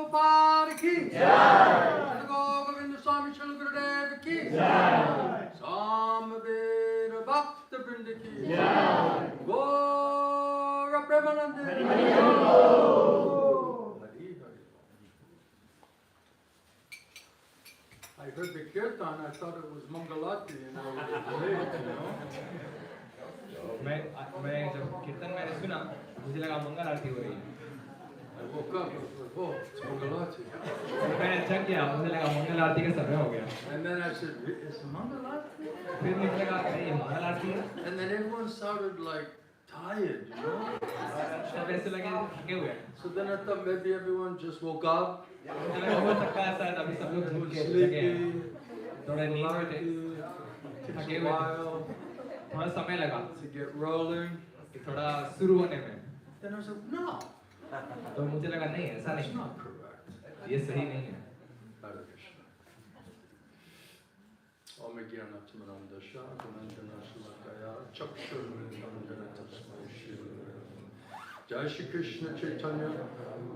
Prabhupada ki jai. Govinda Swami Srila Gurudev ki jai. Samaveda Bhakta Vrinda ki jai. Gaura Premanande Hari Hari. I heard the kirtan, I thought it was Mangalati, you know. मैं जब कीर्तन मैंने सुना मुझे लगा मंगल आरती हो रही है। I woke up, I was like, oh, it's Mangalati. मैं जग गया, मुझे लगा मंगल आरती का समय हो गया। And then I said, it's Mangalati? फिर मुझे लगा ये मंगल आरती है। And then everyone sounded like tired, you know. सब ऐसे लगे थके हुए। So then I thought maybe everyone just woke up. मुझे लगा हो सकता है शायद अभी सब लोग जगे हैं, थोड़ा नींद में थे, थके हुए थे, थोड़ा समय लगा to get rolling. थोड़ा शुरू होने में। Then I was like, no, तो मुझे लगा नहीं ऐसा that's नहीं, not correct. ये सही नहीं है। Hare Krishna. Om Gyana Tamanandasha, Gunandana Shalakaya, Chakshurandana Tasmai Shri. Jai Shri Krishna Chaitanya,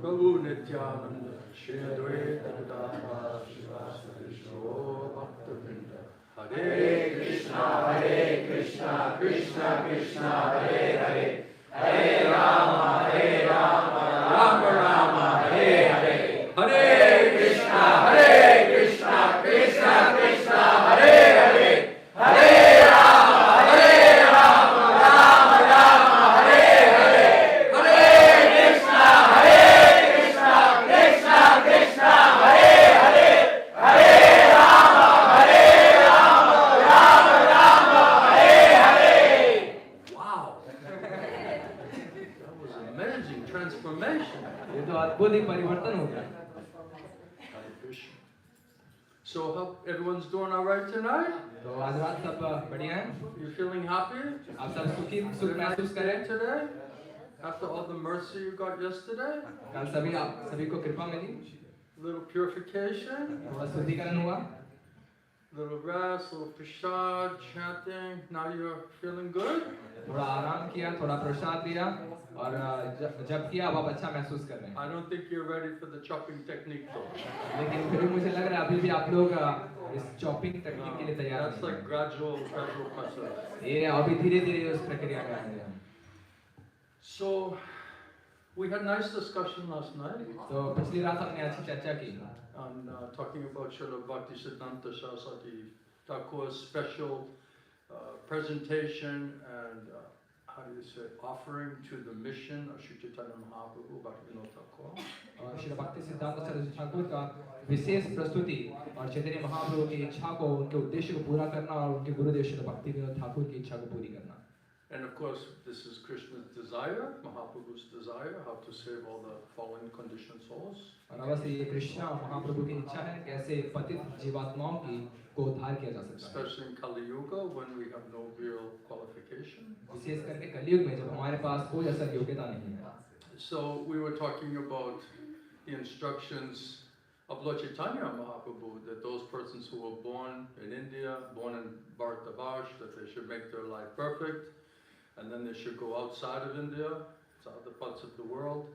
Prabhu Nityananda, Shri Advaita Gadadhara, Srivasa Vishnu Bhakta Vrinda. Hare Krishna, Krishna Krishna, Hare Hare, Hare Rama, Rama Rama, Hare Hare. Hare Krishna, Krishna Krishna, Hare Hare, Hare Rama, Rama Rama, Hare Hare. Hare Krishna, Krishna Krishna, Hare Hare, Hare Rama, Rama Rama, Hare Hare. Wow, that was an amazing transformation. ये तो अद्भुत ही परिवर्तन हो गया। Hare Krishna. So how everyone's doing all right tonight? तो आज रात सब बढ़िया हैं? You feeling happy? आप सब सुखी सुख महसूस करें? Today? After all the mercy you got yesterday? कल सभी को कृपा मिली, Little purification? थोड़ा शुद्धिकरण हुआ, Little rest, little prasad, chanting. Now you're feeling good? थोड़ा आराम किया, थोड़ा प्रसाद लिया और जब किया अब आप अच्छा महसूस कर रहे हैं। I don't think you're ready for the chopping technique though. लेकिन फिर भी मुझे लग रहा है अभी भी आप लोग इस चॉपिंग तकनीक के लिए तैयार That's like gradual process. ये अभी धीरे-धीरे उस प्रक्रिया में आएंगे। So we had nice discussion last night. तो पिछली रात हमने अच्छी चर्चा की On talking about Srila Bhaktisiddhanta Saraswati Thakur's special presentation and how do you say, offering to the mission of Sri Chaitanya Mahaprabhu Bhaktivinoda Thakur. और श्री भक्ति सिद्धांत सरस्वती ठाकुर का विशेष प्रस्तुति और चैतन्य महाप्रभु की इच्छा को, उनके उद्देश्य को पूरा करना और उनके गुरुदेव श्री भक्ति विनोद ठाकुर की इच्छा को पूरी करना। And of course, this is Krishna's desire, Mahaprabhu's desire, how to save all the fallen conditioned souls. और अवश्य ये कृष्णा महाप्रभु की इच्छा है कैसे पतित जीवात्माओं की को उद्धार किया जा सकता है। Especially in Kali Yuga when we have no real qualification. विशेष करके कलयुग में जब हमारे पास कोई असल योग्यता नहीं है। So we were talking about the instructions of Lord Chaitanya Mahaprabhu that those persons who were born in India, born in Bharatavash, that they should make their life perfect. And then they should go outside of India, to other parts of the world,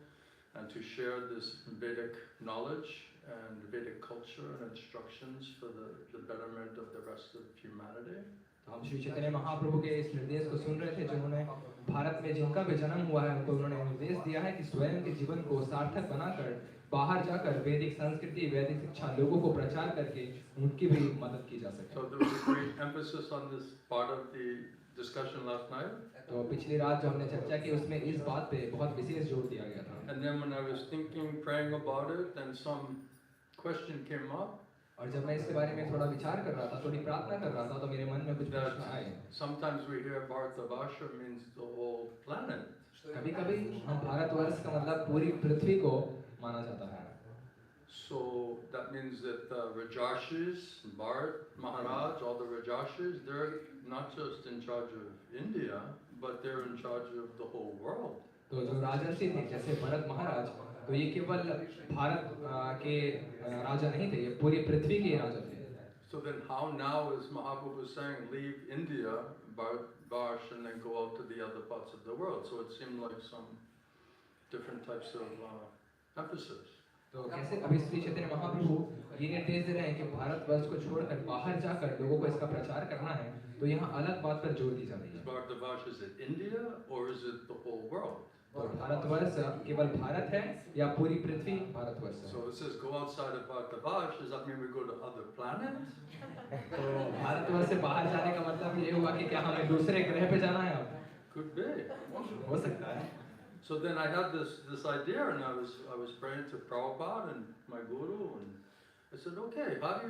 and to share this Vedic knowledge and Vedic culture and instructions for the betterment of the rest of humanity. हम श्री चैतन्य महाप्रभु के इस निर्देश को सुन रहे थे, जिन्होंने भारत में जिनका भी जन्म हुआ है उनको उन्होंने निर्देश दिया है कि स्वयं के जीवन को सार्थक बनाकर बाहर जाकर वैदिक संस्कृति, वैदिक शिक्षा लोगों को प्रचार करके उनकी भी मदद की जा सके। So there was a great emphasis on this part of the discussion last night. तो पिछली रात जो हमने चर्चा की उसमें इस बात पे बहुत विशेष जोर दिया गया था। And then when I was thinking, praying about it, then some question came up. और जब मैं इसके बारे में थोड़ा विचार कर रहा था, थोड़ी प्रार्थना कर रहा था, तो मेरे मन में कुछ प्रश्न आए। Sometimes we hear Bharatavasha means the whole planet. कभी-कभी हम भारतवर्ष का मतलब पूरी पृथ्वी को माना जाता है। So that means that the Rajarshis, Bharat, Maharaj, all the Rajarshis, they're not just in charge of India, but they're in charge of the whole world. तो जो राजर्षि थे जैसे भरत महाराज, तो ये केवल भारत के राजा नहीं थे, ये पूरी पृथ्वी के राजा थे। So then how now is Mahaprabhu saying leave India, Bharat, and then go out to the other parts of the world? So it seemed like some different types of emphasis. तो तो कैसे अभी श्री चैतन्य महाप्रभु ये निर्देश दे रहे हैं कि भारतवर्ष को छोड़कर बाहर जाकर लोगों को इसका प्रचार करना है, तो यहाँ अलग बात पर जोर दी जा रही है। Bharatavash, is it India or is it the whole world? तो भारतवर्ष केवल भारत है या पूरी पृथ्वी भारतवर्ष है? So it says go outside of Bharatavash, does that mean we go to other planets? तो भारतवर्ष से बाहर जाने का मतलब ये हुआ कि क्या हमें दूसरे ग्रह पे जाना है अब? Could be. हो सकता है। So then I had this idea, and I was praying to Prabhupada and my guru, and I said, okay, how do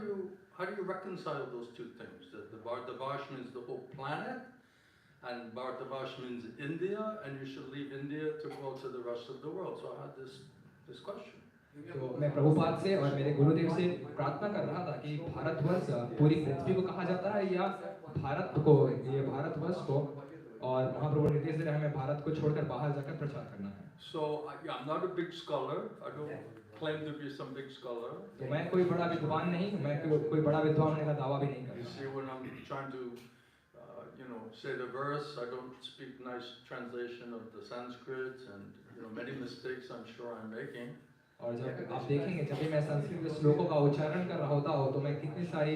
you reconcile those two things? That the Bharatavash means the whole planet, and Bharatavash means India, and you should leave India to go to the rest of the world. So I had this question. तो मैं प्रभुपाद से और मेरे गुरुदेव से प्रार्थना कर रहा था कि भारतवर्ष पूरी पृथ्वी को कहा जाता है या भारत को, ये भारतवर्ष को, और महाप्रभु निर्देश दे रहे हैं हमें भारत को छोड़कर बाहर जाकर प्रचार करना है। So I'm not a big scholar. I don't claim to be some big scholar. तो मैं कोई बड़ा विद्वान नहीं, मैं कोई बड़ा विद्वान होने का दावा भी नहीं You करता। see, when I'm trying to, say the verse, I don't speak nice translation of the Sanskrit, and many mistakes I'm sure I'm making. और जब आप देखेंगे, जब भी मैं संस्कृत के श्लोकों का उच्चारण कर रहा होता हूँ, तो मैं कितनी सारी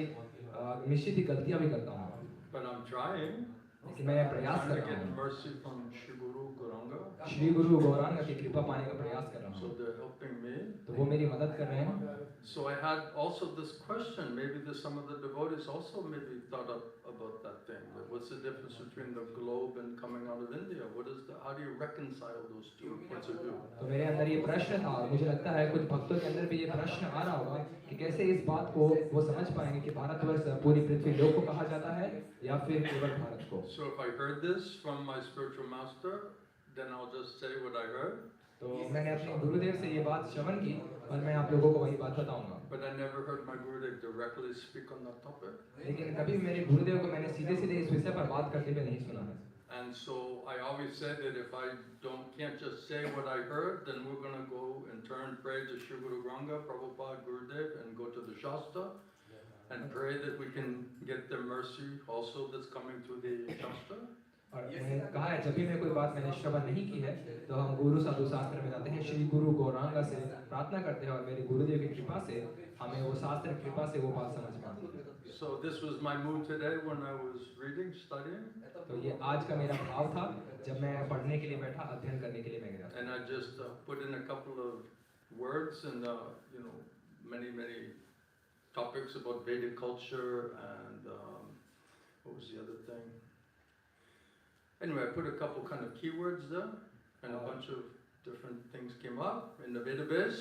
निश्चित ही गलतियाँ भी करता हूँ। But I'm trying. लेकिन मैं प्रयास कर to रहा get हूँ। mercy from Shri Guru Gauranga. Shri गुरु गौरांग की कृपा पाने का प्रयास कर रहा So हूँ। they're helping me. तो वो मेरी मदद कर रहे हैं। So I had also this question. Maybe some of the devotees also maybe thought about that thing. What's the difference between the globe and coming out of India? How do you reconcile those two points of view? तो मेरे अंदर ये प्रश्न था, और मुझे लगता है कुछ भक्तों के अंदर भी ये प्रश्न आ रहा होगा कि कैसे इस बात को वो समझ पाएंगे कि भारतवर्ष पूरी पृथ्वी लोक को कहा जाता है या फिर केवल भारत को। So if I heard this from my spiritual master, then I'll just say what I heard. तो मैंने अपने गुरुदेव से ये बात श्रवण की और मैं आप लोगों को वही बात बताऊंगा। But I never heard my Gurudev directly speak on that topic. लेकिन कभी मेरे गुरुदेव को मैंने सीधे इस विषय पर बात करते हुए नहीं सुना है। And so I always said that if I can't just say what I heard, then we're going to go in turn pray to Shri Guru Gauranga, Prabhupada, Gurudev, and go to the Shastra and pray that we can get the mercy also that's coming through the Shastra. और मैंने कहा है, जब भी मैं कोई बात मैंने श्रवण नहीं की है, तो हम गुरु साधु शास्त्र में जाते हैं, श्री गुरु गौरांगा से प्रार्थना करते हैं और मेरे गुरुदेव की कृपा से हमें वो शास्त्र की कृपा से वो बात समझ में आती है। So this was my mood today when I was reading, studying. तो ये आज का मेरा भाव था जब मैं पढ़ने के लिए बैठा, अध्ययन करने के लिए मैं गया। And I just put in a couple of words and many topics about Vedic culture and what was the other thing? Anyway, I put a couple kind of keywords there, and a bunch of different things came up in the database.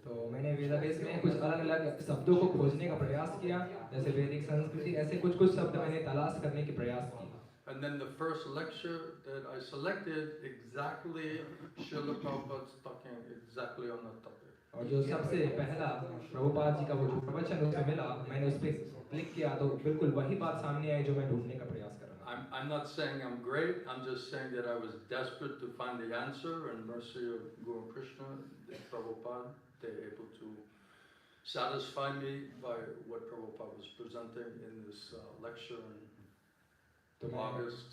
तो मैंने वेदावेस में कुछ अलग-अलग शब्दों को खोजने का प्रयास किया, जैसे वैदिक संस्कृति, ऐसे कुछ शब्द मैंने तलाश करने की प्रयास की। And then the first lecture that I selected, exactly Srila Prabhupada's talking exactly on that topic. और जो सबसे पहला प्रभुपाद जी का वो जो प्रवचन उसमें मिला, मैंने उस पे क्लिक किया तो बिल्कुल वही बात सामने आई जो मैं ढूंढने का प्रयास कर रहा था। I'm not saying I'm great. I'm just saying that I was desperate to find the answer, and mercy of Guru Krishna, Prabhupada, they were able to satisfy me by what Prabhupada was presenting in this lecture in August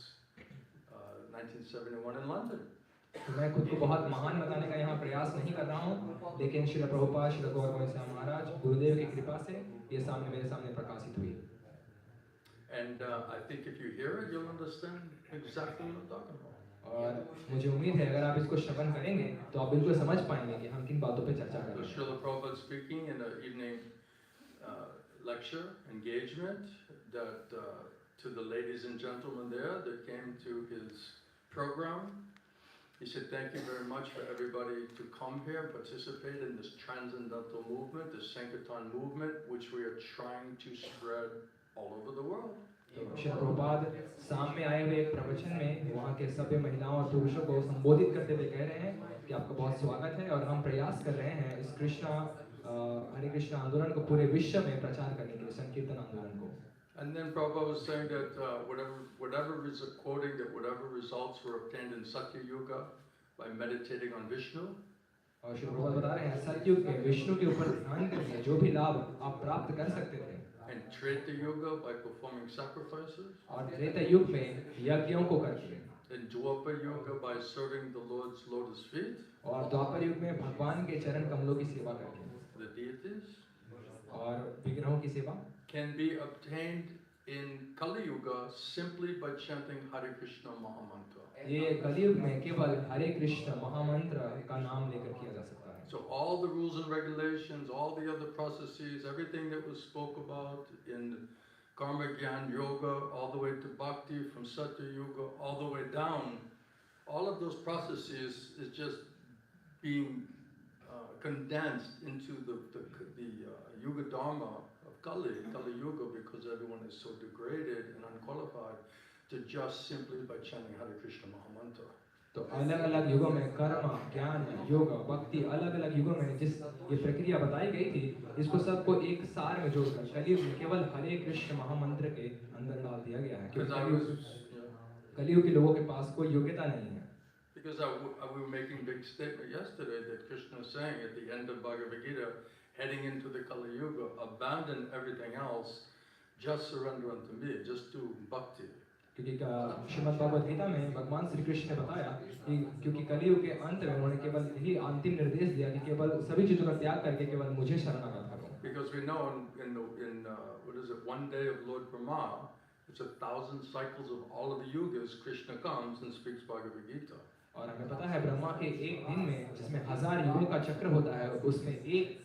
1971 in London. तो मैं खुद को बहुत महान बताने का यहाँ प्रयास नहीं कर रहा हूँ, लेकिन श्रील प्रभुपाद, श्रील गौर गोविंद महाराज, गुरुदेव की कृपा से ये मेरे सामने प्रकाशित हुई। And I think if you hear it, you'll understand exactly what I'm talking about. और मुझे उम्मीद है अगर आप इसको श्रवण करेंगे तो आप बिल्कुल समझ पाएंगे कि हम किन बातों पे चर्चा कर रहे हैं। Srila Prabhupada speaking in an evening lecture engagement that to the ladies and gentlemen there that came to his program. He said, thank you very much for everybody to come here and participate in this transcendental movement, this Sankirtan movement, which we are trying to spread all over the world. Shri Prabhupada सामने आए हुए प्रवचन में वहाँ के सभी महिलाओं और पुरुषों को संबोधित करते हुए कह रहे हैं कि आपका बहुत स्वागत है और हम प्रयास कर रहे हैं इस हरे कृष्णा आंदोलन को पूरे विश्व में प्रचार करने के लिए, संकीर्तन आंदोलन को। And then Prabhupada was saying that whatever is quoting that whatever results were obtained in Satya Yuga by meditating on Vishnu. और श्री प्रभुपाद बता रहे हैं सतयुग में विष्णु के ऊपर ध्यान करके जो भी लाभ आप प्राप्त कर सकते थे। And Treta Yuga by performing sacrifices. और त्रेता युग में यज्ञों को करके। In Dwapar Yuga, by serving the Lord's lotus feet, और द्वापर युग में भगवान के चरण कमलों की सेवा करके the deities, और विग्रहों की सेवा can be obtained in Kali Yuga simply by chanting Hare Krishna Mahamantra. ये कलियुग में केवल हरे कृष्ण महामंत्र का नाम लेकर किया जा सकता है। So all the rules and regulations, all the other processes, everything that was spoke about in Karma Gyan Yoga, all the way to Bhakti, from Satya Yuga, all the way down, all of those processes is just being condensed into the Yuga Dharma of Kali Yuga, because everyone is so degraded and unqualified to just simply by chanting Hare Krishna Mahamantra. तो अलग अलग युगों में कर्म ज्ञान योग भक्ति अलग अलग युगों में जिस ये प्रक्रिया बताई गई थी इसको सबको एक सार में जोड़कर कलियुग में केवल हरे कृष्ण महामंत्र के अंदर डाल दिया गया है क्योंकि कलियुग के लोगों के पास कोई योग्यता नहीं है। Because we were making big statement yesterday that Krishna is saying at the end of Bhagavad Gita, heading into the Kali Yuga, abandon everything else, just surrender unto me, just do bhakti. क्योंकि श्रीमद् भगवद गीता में भगवान श्री कृष्ण ने बताया कि क्योंकि कलियुग के अंत में उन्होंने केवल यही अंतिम निर्देश दिया कि केवल सभी चीजों का त्याग करके केवल मुझे शरणागत करो। Because we know in what is it, one day of Lord Brahma, it's 1,000 cycles of all of the yugas. Krishna comes and speaks Bhagavad Gita. और हमें पता है ब्रह्मा के एक दिन में जिसमें 1000 युगों का चक्र होता है उसमें एक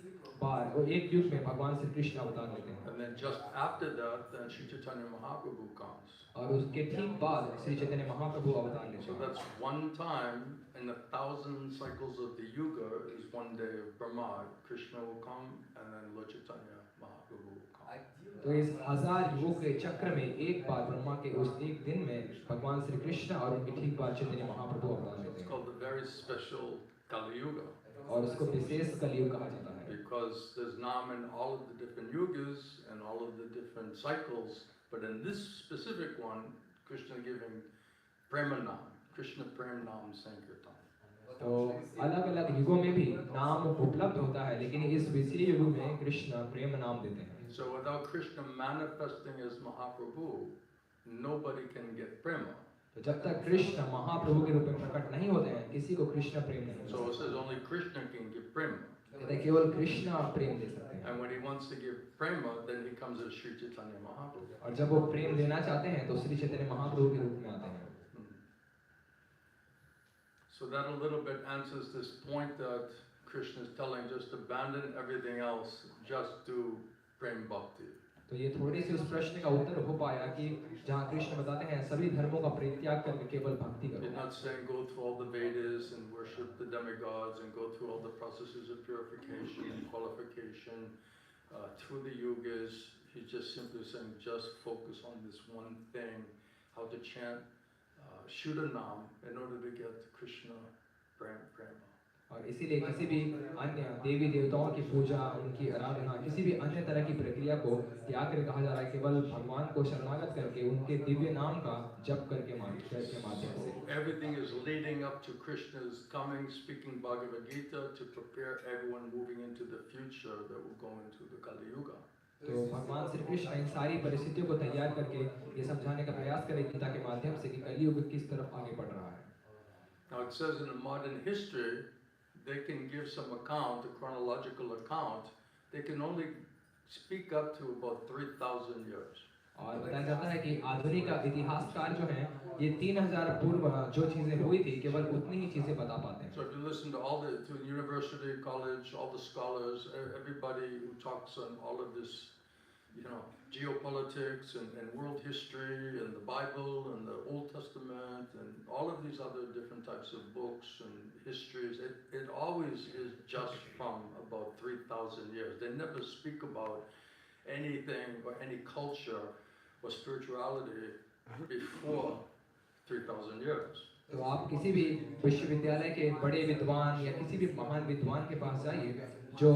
बार वो एक युग में भगवान श्री कृष्ण अवतार लेते हैं। And then just after that, then Sri Chaitanya Mahaprabhu comes. और उसके ठीक बाद श्री चैतन्य महाप्रभु अवतार लेते So हैं। that's one time in 1,000 cycles of the yuga is one day of Brahma. Krishna will come and then Lord Chaitanya Mahaprabhu will come. तो इस 1000 युगों के चक्र में एक बार ब्रह्मा के उस एक दिन में भगवान श्री कृष्ण और उनके ठीक बाद चैतन्य महाप्रभु अवतार लेते It's हैं called the very special Kali Yuga. और उसको विशेष कलियुग कहा जाता है। Because there's Nam in all of the different yugas and all of the different cycles, but in this specific one, Krishna giving Prema Nam, Krishna Prem Nam Sankirtan. तो अलग अलग युगों में भी नाम उपलब्ध होता है लेकिन इस विशेष युग में कृष्ण प्रेम नाम देते हैं। So without Krishna manifesting as Mahaprabhu, nobody can get Prema. तो जब तक कृष्ण महाप्रभु के रूप में प्रकट नहीं होते हैं किसी को कृष्ण प्रेम नहीं So it says only Krishna can give Prema. कहते हैं केवल कृष्ण प्रेम दे सकते हैं। And when he wants to give Prema, then he comes as Sri Chaitanya Mahaprabhu. और जब वो प्रेम देना चाहते हैं तो श्री चैतन्य महाप्रभु के रूप में आते हैं। So that a little bit answers this point that Krishna is telling, just abandon everything else, just do Prem Bhakti. तो ये थोड़ी सी उस प्रश्न का उत्तर हो पाया कि जहाँ कृष्ण बताते हैं सभी धर्मों का परित्याग करके केवल भक्ति He's करो। not saying go through all the Vedas and worship the demigods and go through all the processes of purification and qualification through the yugas. He's just simply saying just focus on this one thing, how to chant Shuddhanam in order to get Krishna Prema. और इसीलिए किसी भी अन्य देवी देवताओं की पूजा उनकी आराधना किसी भी अन्य तरह की प्रक्रिया को त्याग कर कहा जा रहा है केवल भगवान को शरणागत करके उनके दिव्य नाम का जप करके माध्यम से। Everything is leading up to Krishna's coming, speaking Bhagavad Gita to prepare everyone moving into the future that will go into the Kali Yuga. तो भगवान श्री कृष्ण इन सारी परिस्थितियों को तैयार करके ये समझाने का प्रयास करें गीता के माध्यम से कि कलियुग किस तरफ आगे बढ़ रहा है। Now it says in the modern history, they can give some account, a chronological account. They can only speak up to about 3,000 years. और बताया जाता है कि आधुनिक इतिहासकार जो हैं ये 3000 पूर्व जो चीजें हुई थी केवल उतनी ही चीजें बता पाते हैं। So if you listen to to university, college, all the scholars, everybody who talks on all of this, geopolitics and world history and the Bible and the Old Testament and all of these other different types of books and histories, it always is just from about 3,000 years. They never speak about anything or any culture or spirituality before 3,000 years. तो आप किसी भी विश्वविद्यालय के बड़े विद्वान या किसी भी महान विद्वान के पास जाइए जो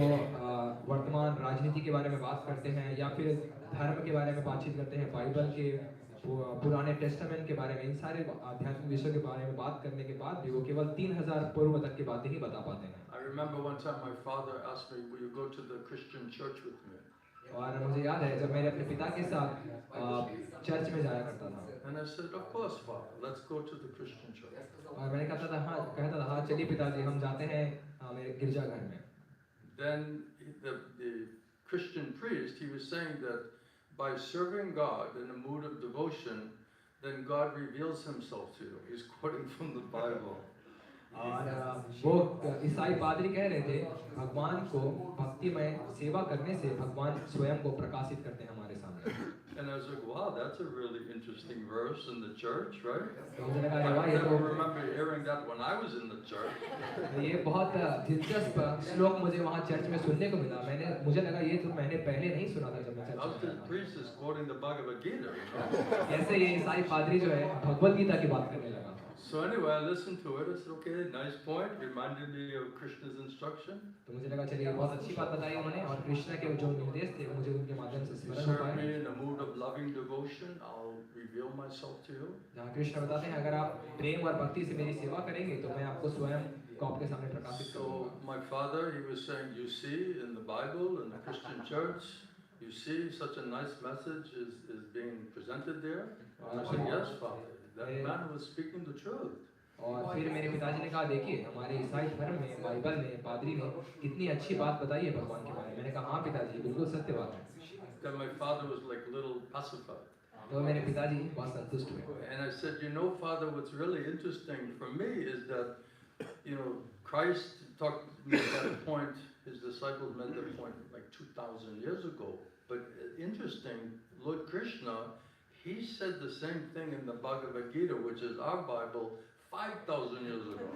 वर्तमान राजनीति के बारे में बात करते हैं या फिर धर्म के बारे में बातचीत करते हैं, बाइबल के पुराने टेस्टामेंट के बारे में, इन सारे आध्यात्मिक विषयों के बारे में बात करने के बाद भी वो केवल 3000 पूर्व तक की बातें ही बता पाते हैं। I remember one time my father asked me, "Will you go to the Christian church with me?" और मुझे याद है जब मैंने अपने पिता के साथ चर्च में जाया करता था And I said, of course, Father, let's go to the Christian church. और मैंने कहता था हाँ चलिए पिताजी हम जाते हैं मेरे गिरजाघर में। Then the Christian priest, he was saying that by serving God in a mood of devotion, then God reveals himself to you. He's quoting from the Bible. और वो ईसाई पादरी कह रहे थे भगवान को भक्तिमय सेवा करने से भगवान स्वयं को प्रकाशित करते हैं हमारे सामने। And I was like, wow, that's a really interesting verse in the church, right? मुझे लगा I वाह ये never तो remember hearing that when I was in the church. ये बहुत दिलचस्प श्लोक मुझे वहाँ चर्च में सुनने को मिला। मुझे लगा ये तो मैंने पहले नहीं सुना था जब मैं How चर्च the में था। priest is quoting the Bhagavad Gita. You know? कैसे ये ईसाई पादरी जो है भगवत गीता की बात करने लगा। So anyway, I listened to it. I said, okay, nice point. Reminded me of Krishna's instruction. तो मुझे लगा चलिए बहुत अच्छी बात बताई उन्होंने और कृष्ण के जो निर्देश थे मुझे उनके माध्यम से स्मरण हो Serve पाए। me in a mood of loving devotion. I'll reveal myself to you. जहाँ कृष्ण बताते हैं अगर आप प्रेम और भक्ति से मेरी सेवा करेंगे तो मैं आपको स्वयं को आपके सामने प्रकाशित करूँगा। So my father, he was saying, you see in the Bible, in the Christian church, you see such a nice message is being presented there. And I said, yes, Father. That man was speaking the truth. और फिर मेरे पिताजी ने कहा देखिए हमारे ईसाई धर्म में बाइबल में पादरी ने कितनी अच्छी बात बताई है भगवान के बारे में। मैंने कहा हाँ पिताजी बिल्कुल सत्य बात है। Then my father was like a little pacified. तो मेरे पिताजी बहुत संतुष्ट हुए। And I said, you know, Father, what's really interesting for me is that, you know, Christ made that point, his disciples made that point like 2,000 years ago. But interesting, Lord Krishna, he said the same thing in the Bhagavad Gita, which is our Bible, 5,000 years ago.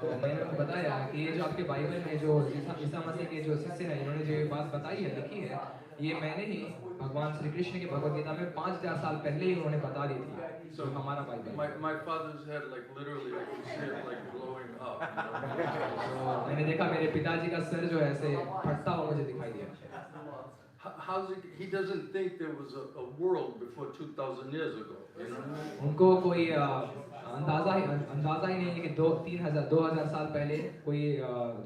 तो मैंने उनको बताया कि ये जो आपके Bible में जो ईसा मसीह के जो शिष्य हैं इन्होंने जो ये बात बताई है लिखी है ये मैंने ही भगवान श्री कृष्ण की भगवद गीता में 5000 साल पहले ही उन्होंने बता दी थी। So हमारा Bible my father's head, like literally, I could see it like blowing up. You know? तो मैंने देखा मेरे पिताजी का सर जो है ऐसे फटता हुआ मुझे दिखाई दिया। How's he doesn't think there was a world before 2,000 years ago. You know? उनको कोई अंदाजा ही नहीं है कि 2000 साल पहले कोई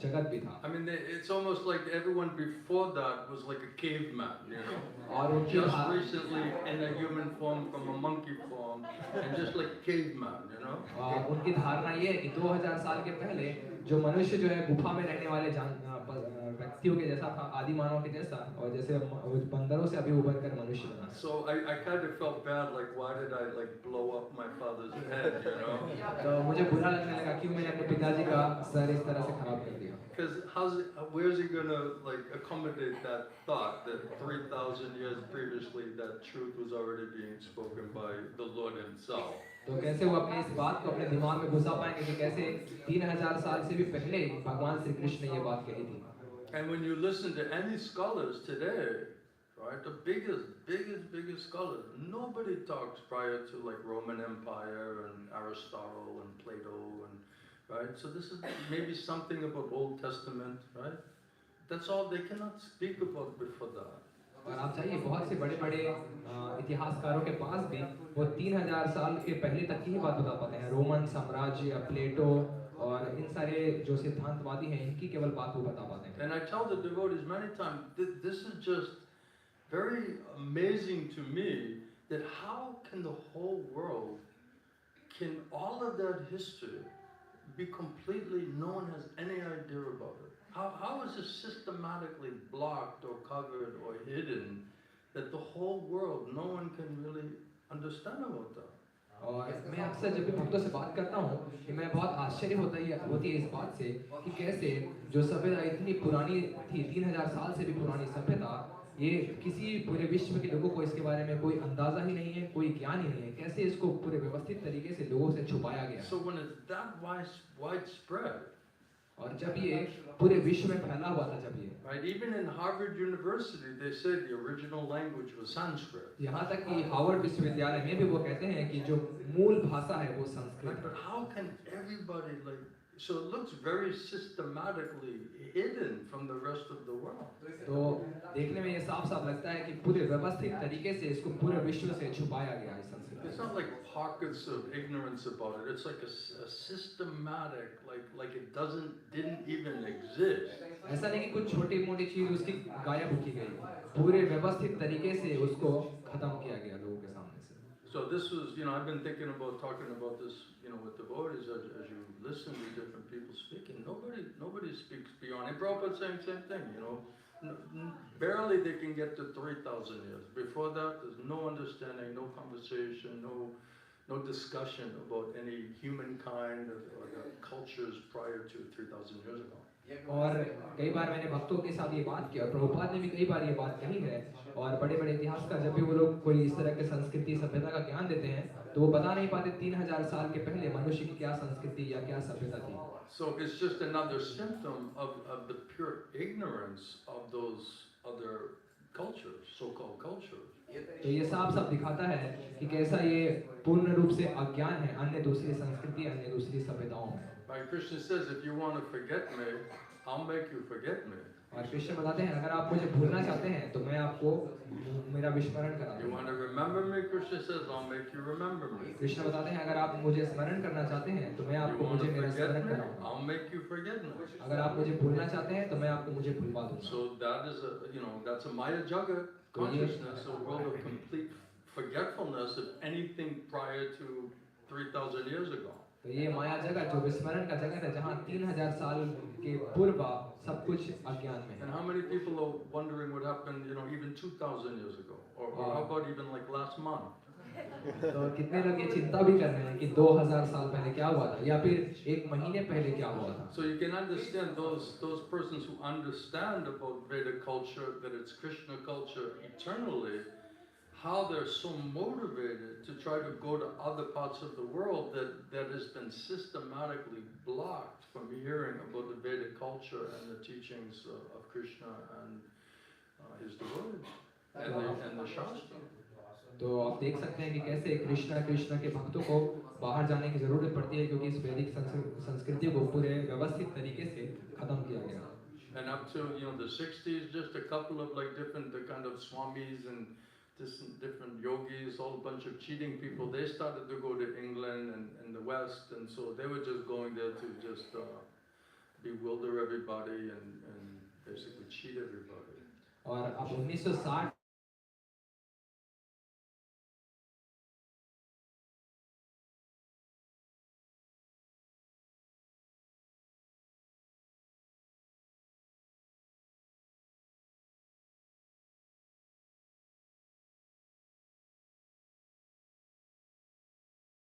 जगत भी था। I mean, it's almost like everyone before that was like a caveman, you know. और उनकी Just recently in a human form from a monkey form, and just like caveman, you know. उनकी धारणा ये है कि 2000 साल के पहले जो मनुष्य जो है गुफा में रहने वाले व्यक्तियों के जैसा था आदि मानव के जैसा और जैसे बंदरों से अभी उभर कर मनुष्य बना। So I kind of felt bad, like why did I like blow up my father's head, you know? तो मुझे बुरा लगने लगा कि मैंने अपने पिताजी का सर इस तरह से खराब कर दिया। Because where's he gonna like accommodate that thought that 3,000 years previously that truth was already being spoken by the Lord Himself? तो कैसे वो अपने इस बात को अपने दिमाग में घुसा पाएंगे कि कैसे 3000 साल से भी पहले भगवान श्री कृष्ण ने ये बात कही थी। And when you listen to any scholars today, right, the biggest scholars, nobody talks prior to like Roman Empire and Aristotle and Plato and right. So this is maybe something about Old Testament, right? That's all they cannot speak about before that. और आप चाहिए बहुत से बड़े-बड़े इतिहासकारों के पास भी वो 3000 साल के पहले तक की ही बात बता पाते हैं। रोमन साम्राज्य, प्लेटो और इन सारे जो सिद्धांतवादी हैं इनकी केवल बात वो बता पाते हैं। And I tell the devotees many times, this is just very amazing to me that how can the whole world, can all of that history be completely no one has any idea about it? How is it systematically blocked or covered or hidden that the whole world, no one can really understand about that? और मैं अक्सर जब भी भक्तों से बात करता हूँ कि मैं बहुत आश्चर्य होती है इस बात से कि कैसे जो सभ्यता इतनी पुरानी थी 3000 साल से भी पुरानी सभ्यता ये किसी पूरे विश्व के लोगों को इसके बारे में कोई अंदाजा ही नहीं है, कोई ज्ञान ही नहीं है, कैसे इसको पूरे व्यवस्थित तरीके से लोगों से छुपाया गया। So when it's that widespread, और जब ये पूरे विश्व में फैला हुआ था जब ये right, even in Harvard University they said the original language was Sanskrit. यहाँ तक कि हार्वर्ड विश्वविद्यालय में भी वो कहते हैं कि जो मूल भाषा है वो Sanskrit. But how can everybody like? So it looks very systematically hidden from the rest of the world. तो देखने में ये साफ-साफ लगता है कि पूरे व्यवस्थित तरीके से इसको पूरे विश्व से छुपाया गया है Sanskrit. it's not like pockets of ignorance about it. It's like a systematic, like it didn't even exist. ऐसा नहीं कि कुछ छोटी मोटी चीज उसकी गायब की गई, पूरे व्यवस्थित तरीके से उसको खत्म किया गया लोगों के सामने से। So this was, I've been thinking about talking about this, with devotees as you listen to different people speaking. Nobody speaks beyond. And Prabhupada saying same thing, barely they can get to 3,000 years. Before that, there's no understanding, no conversation, no discussion about any humankind or the cultures prior to 3,000 years ago. और कई बार मैंने भक्तों के साथ ये बात की और प्रभुपाद ने भी कई बार ये बात कही है। और बड़े बड़े इतिहासकार जब भी वो लोग कोई इस तरह के संस्कृति सभ्यता का ज्ञान देते हैं तो वो बता नहीं पाते 3000 साल के पहले मनुष्य की क्या संस्कृति या क्या सभ्यता थी। So it's just another symptom of the pure ignorance of those other cultures, so-called cultures. तो ये साफ दिखाता है कि कैसा ये पूर्ण रूप से अज्ञान है अन्य दूसरी संस्कृति, अन्य दूसरी सभ्यताओं में। Like Krishna says, if you want to forget me, I'll make you forget me. और कृष्ण बताते हैं अगर आप मुझे भूलना चाहते हैं तो मैं आपको मेरा विस्मरण करा दूंगा। You want to remember me, Krishna says, I'll make you remember me. Krishna बताते हैं अगर आप मुझे स्मरण करना चाहते हैं तो मैं आपको मुझे मेरा स्मरण कराऊंगा। I'll make you forget me. अगर आप मुझे भूलना चाहते हैं तो मैं आपको मुझे भुलवा दूंगा। So that is that's a Maya Jagat consciousness, a world of complete forgetfulness of anything prior to 3,000 years ago. तो ये माया जगत जो विस्मरण का जगत है जहाँ 3000 साल के पूर्व सब कुछ अज्ञान में है। And how many people are wondering what happened, even 2,000 years ago, or how about even like last month? तो कितने लोग ये चिंता भी कर रहे हैं कि 2000 साल पहले क्या हुआ था या फिर एक महीने पहले क्या हुआ था। So you can understand those persons who understand about Vedic culture, that it's Krishna culture eternally, how they're so motivated to try to go to other parts of the world that has been systematically blocked from hearing about the Vedic culture and the teachings of Krishna and his devotees and the Shastra. तो आप देख सकते हैं कि कैसे कृष्ण के भक्तों को बाहर जाने की जरूरत पड़ती है क्योंकि इस वैदिक संस्कृति को पूरे व्यवस्थित तरीके से खत्म किया गया। And up to the 60s, just a couple of different kind of swamis and different yogis, all a bunch of cheating people, they started to go to England and the West, and so they were just going there to just bewilder everybody and basically cheat everybody. और अब 1960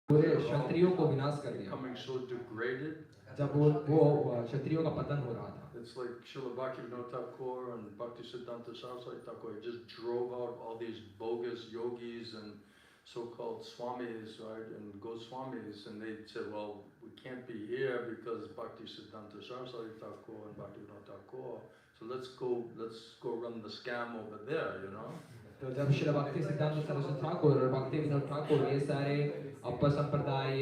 पूरे क्षत्रियों को विनाश कर दिया। Becoming so degraded. जब वो क्षत्रियों का पतन हो रहा था। It's like Srila Bhaktivinoda Thakur and Bhaktisiddhanta Saraswati Thakur just drove out all these bogus yogis and so-called swamis, right, and Goswamis, and they said, well, we can't be here because Bhaktisiddhanta Saraswati Thakur and Bhaktivinoda Thakur, so let's go run the scam over there, तो जब श्री भक्ति सिद्धांत सरस्वती ठाकुर और भक्ति विनोद ठाकुर ये सारे अपर संप्रदाय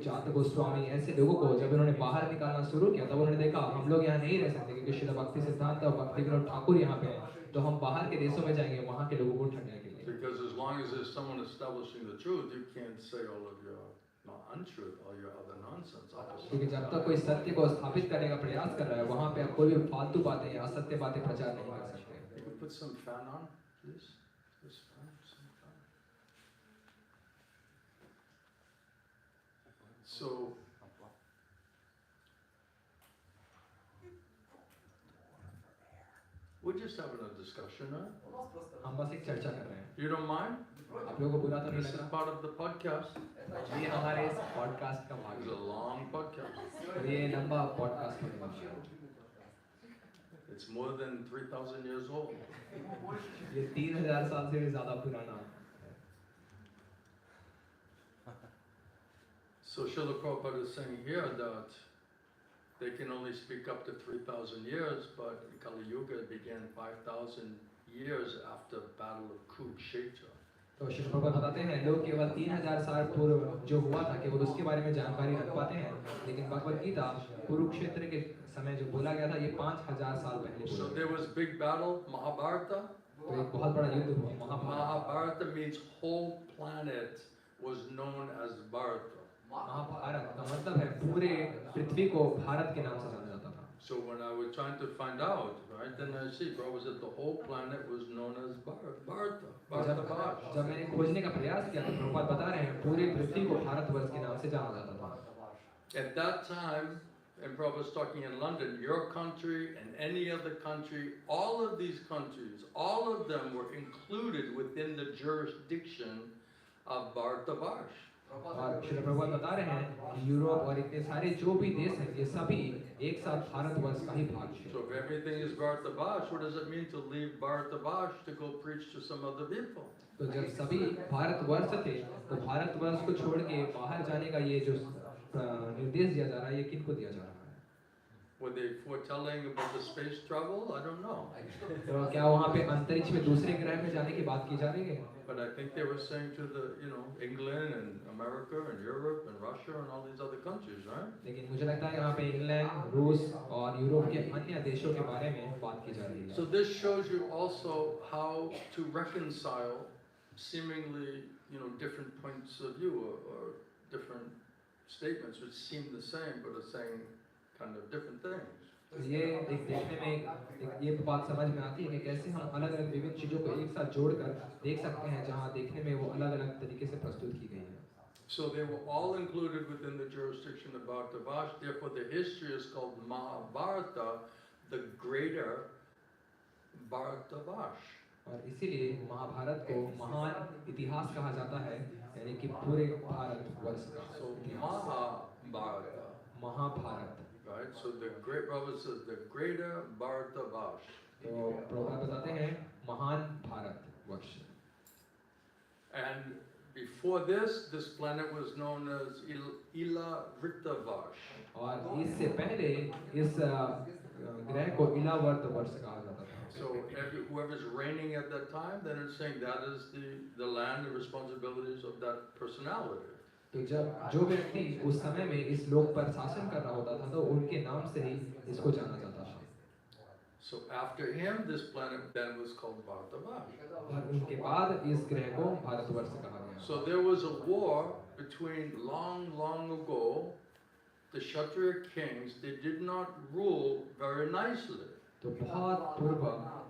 जात गोस्वामी ऐसे लोगों को जब इन्होंने बाहर निकालना शुरू किया तब उन्होंने देखा हम लोग यहाँ नहीं रह सकते क्योंकि श्री भक्ति सिद्धांत और भक्ति विनोद ठाकुर यहाँ पे हैं तो हम बाहर के देशों में जाएंगे वहाँ के लोगों को ठगने के लिए। Because as long as there's someone establishing the truth, you can't say all of your untruth, all your other nonsense. क्योंकि जब तक कोई सत्य को स्थापित करने का प्रयास कर रहा है वहाँ पे आप कोई भी फालतू बातें या असत्य बातें प्रचार नहीं कर सकते। You can put some fan on, please. So, we're just having a discussion, huh? हम बस एक चर्चा कर रहे हैं। You don't mind? आप लोगों को बुरा तो नहीं This is लगा? part of the podcast. ये हमारे इस पॉडकास्ट का भाग It's है। a long podcast. और ये लंबा पॉडकास्ट होने वाला है। It's more than 3,000 years old. ये 3000 साल से भी ज़्यादा पुराना है। So Srila Prabhupada is saying here that they can only speak up to 3,000 years, but Kali Yuga began 5,000 years after Battle of Kurukshetra. तो श्री प्रभुपाद बताते हैं लोग केवल 3000 साल पूर्व जो हुआ था केवल उसके बारे में जानकारी रख पाते हैं, लेकिन भगवद गीता कुरुक्षेत्र के समय जो बोला गया था ये 5000 साल पहले। So there was big battle, Mahabharata. तो एक बहुत बड़ा युद्ध हुआ Mahabharat. Mahabharata means whole planet was known as Bharata. Mahabharat का मतलब है पूरे पृथ्वी को भारत के नाम से जाना जाता था। So when I was trying to find out, right, then I see Prabhupada said the whole planet was known as Bharata. जब मैंने खोजने का प्रयास किया तो प्रभुपाद बता रहे हैं पूरी पृथ्वी को भारतवर्ष के नाम से जाना जाता था। At that time, and Prabhupada was talking in London, your country and any other country, all of these countries, all of them were included within the jurisdiction of Bharatavarsh. और श्री प्रभुपाद बता रहे हैं कि यूरोप और इतने सारे जो भी देश हैं ये सभी एक साथ भारतवर्ष का ही भाग है। So if everything is Bharatavarsh, what does it mean to leave Bharatavarsh to go preach to some other people? तो जब सभी भारतवर्ष थे तो भारतवर्ष को छोड़ के बाहर जाने का ये जो निर्देश दिया जा रहा है ये किनको दिया जा रहा है? Were they foretelling about the space travel? I don't know. तो क्या वहाँ पे अंतरिक्ष में दूसरे ग्रह में जाने की बात की जा रही है? But I think they were saying to the, England and America and Europe and Russia and all these other countries, right? लेकिन मुझे लगता है यहाँ पे इंग्लैंड, रूस और यूरोप के अन्य देशों के बारे में बात की जा रही है। So this shows you also how to reconcile seemingly, different points of view or different statements which seem the same but are saying kind of different things. ये एक देखने में ये बात समझ में आती है कि कैसे हम अलग-अलग विभिन्न चीजों को एक साथ जोड़कर देख सकते हैं जहाँ देखने में वो अलग-अलग तरीके से प्रस्तुत की गई है। So they were all included within the jurisdiction of Bharatavash. Therefore, the history is called Mahabharata, the greater Bharatavash. और इसीलिए महाभारत को महान इतिहास कहा जाता है, यानी कि पूरे भारतवर्ष का। So Mahabharata. Mahabharat. Right. So the great Prabhupada says the greater Bharatavash. तो प्रभुपाद बताते हैं महान Bharatvarsh. And before this planet was known as Ilavrtavash. और इससे पहले इस ग्रह को इलावर्तवर्ष कहा जाता था। So whoever's reigning at that time, then it's saying that is the land and responsibilities of that personality. तो जब जो व्यक्ति उस समय में इस लोक पर शासन कर रहा होता था तो उनके नाम से ही इसको जाना जाता था। So after him, this planet then was called Bharatavash. और उनके बाद इस ग्रह को भारतवर्ष कहा गया। So there was a war between long ago. The Kshatriya kings, they did not rule very nicely. तो बहुत पूर्व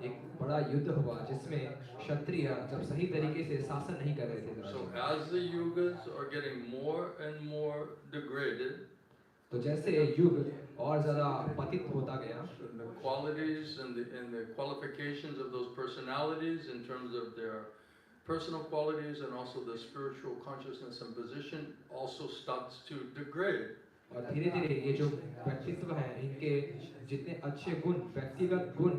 एक बड़ा युद्ध हुआ जिसमें क्षत्रिय जब सही तरीके से शासन नहीं कर रहे थे। So as the yugas are getting more and more degraded, तो जैसे युग और ज़्यादा पतित होता गया, and the qualities and the qualifications of those personalities in terms of their personal qualities and also the spiritual consciousness and position also starts to degrade. और धीरे-धीरे ये जो व्यक्तित्व हैं इनके जितने अच्छे गुण, व्यक्तिगत गुण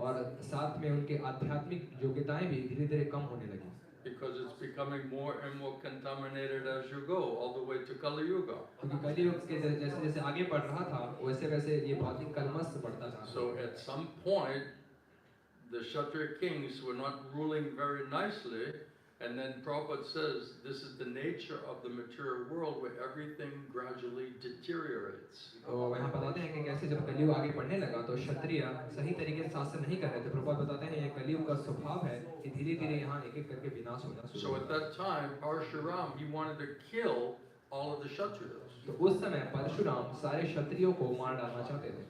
और साथ में उनके आध्यात्मिक योग्यताएं भी धीरे-धीरे कम होने लगी। Because it's becoming more and more contaminated as you go, all the way to Kali Yuga. क्योंकि कली युग के जैसे-जैसे आगे बढ़ रहा था, वैसे-वैसे ये भौतिक कलमश बढ़ता जा रहा था। So at some point, the Kshatriya kings were not ruling very nicely, and then Prabhupada says this is the nature of the material world where everything gradually deteriorates. तो यहाँ बताते हैं कि कैसे जब कलियुग आगे बढ़ने लगा तो क्षत्रिय सही तरीके से शासन नहीं कर रहे थे। प्रभुपाद बताते हैं ये कलियुग का स्वभाव है कि धीरे-धीरे यहाँ एक-एक करके विनाश होना शुरू So हुआ। at that time, Parshuram, he wanted to kill all of the Kshatriyas. तो उस समय परशुराम सारे क्षत्रियों को मार डालना चाहते थे।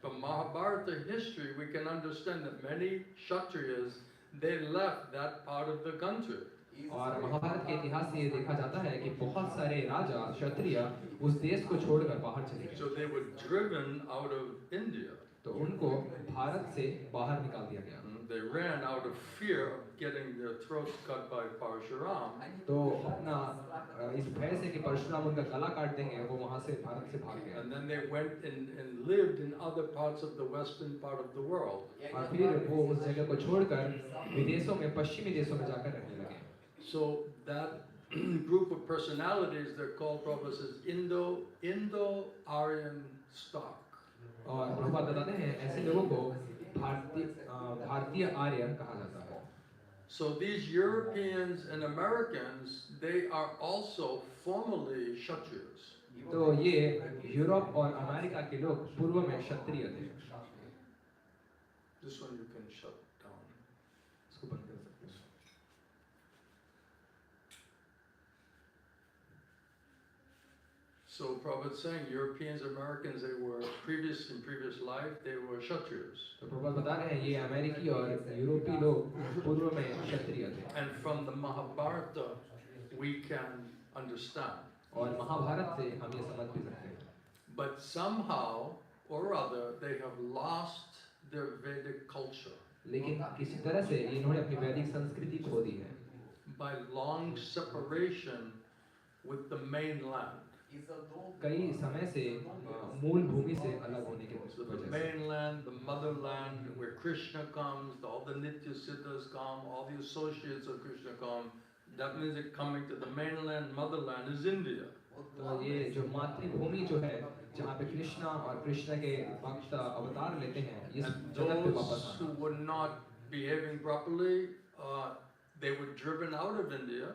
From Mahabharata history, we can understand that many Kshatriyas, they left that part of the country. और महाभारत के इतिहास से ये देखा जाता है कि बहुत सारे राजा क्षत्रिय उस देश को छोड़कर बाहर चले गए। So they were driven out of India. तो उनको भारत से बाहर निकाल दिया गया। They ran out of fear of getting their throats cut by Parshuram. तो अपना इस भय से कि परशुराम उनका गला काट देंगे वो वहाँ से भारत से भाग गए। And then they went and lived in other parts of the western part of the world. और फिर वो उस जगह को छोड़कर विदेशों में पश्चिमी देशों में जाकर रहने लगे। So that group of personalities, they're called, Prabhupada says, Indo-Aryan stock. और प्रभुपाद बताते हैं ऐसे लोगों को भारतीय आर्य कहा जाता है। So these Europeans and Americans, they are also formerly Kshatriyas. तो ये यूरोप और अमेरिका के लोग पूर्व में क्षत्रिय थे। This one you can shut down. इसको बंद कर सकते हैं। So Prabhupada's saying Europeans, Americans, they were in previous life, they were Kshatriyas. तो प्रभुपाद बता रहे हैं ये अमेरिकी और यूरोपीय लोग पूर्व में क्षत्रिय थे And from the Mahabharata, we can understand. और महाभारत से हम ये समझ भी सकते हैं. But somehow or other, they have lost their Vedic culture. लेकिन किसी तरह से इन्होंने अपनी वैदिक संस्कृति खो दी है. By long separation with the mainland. कई समय से मूल भूमि से अलग होने के So the वजह से. mainland, the motherland, where Krishna comes, all the Nitya Siddhas come, all the associates of Krishna come. That means that coming to the mainland, motherland is India. तो ये जो मातृभूमि जो है जहाँ पे कृष्णा और कृष्ण के भक्त अवतार लेते हैं इस And जगत पे वापस those who आना. were not behaving properly, they were driven out of India.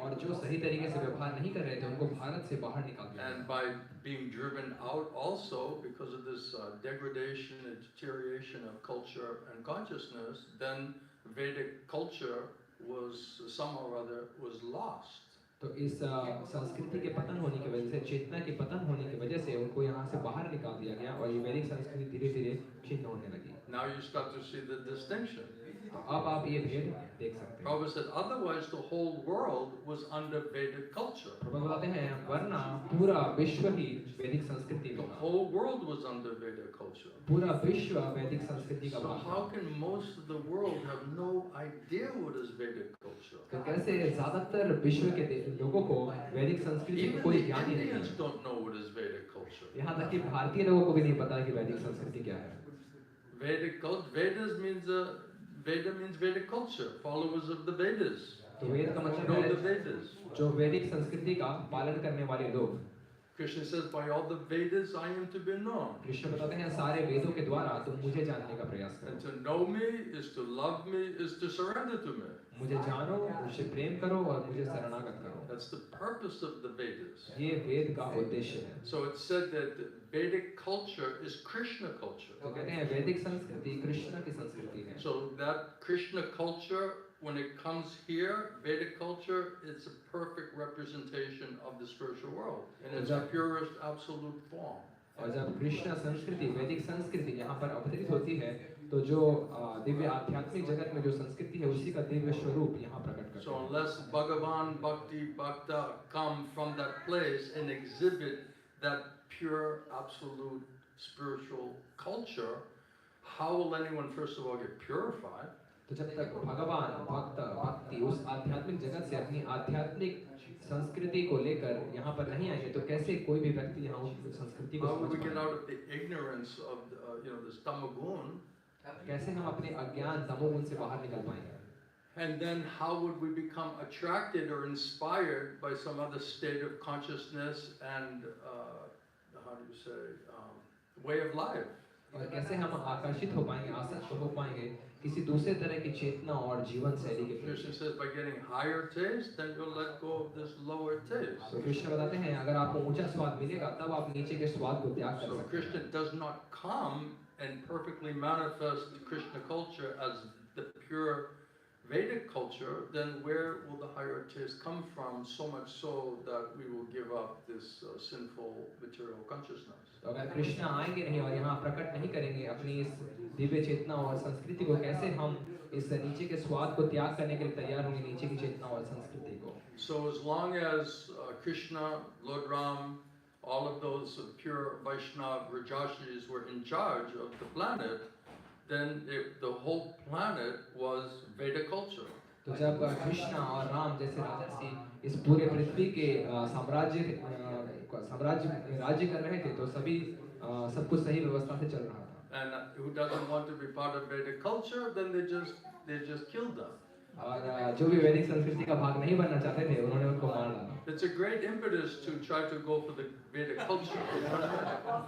और जो सही तरीके से व्यवहार नहीं कर रहे थे उनको भारत से बाहर निकाल दिया. And by being driven out also because of this degradation and deterioration of culture and consciousness, then Vedic culture was somehow or other was lost. तो इस संस्कृति के पतन होने की वजह से चेतना के पतन होने की वजह से उनको यहाँ से बाहर निकाल दिया गया और ये वैदिक संस्कृति धीरे धीरे क्षीण होने लगी. Now you start to see the distinction. अब आप ये भेद देख सकते हैं. Prabhupada said otherwise the whole world was under Vedic culture. प्रभु बताते हैं वरना पूरा विश्व ही वैदिक संस्कृति The में था. whole world was under Vedic culture. पूरा विश्व वैदिक संस्कृति का So भाग how था. can most of the world have no idea what is Vedic culture? तो कैसे ज्यादातर विश्व के लोगों को वैदिक संस्कृति Even का कोई the ज्ञान ही नहीं Indians है. don't know what is Vedic culture. यहाँ तक कि भारतीय लोगों को भी नहीं पता कि वैदिक संस्कृति क्या है. Vedic culture, Vedas means Veda means Vedic culture, followers of the Vedas. तो वेद का मतलब Know है the Vedas. जो वैदिक संस्कृति का पालन करने वाले लोग. Krishna says, by all the Vedas I am to be known. Krishna बताते हैं सारे वेदों के द्वारा तुम मुझे जानने का प्रयास And करो. to know me is to love me, is to surrender to me. मुझे जानो, मुझे प्रेम करो और मुझे शरणागत करो. That's the purpose of the Vedas. ये वेद का उद्देश्य है. So it's said that Vedic culture is Krishna culture. तो कहते हैं वैदिक संस्कृति कृष्ण की संस्कृति है. So that Krishna culture, when it comes here, Vedic culture, it's a perfect representation of the spiritual world in its purest absolute form. और जब कृष्ण संस्कृति वैदिक संस्कृति यहाँ पर अवतरित होती है तो जो दिव्य आध्यात्मिक जगत में जो संस्कृति है उसी का दिव्य स्वरूप यहाँ प्रकट करता So है. unless Bhagavan, Bhakti, Bhakta come from that place and exhibit that pure absolute spiritual culture, how will anyone first of all get purified? तो जब तक भगवान भक्त भक्ति उस आध्यात्मिक जगत से अपनी आध्यात्मिक संस्कृति को लेकर यहाँ पर नहीं आएंगे तो कैसे कोई भी व्यक्ति यहाँ उस संस्कृति को How will समझ we get पाएगा? out of the ignorance of this tamagun? कैसे हम अपने अज्ञान तमोगुण से बाहर निकल पाएंगे? And then how would we become attracted or inspired by some other state of consciousness and how do you say way of life? और कैसे हम आकर्षित हो पाएंगे, आसक्त हो पाएंगे किसी दूसरे तरह की चेतना और जीवन शैली के Krishna प्रति? says by getting higher taste, then you'll let go of this lower taste. तो कृष्ण बताते हैं अगर आपको ऊंचा स्वाद मिलेगा तब आप नीचे के स्वाद को त्याग कर So सकते Krishna हैं. does not come and perfectly manifest Krishna culture as the pure Vedic culture, then where will the higher taste come from, so much so that we will give up this sinful material consciousness? तो अगर कृष्ण आएंगे नहीं और यहाँ प्रकट नहीं करेंगे अपनी इस दिव्य चेतना और संस्कृति को, कैसे हम इस नीचे के स्वाद को त्याग करने के लिए तैयार होंगे नीचे की चेतना और संस्कृति को? So as long as Krishna, Lord Ram, all of those pure Vaishnava Rajashis were in charge of the planet, then the whole planet was Veda culture. तो जब कृष्ण और राम जैसे राजर्षि इस पूरे पृथ्वी के साम्राज्य राज्य कर रहे थे तो सभी सब कुछ सही व्यवस्था से चल रहा था. And who doesn't want to be part of Vedic culture, then they just killed them. और जो भी वैदिक संस्कृति का भाग नहीं बनना चाहते थे उन्होंने उनको मार डाला. It's a great impetus to try to go for the Vedic culture.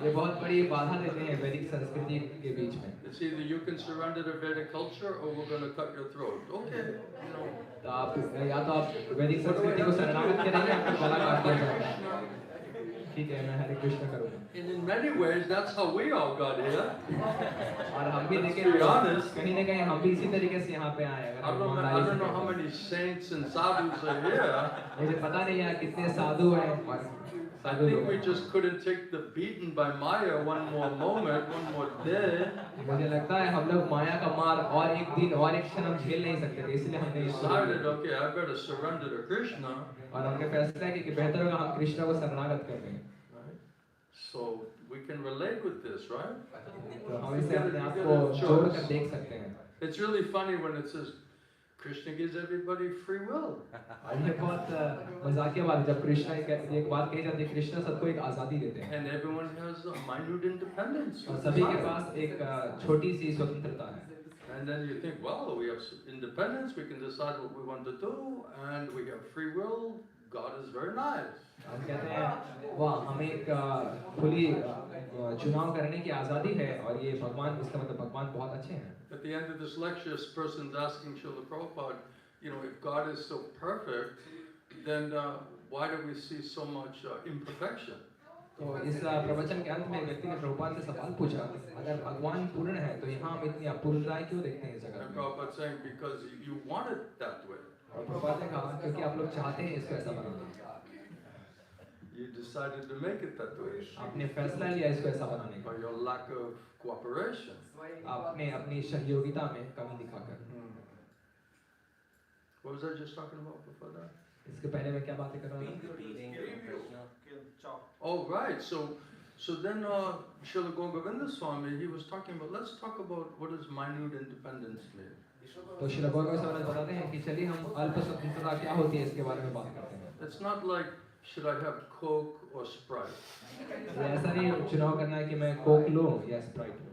ये बहुत बड़ी बाधा देते हैं वैदिक संस्कृति के बीच में. It's either you can surrender to Vedic culture or we're going to cut your throat. Okay, तो आप या तो आप वैदिक संस्कृति को शरणागत करेंगे आपका गला काट दिया जाएगा. ठीक है मैं हरे कृष्ण करूँगा. And in many ways, that's how we all got here. और हम भी देखें Let's be honest. कहीं ना कहीं हम भी इसी तरीके से यहाँ पे आए हैं. I don't know how many saints and sadhus are here. मुझे पता नहीं है कितने साधु हैं और I think we just couldn't take the beating by Maya one more moment, one more day. मुझे लगता है हम लोग माया का मार और एक दिन और एक क्षण हम झेल नहीं सकते थे, इसलिए हमने ये Decided, okay, I better surrender to Krishna. और हमने फैसला किया कि बेहतर होगा हम कृष्ण को शरणागत कर दें। So we can relate with this, right? तो हम इसे अपने आप को जोड़कर देख सकते हैं। It's really funny when it says Krishna gives everybody free will. ये बहुत मजाकिया बात है जब कृष्ण एक बात कही जाती है, कृष्ण सबको एक आजादी देते हैं। And everyone has a minute independence. और सभी के पास एक छोटी सी स्वतंत्रता है। And then you think, well, we have independence, we can decide what we want to do, and we have free will. God is very nice. हम कहते हैं वाह हमें एक खुली चुनाव करने की आजादी है और ये भगवान, इसका मतलब भगवान बहुत अच्छे हैं। At the end of this lecture, this person's asking Srila Prabhupada, you know, if God is so perfect, then why do we see so much imperfection? तो इस प्रवचन के अंत में व्यक्ति ने प्रभुपाद से सवाल पूछा, अगर भगवान पूर्ण है तो यहाँ हम इतनी अपूर्णताएं क्यों देखते हैं इस जगत And में? Prabhupada saying, because you want it that way. और प्रभुपाद ने कहा क्योंकि आप लोग चाहते हैं इसको ऐसा बनाना। You decided to make it that way. आपने फैसला लिया इसको ऐसा बनाने का। By your lack of cooperation. आपने अपनी सहयोगिता में कमी दिखाकर। What was I just talking about before that? इसके पहले मैं क्या बातें कर रहा था? Oh, right. So then Srila Govinda Swami, he was talking about, let's talk about what does minute independence mean. तो श्री गोविंद स्वामी बताते हैं कि चलिए हम अल्प स्वतंत्रता क्या होती है इसके बारे में बात करते हैं। It's not like should I have Coke or Sprite. ऐसा नहीं चुनाव करना है कि मैं कोक लूं या स्प्राइट लूं।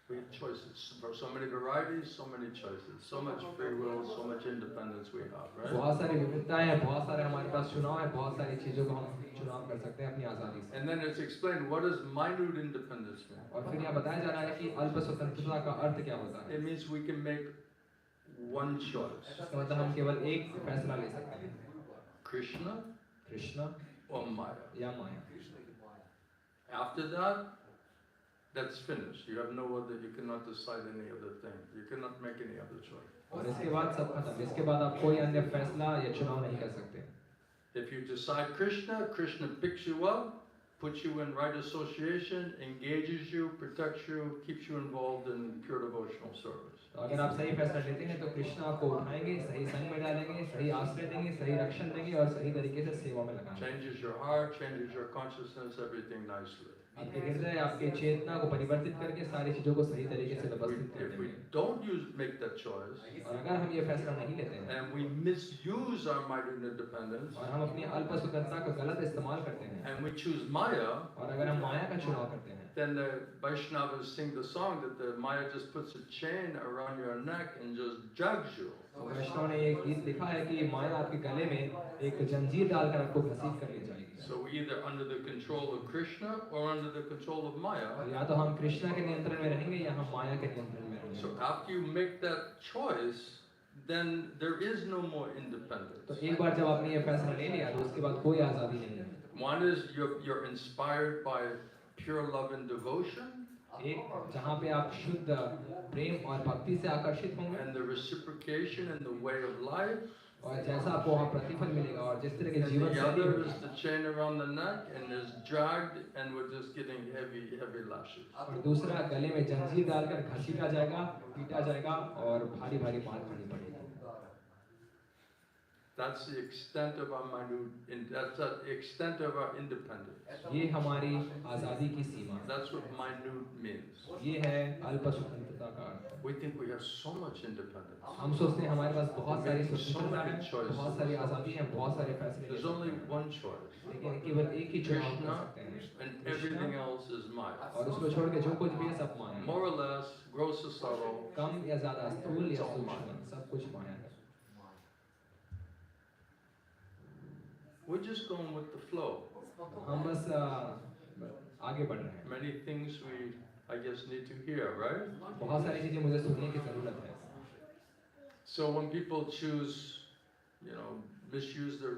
We have choices. For so many varieties, so many choices. So much free will, so much independence we have, right? बहुत सारी विविधताएं हैं, बहुत सारे हमारे पास चुनाव है, बहुत सारी चीजों को हम चुनाव कर सकते हैं अपनी आजादी से। And then it's explained what does minute independence mean. और फिर यहाँ बताया जा रहा है कि अल्प स्वतंत्रता का अर्थ क्या होता है। It means we can make one choice. इसका मतलब हम केवल एक फैसला ले सकते हैं। Krishna or Maya. या माया। After that, that's finished. You have no other. You cannot decide any other thing. You cannot make any other choice. और इसके बाद सब खत्म। इसके बाद आप कोई अन्य फैसला या चुनाव नहीं कर सकते। If you decide Krishna, Krishna picks you up, puts you in right association, engages you, protects you, keeps you involved in pure devotional service. तो अगर आप सही फैसला लेते हैं तो कृष्ण आपको उठाएंगे, सही संग में डालेंगे, सही आश्रय देंगे, सही रक्षण देंगे और सही तरीके से सेवा में लगाएंगे। Changes your heart, changes your consciousness, everything nicely. आपके हृदय, आपके चेतना को परिवर्तित करके सारी चीजों को सही तरीके से व्यवस्थित कर If we देंगे। don't make that choice, और अगर हम ये फैसला नहीं लेते हैं and we misuse our minute independence, और हम अपनी अल्प स्वतंत्रता का गलत इस्तेमाल करते हैं and we choose Maya, और अगर हम माया का चुनाव करते हैं then the Vaishnavas sing the song that the Maya just puts a chain around your neck and just jugs you. तो वैष्णव ने एक गीत लिखा है कि माया आपके गले में एक जंजीर डालकर आपको घसीट कर ले जाएगी। So we're either under the control of Krishna or under the control of Maya. और या तो हम कृष्ण के नियंत्रण में रहेंगे या हम माया के नियंत्रण में रहेंगे। So after you make that choice, then there is no more independence. तो एक बार जब आपने ये फैसला ले लिया तो उसके बाद कोई आजादी नहीं है। One is you're inspired by pure love and devotion. एक जहाँ पे आप शुद्ध प्रेम और भक्ति से आकर्षित होंगे and the reciprocation and the way of life. और जैसा आपको वहाँ प्रतिफल मिलेगा और जिस तरह के And जीवन the शैली other होगी is the chain around the neck and is dragged and we're just getting heavy lashes. और दूसरा गले में जंजीर डालकर घसीटा जाएगा, पीटा जाएगा और भारी भारी मार खानी पड़ेगी। That's the extent of our minute. That's the extent of our independence. ये हमारी आजादी की सीमा। That's what minute means. ये है अल्प स्वतंत्रता का अर्थ। We think we have so much independence. हम सोचते हैं हमारे पास बहुत सारी स्वतंत्रता है, choices. बहुत सारी आजादी है, बहुत सारे फैसले ले There's सकते only हैं। one choice. लेकिन केवल एक ही चुनाव कर Krishna सकते हैं and everything else is Maya. और उसको छोड़ के जो कुछ भी है सब माया है। More or less, gross or subtle. कम या ज्यादा स्थूल या सूक्ष्म सब कुछ माया है। We're just going with the flow. हम बस आगे बढ़ रहे हैं। Many things we, I guess, need to hear, right? बहुत सारी चीजें मुझे सुनने की जरूरत है। So when people choose, misuse their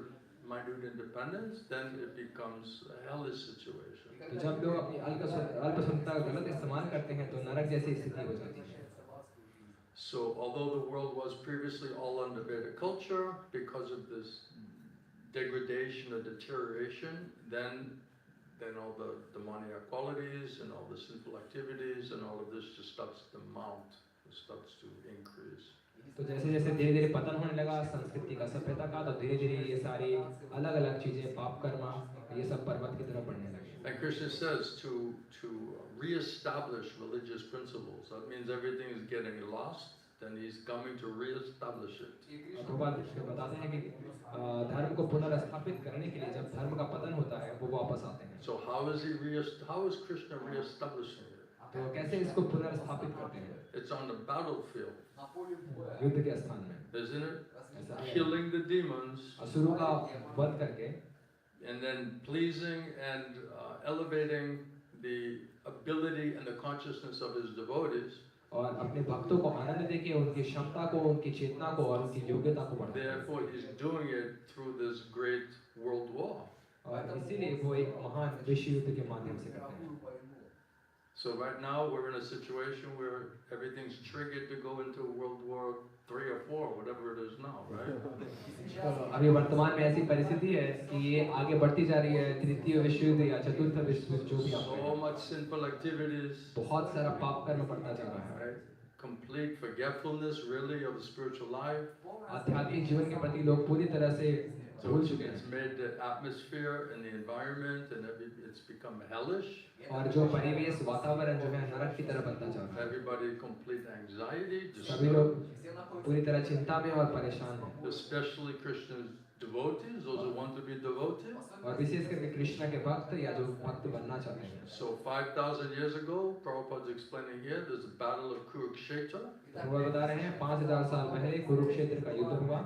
minute independence, then it becomes a hellish situation. तो जब लोग अपनी अल्प स्वतंत्रता का गलत इस्तेमाल करते हैं तो नरक जैसी स्थिति हो जाती है। So although the world was previously all under Vedic culture, because of this degradation or deterioration, then all the demoniac qualities and all the sinful activities and all of this just starts to mount, it starts to increase. तो जैसे जैसे धीरे धीरे पतन होने लगा संस्कृति का सभ्यता का तो धीरे धीरे ये सारी अलग अलग चीजें पाप कर्म ये सब पर्वत की तरफ बढ़ने लगे. And Krishna says to re-establish religious principles. That means everything is getting lost. Then he's coming to re-establish it. Prabhupada बताते हैं कि धर्म को पुनर्स्थापित करने के लिए जब धर्म का पतन होता है वो वापस आते हैं. So how is Krishna re-establishing it? तो कैसे इसको पुनर्स्थापित करते हैं? It's on the battlefield. युद्ध के स्थान में. Isn't it? Killing the demons. असुरों का वध करके. And then pleasing and elevating the ability and the consciousness of his devotees. और अपने भक्तों को आनंद देके उनकी क्षमता को उनकी चेतना को और उनकी योग्यता को बढ़ाते हैं. Therefore he's doing it through this great world war. और इसीलिए वो एक महान विश्व युद्ध के माध्यम से करते हैं. So right now we're in a situation where everything's triggered to go into World War 3 or 4, whatever it is now, right? अभी वर्तमान में ऐसी परिस्थिति है कि ये आगे बढ़ती जा रही है तृतीय विश्व युद्ध या चतुर्थ विश्व युद्ध जो भी आप So much sinful activities. बहुत सारा पाप कर्म बढ़ता जा रहा है. Right? Complete forgetfulness, really, of the spiritual life. आध्यात्मिक जीवन के प्रति लोग पूरी तरह से भूल चुके हैं. It's made the atmosphere and the environment and it's become hellish. और जो परिवेश वातावरण जो है नरक की तरह बनता जा रहा है. Everybody complete anxiety. सभी लोग पूरी तरह चिंता में और परेशान हैं. Especially Krishna's devotees, those who want to be devoted. और विशेष करके कृष्ण के भक्त या जो भक्त बनना चाहते हैं. So 5,000 years ago, Prabhupada is explaining here, there's a battle of Kurukshetra. वो बता रहे हैं 5,000 साल पहले कुरुक्षेत्र का युद्ध हुआ.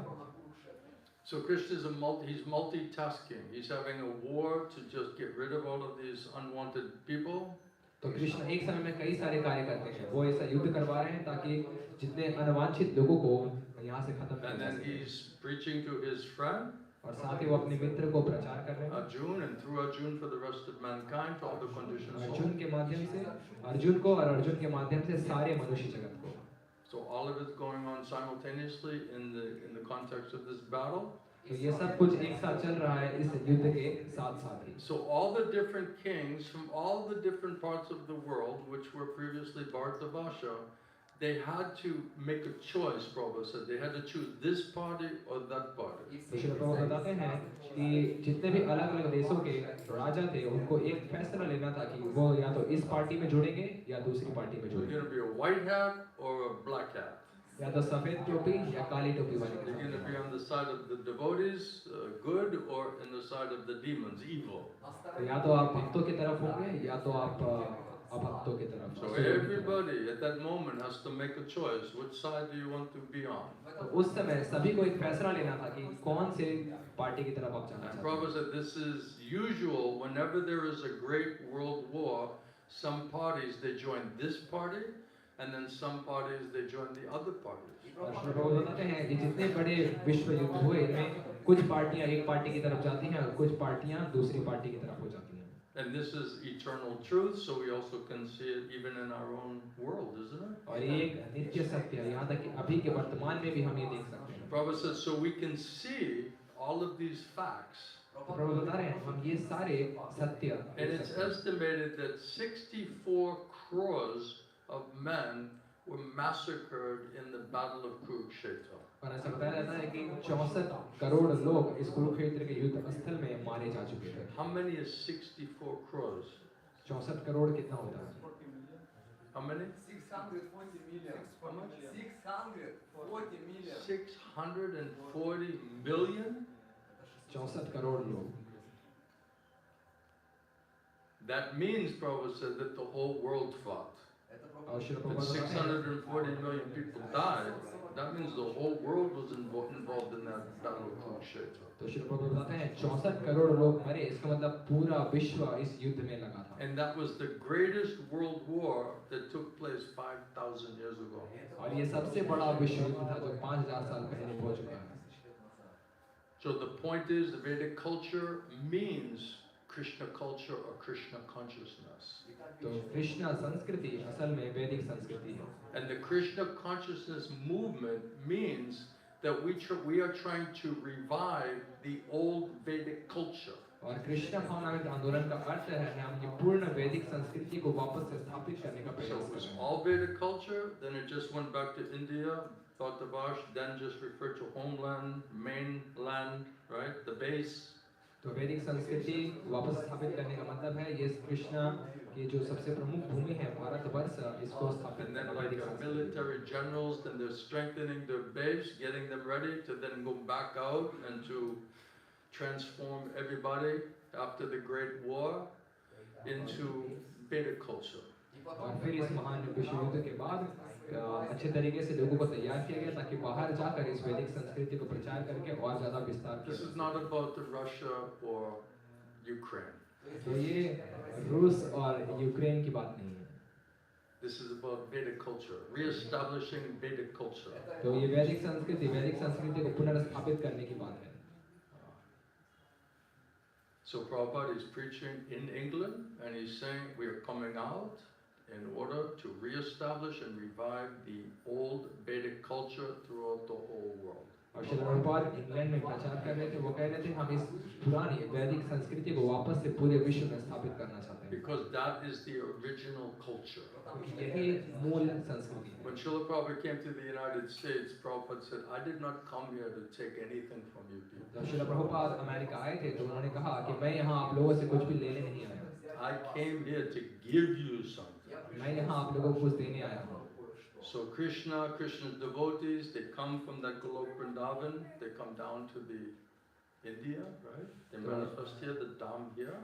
So Krishna is he's multitasking. He's having a war to just get rid of all of these unwanted people. तो कृष्ण एक समय में कई सारे कार्य करते हैं. वो ऐसा युद्ध करवा रहे हैं ताकि जितने अनवांछित लोगों को यहाँ से खत्म And then he's preaching to his friend. और साथ ही वो अपने मित्र को प्रचार कर रहे हैं. Arjun, and through Arjun for the rest of mankind, to all the conditioned souls. Arjun के माध्यम से अर्जुन को और अर्जुन के माध्यम से सारे मनुष्य जगत को. So all of it going on simultaneously in the context of this battle. तो ये सब कुछ एक साथ चल रहा है इस युद्ध के साथ-साथ ही. So all the different kings from all the different parts of the world, which were previously Bharatavasha, they had to make a choice. Prabhupada said they had to choose this party or that party. तो श्री प्रभुपाद बताते हैं कि जितने भी अलग-अलग देशों के राजा थे उनको एक फैसला लेना था कि वो या तो इस पार्टी में जुड़ेंगे या दूसरी पार्टी में जुड़ेंगे. You're going to be a white hat or a black hat. या तो सफेद टोपी या काली टोपी वाले. You're going to be on the side of the devotees, good, or in the side of the demons, evil. तो या तो आप भक्तों की तरफ होंगे या तो आप अभक्तों की तरफ. So everybody at that moment has to make a choice. Which side do you want to be on? तो उस समय सभी को एक फैसला लेना था कि कौन से पार्टी की तरफ आप जाना चाहते हैं. Prabhupada said this is usual whenever there is a great world war. Some parties they join this party, and then some parties they join the other party. और श्री प्रभुपाद बताते हैं कि जितने बड़े विश्व युद्ध हुए इनमें कुछ पार्टियां एक पार्टी की तरफ जाती हैं और कुछ पार्टियां दूसरी पार्टी की तरफ हो जाती हैं. And this is eternal truth, so we also can see it even in our own world, isn't it? और ये एक नित्य सत्य है. यहाँ तक कि अभी के वर्तमान में भी हम ये देख सकते हैं. Prabhupada says so we can see all of these facts. प्रभु बता रहे हैं हम ये सारे सत्य. And it's estimated that 64 crores of men were massacred in the battle of Kurukshetra. और ऐसा बताया जाता है कि 64 करोड़ लोग इस कुरुक्षेत्र के युद्ध स्थल में मारे जा चुके थे. How many is 64 crores? 64 crore कितना होता है? How many? 640 million. How much? 640 million. 640 million? 64 crore लोग. That means, Prabhupada said, that the whole world fought. और श्री If प्रभुपाद बताते हैं 640 million people died, that means the whole world was involved in that battle of Kurukshetra. तो श्री प्रभुपाद बताते हैं 64 करोड़ लोग मरे. इसका मतलब पूरा विश्व इस युद्ध में लगा था. And that was the greatest world war that took place 5,000 years ago. और ये सबसे बड़ा विश्व युद्ध था जो 5,000 साल पहले हो चुका है. So the point is, the Vedic culture means Krishna culture or Krishna consciousness. तो कृष्ण संस्कृति असल में वैदिक संस्कृति है. And the Krishna consciousness movement means that we are trying to revive the old Vedic culture. और कृष्ण भावनावित आंदोलन का अर्थ है कि हम ये पूर्ण वैदिक संस्कृति को वापस से स्थापित करने का So प्रयास it कर was रहे हैं। all Vedic culture, then it just went back to India, Bhattavash, then just referred to homeland, mainland, right, the base. तो वैदिक संस्कृति वापस स्थापित करने का मतलब है ये कृष्ण की जो सबसे प्रमुख भूमि है भारतवर्ष इसको स्थापित And करना then like वैदिक संस्कृति। military generals, then they're strengthening their base, getting them ready to then go back out and to transform everybody after the Great War into Vedic culture. और फिर इस महान विश्व युद्ध के बाद अच्छे तरीके से लोगों को तैयार किया गया ताकि बाहर जाकर इस वैदिक संस्कृति को प्रचार करके और ज़्यादा विस्तार This is not about the Russia or Ukraine. तो ये रूस और यूक्रेन की बात नहीं है। This is about Vedic culture, re-establishing Vedic culture. तो ये वैदिक संस्कृति को पुनर्स्थापित करने की बात है। So Prabhupada is preaching in England and he's saying we are coming out in order to re-establish and revive the old Vedic culture throughout the whole world. और श्री प्रभुपाद इंग्लैंड में प्रचार कर रहे थे, वो कह रहे थे हम इस पुरानी वैदिक संस्कृति को वापस से पूरे विश्व में स्थापित करना चाहते हैं। Because that is the original culture. यही मूल संस्कृति है। When Srila Prabhupada came to the United States, Prabhupada said, I did not come here to take anything from you people. जब श्री प्रभुपाद अमेरिका आए थे तो उन्होंने कहा कि मैं यहाँ आप लोगों से कुछ भी लेने नहीं आया। I came here to give you something. मैं यहाँ आप लोगों को कुछ देने आया हूँ। So Krishna's devotees, they come from that Golok Vrindavan, they come down to the India, right? They manifest here, the Dham here.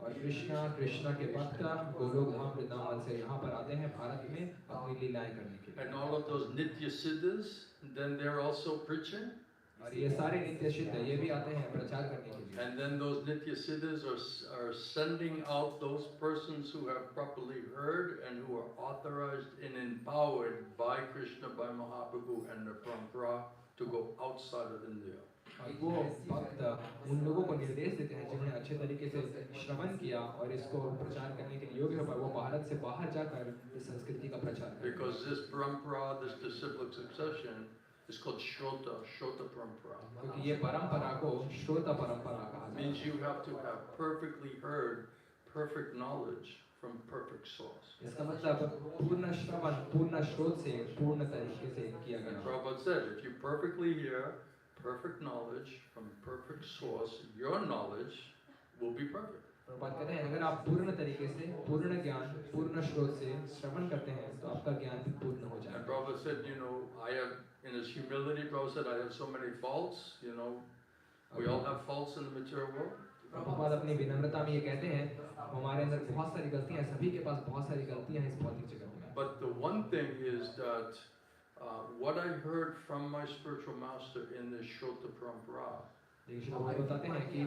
और कृष्णा के भक्त गोलोक धाम वृंदावन से यहाँ पर आते हैं भारत में अपनी लीलाएं करने के लिए। And all of those Nitya Siddhas, then they're also preaching. और ये सारे नित्य सिद्ध ये भी आते हैं प्रचार करने के लिए। And then those Nitya Siddhas are sending out those persons who have properly heard and who are authorized and empowered by Krishna, by Mahaprabhu and the Parampara to go outside of India. और वो भक्त उन लोगों को निर्देश देते हैं जिन्होंने अच्छे तरीके से श्रवण किया और इसको प्रचार करने के लिए योग्य हो वो भारत से बाहर जाकर इस संस्कृति का प्रचार करें। Because this Parampara, this disciplic succession is called Shrota Parampara. क्योंकि ये परंपरा को श्रोता परंपरा कहा जाता है। Means you have to have perfectly heard, perfect knowledge from perfect source. इसका मतलब पूर्ण श्रवण पूर्ण स्रोत से पूर्ण तरीके से किया गया। Prabhupada said, if you perfectly hear perfect knowledge from perfect source, your knowledge will be perfect. Prabhupada कहते हैं अगर आप पूर्ण तरीके से पूर्ण ज्ञान पूर्ण स्रोत से श्रवण करते हैं तो आपका ज्ञान भी पूर्ण हो जाएगा। And Prabhupada said, I have, in his humility, Prabhupada said, I have so many faults, we all have faults in the material world. Prabhupada अपनी विनम्रता में ये कहते हैं हमारे अंदर बहुत सारी गलतियां हैं, सभी के पास बहुत सारी गलतियां हैं इस भौतिक जगत में। But the one thing is that what I heard from my spiritual master in this Shrota Parampara, लेकिन श्री प्रभुपाद बताते हैं कि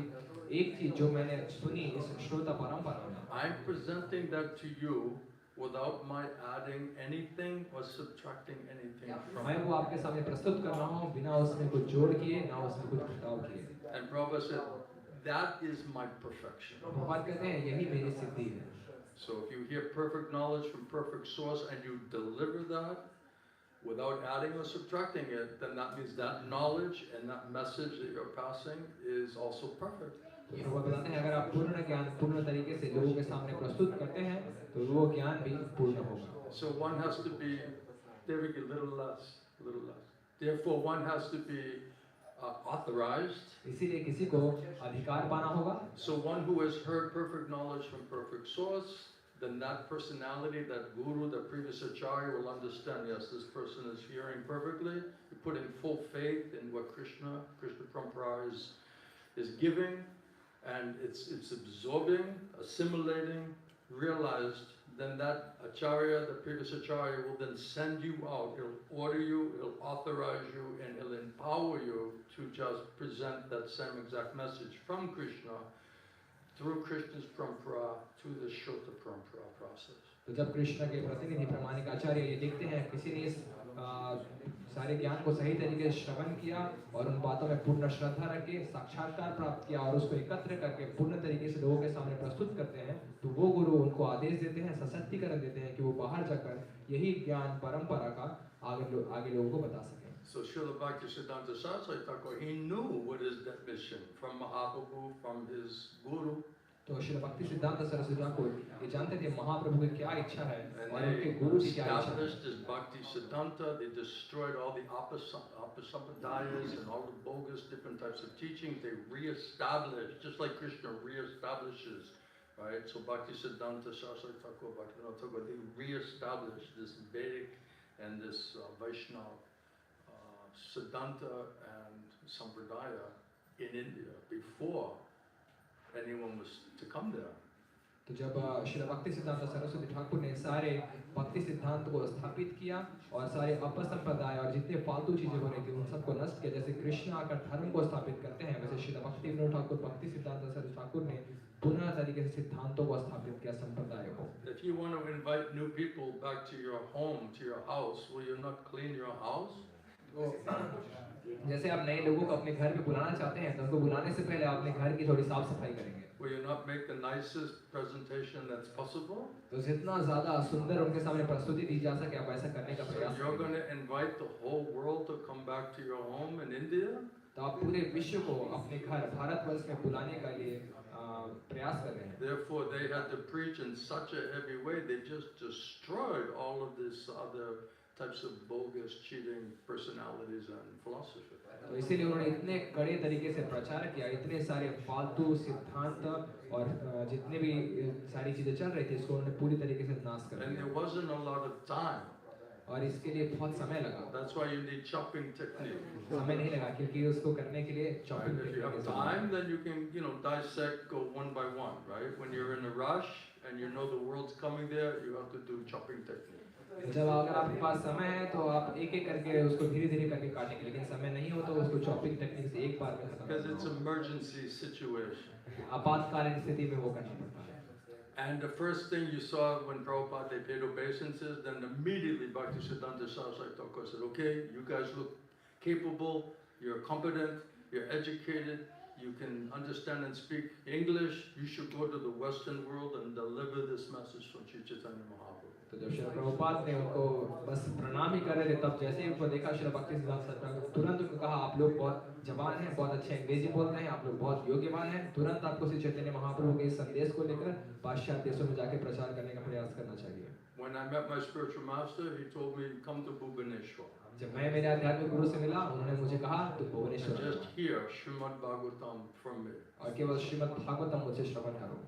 एक चीज जो मैंने सुनी इस श्रोता परंपरा में, I'm presenting that to you without my adding anything or subtracting anything from मैं it. वो आपके सामने प्रस्तुत कर रहा हूँ बिना उसमें कुछ जोड़ किए ना उसमें कुछ घटाव किए। And Prabhupada said, that is my perfection. Prabhupada कहते हैं यही मेरी सिद्धि है। So if you hear perfect knowledge from perfect source and you deliver that without adding or subtracting it, then that means that knowledge and that message that you're passing is also perfect. Prabhupada बताते हैं अगर आप पूर्ण ज्ञान पूर्ण तरीके से लोगों के सामने प्रस्तुत करते हैं तो वो ज्ञान भी पूर्ण होगा। So one has to be, there we go, little less. Therefore one has to be authorized. इसीलिए किसी को अधिकार पाना होगा। So one who has heard perfect knowledge from perfect source, then that personality, that guru, the previous acharya will understand, yes, this person is hearing perfectly. You put in full faith in what Krishna Parampara is giving, and it's absorbing, assimilating, realized, then that acharya, the previous acharya, will then send you out. He'll order you, he'll authorize you, and he'll empower you to just present that same exact message from Krishna through Krishna's Parampara to the Shrota Parampara process. तो जब कृष्ण के प्रतिनिधि प्रामाणिक आचार्य ये देखते हैं किसी ने इस सारे ज्ञान को सही तरीके से श्रवण किया और उन बातों में पूर्ण श्रद्धा रख के साक्षात्कार प्राप्त किया और उसको एकत्र करके पूर्ण तरीके से लोगों के सामने प्रस्तुत करते हैं तो वो गुरु उनको आदेश देते हैं, सशक्तिकरण देते हैं कि वो बाहर जाकर यही ज्ञान परंपरा का आगे लोगों को बता सकें। So Srila Bhaktisiddhanta Saraswati Thakur, he knew what is that mission from Mahaprabhu, from his guru. तो श्री भक्ति सिद्धांत सरस्वती ठाकुर ये जानते थे महाप्रभु की क्या इच्छा है And और उनके they गुरु की क्या इच्छा है। established this Bhakti Siddhanta. They destroyed all the apasampradayas and all the bogus different types of teachings. They reestablished, just like Krishna reestablishes, right? So Bhakti Siddhanta Saraswati Thakur, Bhaktivinoda Thakur, they reestablished this Vedic and this Vaishnava Siddhanta and Sampradaya in India before anyone was to come there. तो जब श्री भक्ति सिद्धांत सरस्वती ठाकुर ने सारे भक्ति सिद्धांत को स्थापित किया और सारे अपसंप्रदाय और जितने फालतू चीजें हो रही थी उन सबको नष्ट किया, जैसे कृष्ण आकर धर्म को स्थापित करते हैं, वैसे श्री भक्ति विनोद ठाकुर भक्ति सिद्धांत सरस्वती ठाकुर ने पुनः तरीके से सिद्धांतों को स्थापित किया संप्रदाय को। If you want to invite new people back to your home, to your house, will you not clean your house? जैसे आप नए लोगों को अपने घर में बुलाना चाहते हैं तो उनको बुलाने से पहले अपने घर की थोड़ी साफ सफाई करेंगे। Will you not make the nicest presentation that's possible? तो जितना ज़्यादा सुंदर उनके सामने प्रस्तुति दी जा सके आप ऐसा करने का So प्रयास you're going करेंगे। to invite the whole world to come back to your home in India? तो आप पूरे विश्व को अपने घर भारतवर्ष में बुलाने के लिए प्रयास कर रहे हैं। Therefore, they had to preach in such a heavy way. They just destroyed all of this other types of bogus, cheating personalities and philosophy. तो इसीलिए उन्होंने इतने कड़े तरीके से प्रचार किया, इतने सारे फालतू सिद्धांत और जितने भी सारी चीजें चल रही थी इसको उन्होंने पूरी तरीके से नाश कर And दिया। there wasn't a lot of time. और इसके लिए बहुत समय लगा। That's why you need chopping technique. समय नहीं लगा क्योंकि उसको करने के लिए Right? Chopping If you have time, then you can, dissect, go one by one, right? When you're in a rush and you know the world's coming there, you have to do chopping technique. जब अगर आपके पास समय है तो आप एक एक करके उसको धीरे-धीरे करके काटेंगे, लेकिन समय नहीं हो तो उसको चॉपिंग टेक्निक से एक बार में खत्म Because it's करना emergency situation. होगा। आपातकालीन स्थिति में वो करना पड़ता है। And the first thing you saw when Prabhupada they paid obeisances, then immediately Bhaktisiddhanta Saraswati Thakur said, okay, you guys look capable, you're competent, you're educated, you can understand and speak English, you should go to the Western world and deliver this message from Sri Chaitanya Mahaprabhu. तो जब श्री प्रभुपाद ने उनको बस प्रणाम ही कर रहे थे तब जैसे ही उनको देखा श्री भक्ति सिद्धांत सरस्वती तुरंत उनको कहा आप लोग बहुत जवान हैं, बहुत अच्छे अंग्रेजी बोलते हैं, आप लोग बहुत योग्यवान हैं, तुरंत आपको श्री चैतन्य महाप्रभु के इस संदेश को लेकर पाश्चात्य देशों में जाके प्रचार करने का प्रयास करना चाहिए। When I met my spiritual master, he told me, come to Bhubaneswar. जब मैं मेरे आध्यात्मिक गुरु से मिला उन्होंने मुझे कहा तुम Bhubaneswar Just hear Srimad Bhagavatam from me. और केवल श्रीमद् भागवतम मुझे श्रवण करो।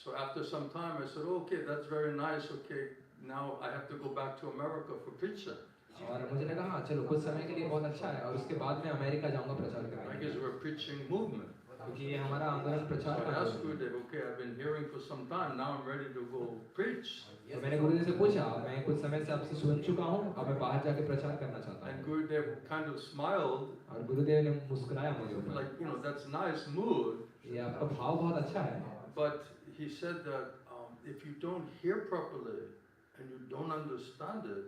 So after some time I said, okay, that's very nice, okay, now I have to go back to America for preaching. और मुझे लगा हाँ चलो कुछ समय के लिए बहुत अच्छा है और उसके बाद मैं अमेरिका जाऊंगा प्रचार करने Because we're a preaching movement. क्योंकि ये हमारा आंदोलन So प्रचार I का asked है। Gurudev, okay, I've been hearing for some time, now I'm ready to go preach. तो मैंने गुरुदेव से पूछा मैं कुछ समय से आपसे सुन चुका हूँ अब मैं बाहर जाके प्रचार करना चाहता And हूँ Gurudev kind of smiled, और गुरुदेव ने मुस्कुराया मुझे ऊपर like, that's nice mood. ये आपका भाव बहुत अच्छा है But he said that if you don't hear properly and you don't understand it,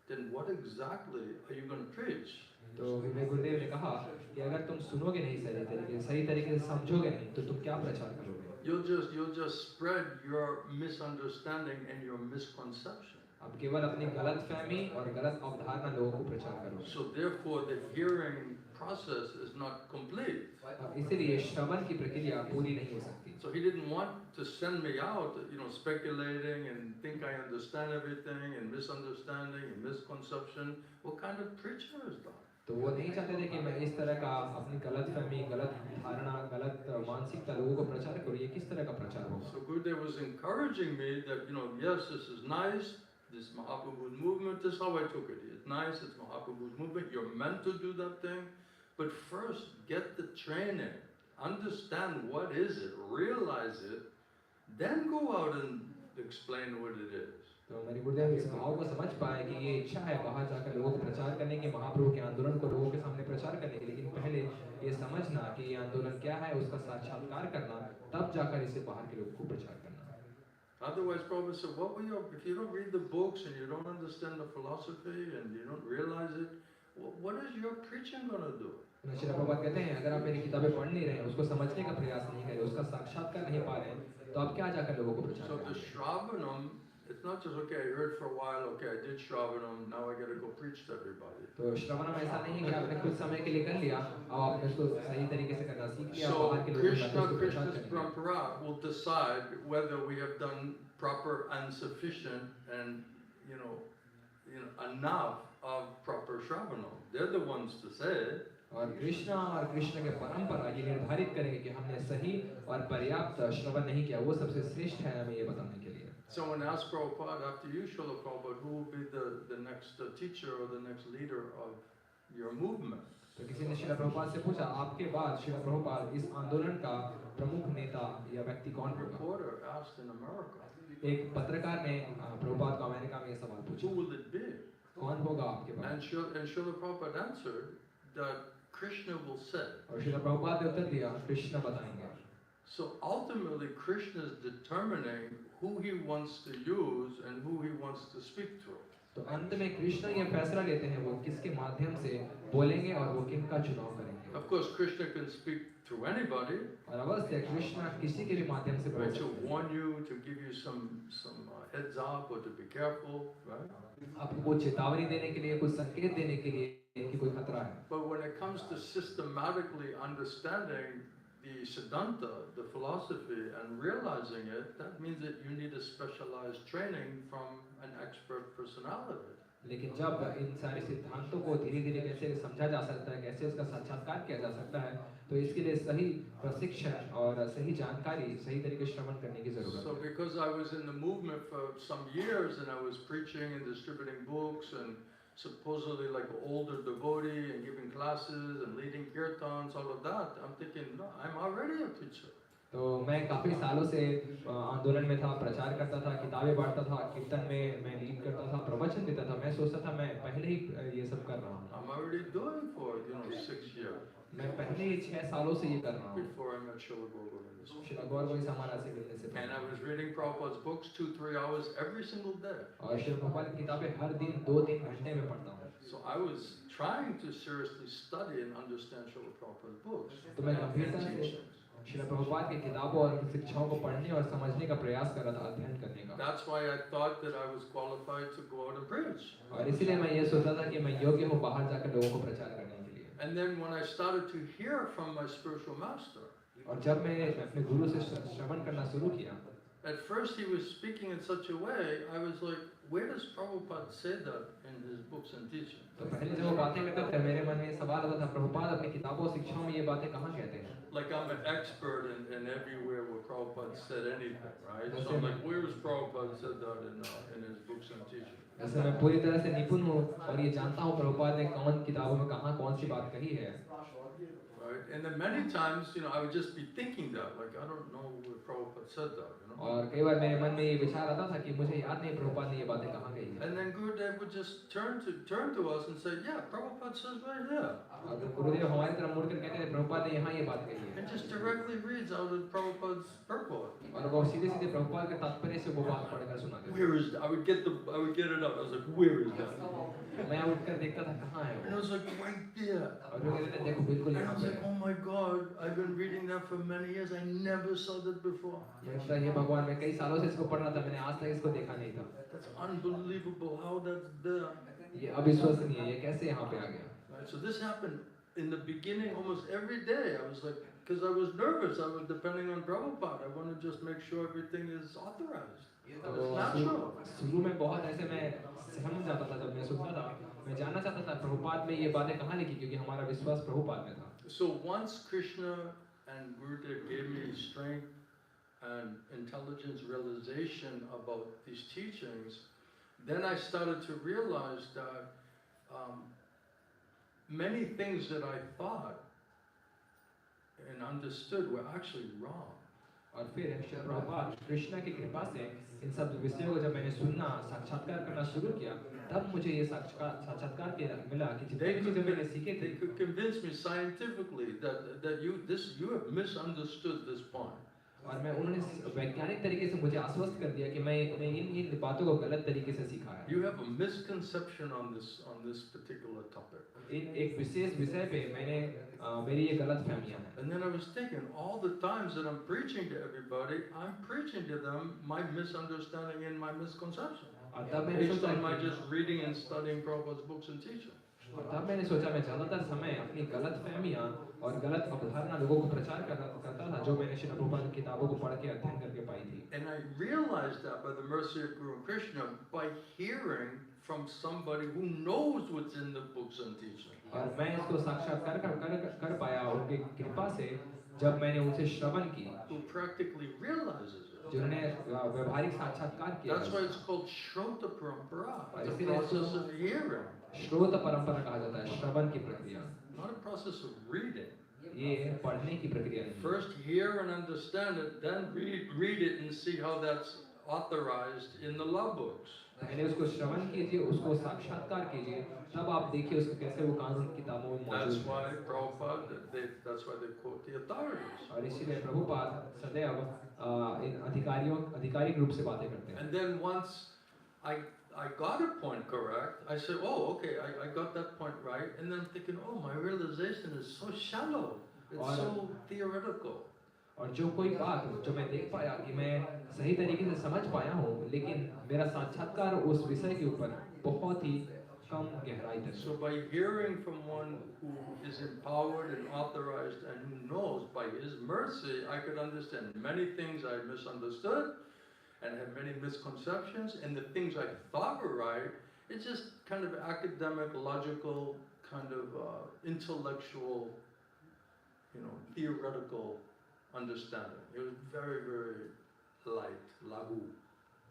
then what exactly are you going to preach? तो मेरे गुरुदेव ने कहा कि अगर तुम सुनोगे नहीं सही तरीके से समझोगे नहीं तो तुम क्या प्रचार करोगे? You'll just spread your misunderstanding and your misconception. अब केवल अपनी गलतफहमी और गलत अवधारणा लोगों को प्रचार करोगे। So therefore, the hearing process is not complete. इसीलिए श्रवण की प्रक्रिया पूरी नहीं हो सकती। So he didn't want to send me out, speculating and think I understand everything and misunderstanding and misconception. What kind of preacher is that? तो वो नहीं चाहते थे कि मैं इस तरह का अपनी गलतफहमी, गलत धारणा, गलत मानसिकता लोगों को प्रचार करूं। ये किस तरह का प्रचार होगा? So Gurudev was encouraging me that yes, this is nice. This Mahaprabhu's movement. This is how I took it. It's nice. It's Mahaprabhu's movement. You're meant to do that thing, but first get the training. Understand what is it. Realize it. Then go out and explain what it is. तो मेरे गुरुदेव इस भाव को समझ पाए कि ये इच्छा है बाहर जाकर लोगों को प्रचार करने की, महाप्रभु के आंदोलन को लोगों के सामने प्रचार करने की, लेकिन पहले ये समझना कि ये आंदोलन क्या है, उसका साक्षात्कार करना, तब जाकर इसे बाहर के लोगों को प्रचार करना। Otherwise, Prabhupada said, if you don't read the books and you don't understand the philosophy and you don't realize it, what is your preaching going to do? Shri Prabhupada कहते हैं अगर आप मेरी किताबें पढ़ नहीं रहे, उसको समझने का प्रयास नहीं कर रहे, उसका साक्षात्कार नहीं पा रहे, तो आप क्या जाकर लोगों को प्रचार So करेंगे? the Shravanam It's not just, okay, I heard for a while, okay, I did Shravanam, now I got to go preach to everybody. तो श्रवणम ऐसा नहीं कि आपने कुछ समय के लिए कर लिया, अब आपने उसको सही तरीके से करना सीख लिया, So बाहर के लोगों को उसको प्रचार Krishna's करेंगे। parampara will decide whether we have done proper and sufficient and enough of proper Shravanam. They're the ones to say it. और कृष्ण के परंपरा ये निर्धारित करेंगे कि हमने सही और पर्याप्त श्रवण नहीं किया, वो सबसे श्रेष्ठ है हमें ये बताने के लिए। Someone asked Prabhupada, after you, Srila Prabhupada, who will be the next teacher or the next leader of your movement? तो किसी ने श्रील प्रभुपाद से पूछा, आपके बाद श्रील प्रभुपाद इस आंदोलन का प्रमुख नेता या व्यक्ति कौन होगा? Reporter asked in America. एक पत्रकार ने प्रभुपाद को अमेरिका में ये सवाल पूछा, Who will it be? कौन होगा आपके बाद? And Srila Prabhupada answered that Krishna will say. और श्रील प्रभुपाद ने उत्तर दिया, कृष्ण बताएंगे। So ultimately, Krishna is determining who he wants to use and who he wants to speak to. तो अंत में कृष्ण ये फैसला लेते हैं वो किसके माध्यम से बोलेंगे और वो किनका चुनाव करेंगे। Of course, Krishna can speak through anybody. और अवश्य कृष्ण किसी के भी माध्यम से बोल Right, to सकते हैं। warn you, to give you some heads up, or to be careful, right? आपको कुछ चेतावनी देने के लिए, कुछ संकेत देने के लिए कि कोई खतरा है। But when it comes to systematically understanding the Siddhanta, the philosophy, and realizing it, that means that you need a specialized training from an expert personality. लेकिन जब इन सारे सिद्धांतों को धीरे-धीरे कैसे समझा जा सकता है, कैसे इसका साक्षात्कार किया जा सकता है, तो इसके लिए सही प्रशिक्षण और सही जानकारी, सही तरीके से श्रवण करने की जरूरत है। So because I was in the movement for some years and I was preaching and distributing books and supposedly like an older devotee and giving classes and leading kirtans, all of that, I'm thinking, no, I'm already a teacher. तो मैं काफी सालों से आंदोलन में था, प्रचार करता था, किताबें बांटता था, कीर्तन में मैं लीड करता था, प्रवचन देता था। मैं सोचता था मैं पहले ही ये सब कर रहा हूँ। I'm already doing for 6 years. मैं पहले ही 6 सालों से ये कर रहा हूँ। Before I met Srila Gauravanda. Srila गौरवंश हमारा से मिलने से And I पहले। was reading Prabhupada's books 2-3 hours every single day. और श्रील प्रभुपाद की किताबें हर दिन 2-3 घंटे में पढ़ता हूँ। So I was trying to seriously study and understand Srila Prabhupada's books. तो मैं गंभीरता से श्रील प्रभुपाद की किताबों और शिक्षाओं को पढ़ने और समझने का प्रयास कर रहा था, अध्ययन करने का। That's why I thought that I was qualified to go out and preach. और इसीलिए मैं ये सोचता था कि मैं योग्य हूँ बाहर जाकर लोगों को प्रचार करने के लिए। And then when I started to hear from my spiritual master, और जब मैं अपने गुरु से श्रवण करना शुरू किया, at first he was speaking in such a way, I was like, where does Prabhupada say that in his books and teachings? तो पहले जब वो बातें करते थे मेरे मन में सवाल आता था, प्रभुपाद अपनी किताबों और शिक्षाओं में ये बातें कहाँ कहते हैं? Like I'm an expert in everywhere where Prabhupada said anything, right? So I'm like, where has Prabhupada said that in his books and teachings? जैसे मैं पूरी तरह से निपुण हूँ और ये जानता हूँ प्रभुपाद ने कौन किताबों में कहाँ कौन सी बात कही है। Right? And then many times, I would just be thinking that, like, I don't know where Prabhupada said that, और कई बार मेरे मन में ये विचार आता था कि मुझे याद नहीं प्रभुपाद ने ये बातें कहाँ कही है। And then Gurudev would just turn to us and say, yeah, Prabhupada says right here. और गुरुदेव हमारी तरफ मुड़कर कहते थे प्रभुपाद ने यहाँ ये बात कही है। And just directly reads out of Prabhupada's purport. और वो सीधे-सीधे प्रभुपाद के तात्पर्य से वो बात पढ़कर सुनाते थे। Where is that? I would get it up. I was like, where is that? मैं उठकर देखता था कहाँ है And I वो। was like, right there. और वो कहते थे देखो बिल्कुल And I यहाँ was पे like, है। oh my God, I've been reading that for many years. I never saw that before. ये भगवान मैं कई सालों से इसको पढ़ रहा था, मैंने आज तक इसको देखा नहीं था। That's unbelievable how that's there. ये अविश्वसनीय, ये कैसे यहाँ पे आ गया? Right, so this happened in the beginning almost every day. I was like, because I was nervous. I was depending on Prabhupada. I want to just make sure everything is authorized. It's natural. शुरू में बहुत ऐसे मैं सहम जाता था जब मैं सुनता था, मैं जानना चाहता था प्रभुपाद में ये बातें कहाँ लिखी, क्योंकि हमारा विश्वास प्रभुपाद में था। So once Krishna and Gurudev gave me strength and intelligence realization about these teachings, then I started to realize that many things that I thought and understood were actually wrong. और फिर श्री प्रभुपाद कृष्ण की कृपा से इन सब विषयों को जब मैंने सुनना, साक्षात्कार करना शुरू किया, तब मुझे ये साक्षात्कार मिला कि जितनी चीजें मैंने सीखी They थी, could convince me scientifically that you have misunderstood this point. और मैं उन्होंने वैज्ञानिक तरीके से मुझे आश्वस्त कर दिया कि मैं इन बातों को गलत तरीके से सीखा है। You have a misconception on this particular topic. एक विशेष विषय पे मैंने मेरी ये गलत फहमियाँ हैं। And then I was thinking, all the times that I'm preaching to everybody, I'm preaching to them my misunderstanding and my misconception, और तब मैंने based सोचा on my कि just reading and studying Prabhupada's books and teaching. और तब मैंने सोचा मैं ज़्यादातर समय अपनी गलत फहमियाँ और गलत अवधारणा लोगों को प्रचार करता था जो मैंने श्री प्रभुपाद की किताबों को पढ़ के अध्ययन करके पाई थी। And I realized that by the mercy of Guru Krishna, by hearing from somebody who knows what's in the books and teaching. और मैं इसको साक्षात्कार कर पाया उनकी कृपा से जब मैंने उनसे श्रवण की Who practically realizes it. जिन्होंने व्यवहारिक साक्षात्कार किया। That's why it's called Shrota Parampara. और It's a इसीलिए process इसको of hearing, श्रोत परंपरा कहा जाता है, श्रवण की प्रक्रिया। not a process of reading. ये पढ़ने की प्रक्रिया नहीं है। First hear and understand it, then read it and see how that's authorized in the law books. पहले उसको श्रवण कीजिए, उसको साक्षात्कार कीजिए, तब आप देखिए उसको कैसे वो कानून किताबों में That's मौजूद why है। Prabhupada, that's why they quote the authorities. और इसीलिए प्रभुपाद सदैव इन आधिकारिक रूप से बातें करते हैं। And then once I got a point correct, I said, oh, okay, I got that point right. And then I'm thinking, oh, my realization is so shallow. It's so theoretical. और जो कोई बात जो मैं देख पाया कि मैं सही तरीके से समझ पाया हूँ, लेकिन मेरा साक्षात्कार उस विषय के ऊपर बहुत ही कम गहराई तक। So by hearing from one who is empowered and authorized and who knows by his mercy, I could understand many things I misunderstood and had many misconceptions, and the things I thought were right, it's just kind of academic, logical, kind of intellectual, theoretical understanding. It was very, very light, lahu.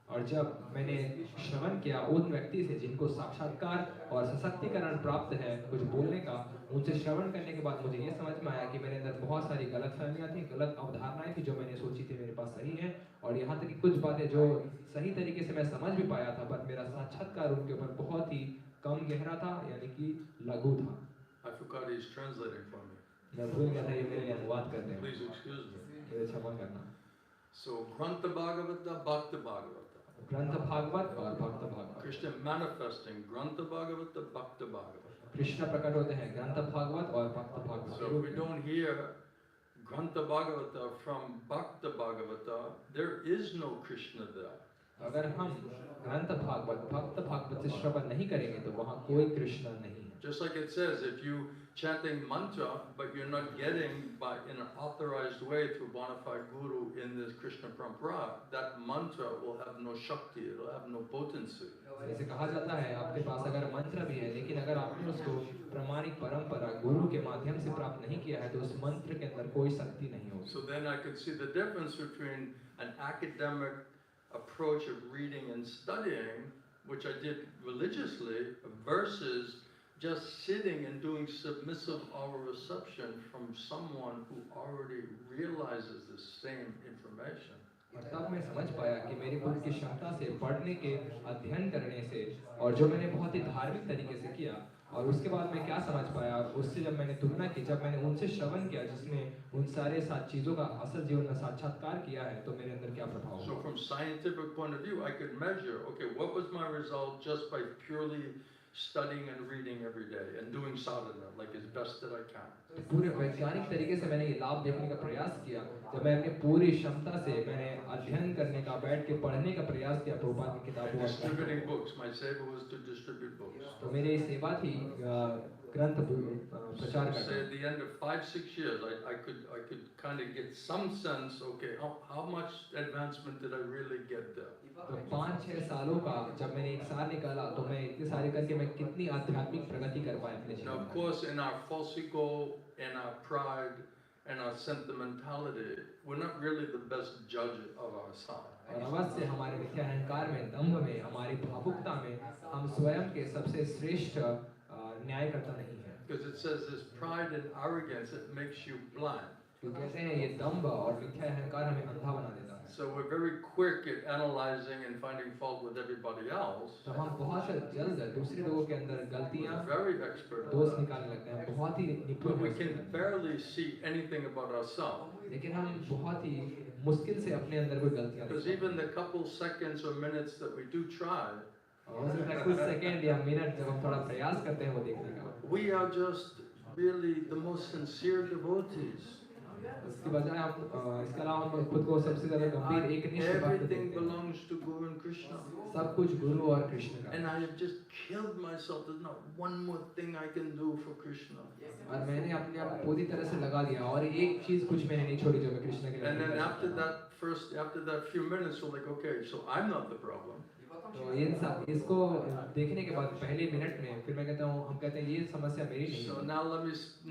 और जब मैंने श्रवण किया उन व्यक्ति से जिनको साक्षात्कार और सशक्तिकरण प्राप्त है कुछ बोलने का, उनसे श्रवण करने के बाद मुझे ये समझ में आया कि मेरे अंदर बहुत सारी गलतफहमियां थी, गलत अवधारणाएं थी जो मैंने सोची थी मेरे पास सही है, और यहाँ तक कि कुछ बातें जो सही तरीके से मैं समझ भी पाया था, पर मेरा साक्षात्कार उनके ऊपर बहुत ही कम गहरा था, यानी कि लघु था। I forgot he's translating for me. मैं भूल गया था ये मेरे लिए अनुवाद करते हैं। Please excuse me. मेरे क्षमा करना। So Grantha Bhagavata, Bhakta Bhagavata. ग्रंथ भागवत और भक्त Bhagavat. Krishna manifesting Grantha Bhagavata, Bhakta Bhagavata. Krishna प्रकट होते हैं ग्रंथ भागवत और भक्त Bhagavat. So if we don't hear Grantha Bhagavata from Bhakta Bhagavata, there is no Krishna there. अगर हम ग्रंथ भागवत भक्त भागवत से श्रवण नहीं करेंगे तो वहाँ कोई कृष्ण नहीं है। Just like it says, if you chanting mantra, but you're not getting in an authorized way through bona fide guru in this Krishna Parampara, that mantra will have no shakti, it will have no potency. जैसे कहा जाता है आपके पास अगर मंत्र भी है, लेकिन अगर आपने उसको प्रमाणिक परंपरा गुरु के माध्यम से प्राप्त नहीं किया है तो उस मंत्र के अंदर कोई शक्ति नहीं होगी। So then I could see the difference between an academic approach of reading and studying, which I did religiously, versus just sitting and doing submissive oral reception from someone who already realizes the same information. और तब मैं समझ पाया कि मेरी बुद्धि की क्षमता से पढ़ने के अध्ययन करने से, और जो मैंने बहुत ही धार्मिक तरीके से किया, और उसके बाद मैं क्या समझ पाया, और उससे जब मैंने तुलना की, जब मैंने उनसे श्रवण किया जिसने उन सारे चीज़ों का असल जीवन में साक्षात्कार किया है, तो मेरे अंदर क्या प्रभाव So from scientific point of view, I could measure, okay, what was my result just by purely studying and reading every day and doing sadhana like as best that I can. पूरे वैज्ञानिक तरीके से मैंने ये लाभ देखने का प्रयास किया जब मैं अपनी पूरी क्षमता से मैंने अध्ययन करने का, बैठ के पढ़ने का प्रयास किया प्रभुपाद की किताबों का। Distributing books, my seva was to distribute books. तो मेरी सेवा थी ग्रंथ प्रचार करना। Say at the end of 5-6 years, I could kind of get some sense, okay, how much advancement did I really get there? तो 5-6 सालों का जब मैंने एक साल निकाला तो मैं इतने सारे करके मैं कितनी आध्यात्मिक प्रगति कर पाया अपने जीवन में। Now of course in our false ego and our pride and our sentimentality, we're not really the best judge of ourselves. और अवश्य हमारे मिथ्या अहंकार में, दंभ में, हमारी भावुकता में हम स्वयं के सबसे श्रेष्ठ न्यायकर्ता नहीं है। Because it says this pride and arrogance, it makes you blind. क्योंकि कहते हैं ये दंभ और मिथ्या अहंकार हमें अंधा बना देता है। So we're very quick at analyzing and finding fault with everybody else. तो हम बहुत जल्द दूसरे लोगों के अंदर गलतियां, very expert, दोष निकालने लगते हैं, बहुत ही निपुण we can barely see anything about ourselves. लेकिन हम बहुत ही मुश्किल से अपने अंदर कोई गलतियां Because even the couple seconds or minutes that we do try, और हो सकता है कुछ सेकंड या मिनट जब हम थोड़ा प्रयास करते हैं वो देखने का, we are just really the most sincere devotees. इसके बजाय इसके अलावा हम खुद को सबसे ज्यादा गंभीर एकनिष्ठ भक्त Everything देखते हैं। belongs to Guru and Krishna. सब कुछ गुरु और कृष्ण का And है। I have just killed myself. There's not one more thing I can do for Krishna. और मैंने अपने आप को पूरी तरह से लगा दिया और एक चीज कुछ मैंने नहीं छोड़ी जो मैं कृष्ण के लिए And नहीं then कर सकता। after that few minutes, we're like, okay, so I'm not the problem. तो इसको देखने के बाद पहले मिनट में फिर मैं कहता हूँ हम कहते हैं ये समस्या मेरी नहीं So है। now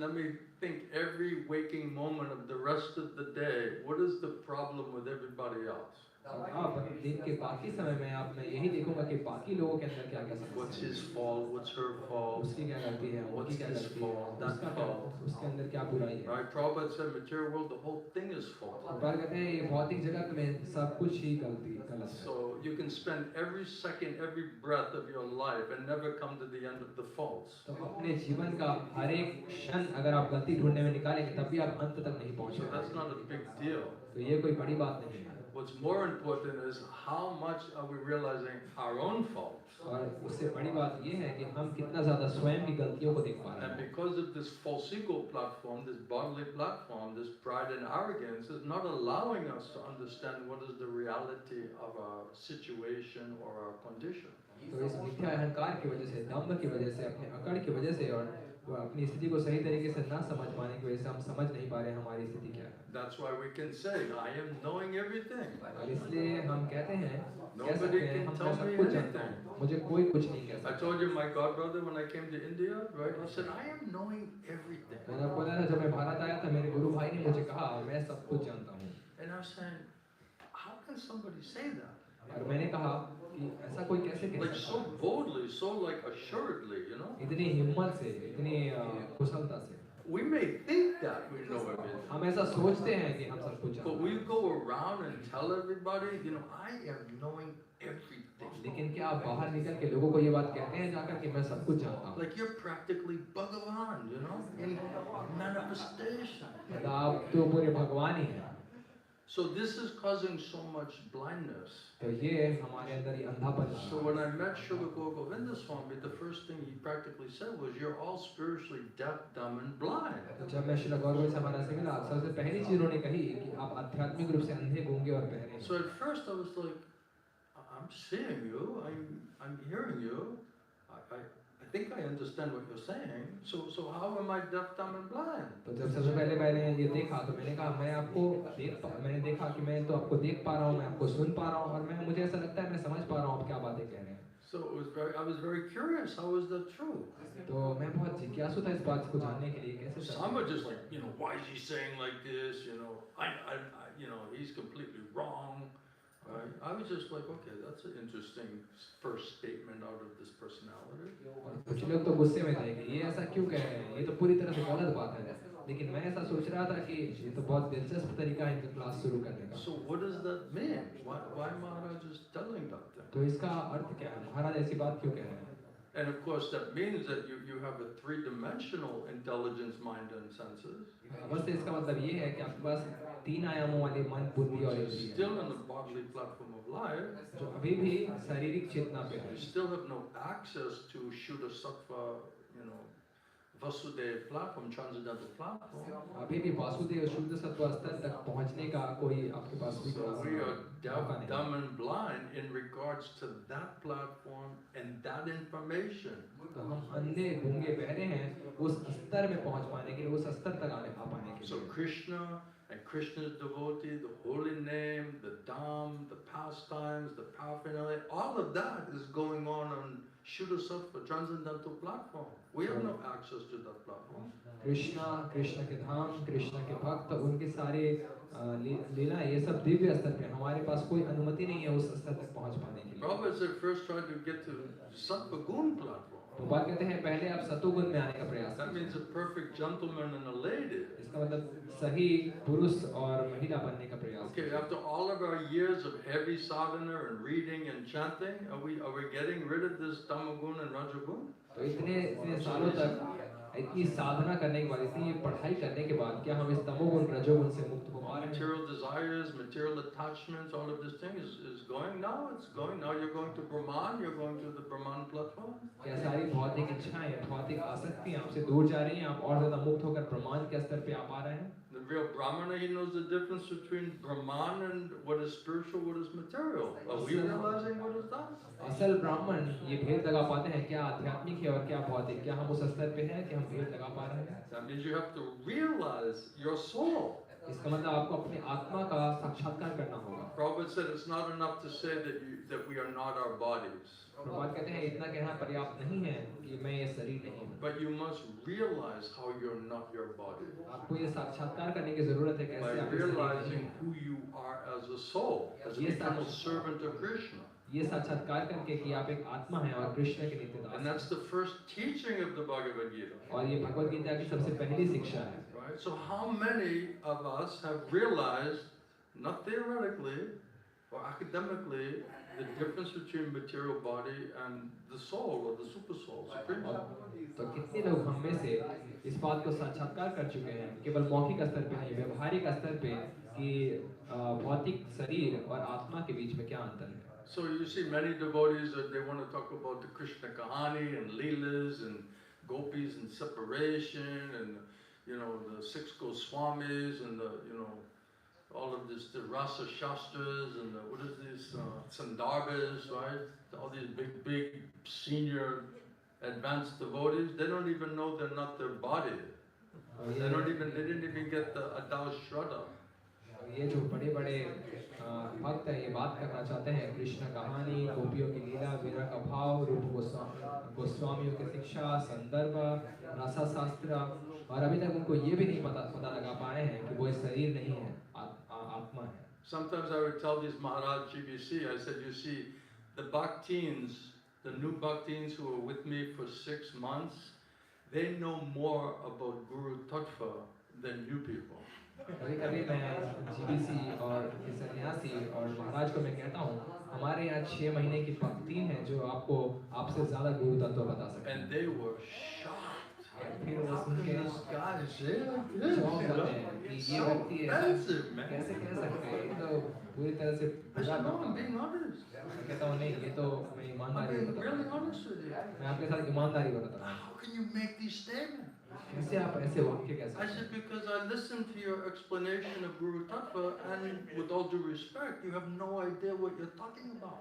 let me think every waking moment of the rest of the day. What is the problem with everybody else? अब दिन के बाकी समय में आप मैं यही देखूंगा कि बाकी लोगों के अंदर क्या क्या What's समस्या his है, fault? What's her fault? उसकी क्या गलती है, What's उनकी क्या his गलती है, fault? That उसका क्या, fault? उसके अंदर क्या बुराई है। Right? Prabhupada said, material world, the whole thing is fault. पर कहते हैं ये भौतिक जगत में सब कुछ ही गलत है। So you can spend every second, every breath of your life and never come to the end of the faults. तो अपने जीवन का हर एक क्षण अगर आप गलती ढूंढने में निकालेंगे तब भी आप अंत तक नहीं So पहुंचेंगे। that's not a big deal. तो ये कोई बड़ी बात नहीं है। What's more important is how much are we realizing our own faults. और उससे बड़ी बात ये है कि हम कितना ज्यादा स्वयं की गलतियों को देख पा रहे And हैं। because of this false ego platform, this bodily platform, this pride and arrogance is not allowing us to understand what is the reality of our situation or our condition. तो इस मिथ्या अहंकार की वजह से, दंभ की वजह से, अपने अकड़ की वजह से और वो अपनी स्थिति को सही तरीके से ना समझ पाने की वजह से हम समझ नहीं पा रहे हमारी स्थिति क्या है। That's why we can say, I am knowing everything. और इसलिए हम कहते हैं, कह सकते Nobody हैं can हम tell सब me कुछ जानता anything. हूँ, मुझे कोई कुछ नहीं कह I सकता। told you my godbrother when I came to India, right? He said, I am knowing everything. मैंने आपको बताया था जब मैं भारत आया था मेरे गुरु भाई ने मुझे कहा मैं सब कुछ जानता हूँ। And I was saying, how can somebody say that? और मैंने कहा कि ऐसा कोई कैसे कह Like सकता so है? boldly, so like assuredly, you know? इतनी हिम्मत से, इतनी कुशलता से। We may think that we know everything. हम ऐसा सोचते हैं कि हम सब कुछ But जानते will you हैं। go around and tell everybody, you know, I am knowing everything. लेकिन क्या आप बाहर निकल के लोगों को ये बात कहते हैं जाकर कि मैं सब कुछ जानता हूँ? Like you're practically Bhagavan, you know, in manifestation. मतलब आप तो पूरे भगवान ही हैं। So this is causing so much blindness. तो ये हमारे अंदर ये अंधापन ला So रहा है। when I met Srila Govinda Swami, the first thing he practically said was, you're all spiritually deaf, dumb and blind. तो जब मैं श्रील गौरव से हमारा से मिला सबसे पहली चीज उन्होंने कही कि आप आध्यात्मिक रूप से अंधे गूंगे और बहरे हैं। So at first I was like, I'm seeing you, I'm hearing you, I think I understand what you're saying. So how am I deaf, dumb and blind? तो जब सबसे पहले मैंने ये देखा तो मैंने कहा मैंने देखा कि मैं तो आपको देख पा रहा हूँ, मैं आपको सुन पा रहा हूँ और मुझे ऐसा लगता है मैं समझ पा रहा हूँ आप क्या बातें कह रहे हैं। So I was very curious. How is that true? तो मैं बहुत जिज्ञासु था इस बात को जानने के लिए कैसे सच Some है। are just like, you know, why is he saying like this? You know, you know, he's completely wrong. Right? I was just like, okay, that's an interesting first statement out of this personality. और कुछ लोग तो गुस्से में थे कि ये ऐसा क्यों कह रहे हैं, ये तो पूरी तरह से गलत बात है। लेकिन मैं ऐसा सोच रहा था कि ये तो बहुत दिलचस्प तरीका है इनका क्लास शुरू करने का। So what does that mean? Why Maharaj is telling that thing? तो इसका अर्थ क्या है? महाराज ऐसी बात क्यों कह रहे हैं? And of course that means that you have a three-dimensional intelligence, mind and senses. अवश्य इसका मतलब ये है कि आपके पास तीन आयामों वाले मन, बुद्धि और Which is इंद्रिय still in the bodily platform of life. जो अभी भी शारीरिक चेतना पे है। You still have no access to Shuddha Sattva, you know, Vasudeva platform, transcendental platform. अभी भी वासुदेव शुद्ध सत्व स्तर तक पहुंचने का कोई आपके पास भी So we are deaf, मौका नहीं। dumb and blind in regards to that platform and that information. तो हम अंधे गूंगे बहरे हैं उस स्तर में पहुंच पाने के लिए, उस स्तर तक आ पाने के So लिए। Krishna and Krishna's devotee, the holy name, the dham, the pastimes, the paraphernalia, all of that is going on Shuddha Sattva, transcendental platform. We have no access to that platform. Krishna के धाम, कृष्ण के भक्त, उनके सारे लीला ये सब दिव्य स्तर पे, हमारे पास कोई अनुमति नहीं है उस स्तर तक पहुंच पाने के लिए। Prabhupada said first try to get to Sattva Gun platform. तो बात कहते हैं पहले आप सतोगुण में आने का प्रयास That means a perfect gentleman and a lady. इसका मतलब सही पुरुष और महिला बनने का प्रयास। Okay, after all of our years of heavy sadhana and reading and chanting, are we getting rid of this tamagun and rajagun? तो इतने सालों तक इतनी साधना करने के बाद, इतनी पढ़ाई करने के बाद क्या हम इस तमोगुण रजोगुण से मुक्त हो पा रहे हैं? Material desires, material attachments, all of this thing is going now. It's going now. You're going to Brahman. You're going to the Brahman platform. क्या सारी भौतिक इच्छाएं, भौतिक आसक्तियां आपसे दूर जा रही हैं, आप और ज्यादा मुक्त होकर प्रमाण के स्तर पे आ पा रहे हैं? The real Brahmana, he knows the difference between Brahman and what is spiritual, what is material. Are we realizing what is that? असल ब्राह्मण ये भेद लगा पाते हैं क्या आध्यात्मिक है और क्या भौतिक? क्या हम उस स्तर पे हैं कि हम भेद लगा पा रहे हैं? That means you have to realize your soul. इसका मतलब आपको अपनी आत्मा का साक्षात्कार करना होगा। Prabhupada said it's not enough to say that we are not our bodies. Prabhupada कहते हैं इतना कहना पर्याप्त नहीं है कि मैं ये शरीर नहीं हूँ। But you must realize how you're not your body. आपको ये साक्षात्कार करने की जरूरत है By कैसे आप इस शरीर नहीं realizing हैं। who you are as a soul, as an Yes, eternal sir. servant of Krishna. ये साक्षात्कार करके कि आप एक आत्मा हैं और कृष्ण के नित्य दास And हैं। that's the first teaching of the Bhagavad Gita. और ये भगवद गीता की सबसे पहली शिक्षा है। Right? So how many of us have realized, not theoretically or academically, the difference between material body and the soul or the super soul, supreme soul? तो कितने लोग हम में से इस बात को साक्षात्कार कर चुके हैं केवल मौखिक स्तर पे नहीं, व्यवहारिक स्तर पे कि भौतिक शरीर और आत्मा के बीच में क्या अंतर है? So you see many devotees that they want to talk about the Krishna Kahani and Leelas and gopis and separation and the six Goswamis and all of this, the Rasa Shastras and what is this, Sandarbhas, right? All these big senior advanced devotees, they don't even know they're not their body. They didn't even get the Adal Shraddha. ये जो बड़े-बड़े भक्त हैं ये बात करना चाहते हैं कृष्ण कहानी, गोपियों की लीला, विरह का भाव, रूप गोस्वामियों की शिक्षा, संदर्भ, रसा शास्त्र, और अभी तक उनको ये भी नहीं पता लगा पाए हैं कि वो शरीर नहीं है, आत्मा है। Sometimes I would tell these Maharaj GBC, I said, you see, the Bhakteens, the new Bhakteens who are with me for 6 months, they know more about Guru Tattva than you people. कभी-कभी मैं GBC और सन्यासी और महाराज को मैं कहता हूँ हमारे यहाँ 6 महीने की भक्ति हैं जो आपसे ज़्यादा गुरु तत्व बता सकते हैं। And they were shocked. फिर वो सुन के चौंक जाते हैं कि ये व्यक्ति है कैसे कह सकते हैं, तो पूरी तरह से I said, no, I'm being honest. मैं कहता हूँ नहीं, ये तो मैं I'm ईमानदारी being बता really रहा हूँ, honest with you. मैं आपके साथ ईमानदारी बता रहा हूँ। How can you make these statements? कैसे आप ऐसे वाक्य कह I सकते हैं? said, because I listened to your explanation of Guru Tattva, and with all due respect, you have no idea what you're talking about.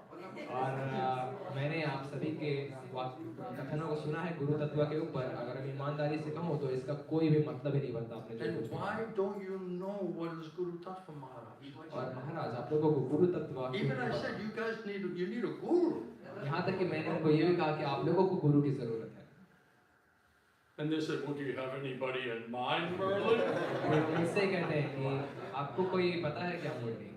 और मैंने आप सभी के कथनों को सुना है गुरु तत्व के ऊपर, अगर मैं ईमानदारी से कहूँ तो इसका कोई भी मतलब ही नहीं बनता आपने जो And कुछ why कहा। don't you know what is Guru Tattva, Maharaj? और महाराज आप लोगों को गुरु तत्व Even I said, you guys need a guru. यहाँ तक कि मैंने उनको ये भी कहा कि आप लोगों को गुरु की जरूरत है। And they said, well, do you have anybody in mind, Murali? उनसे कहते हैं कि आपको कोई पता है क्या मुरली?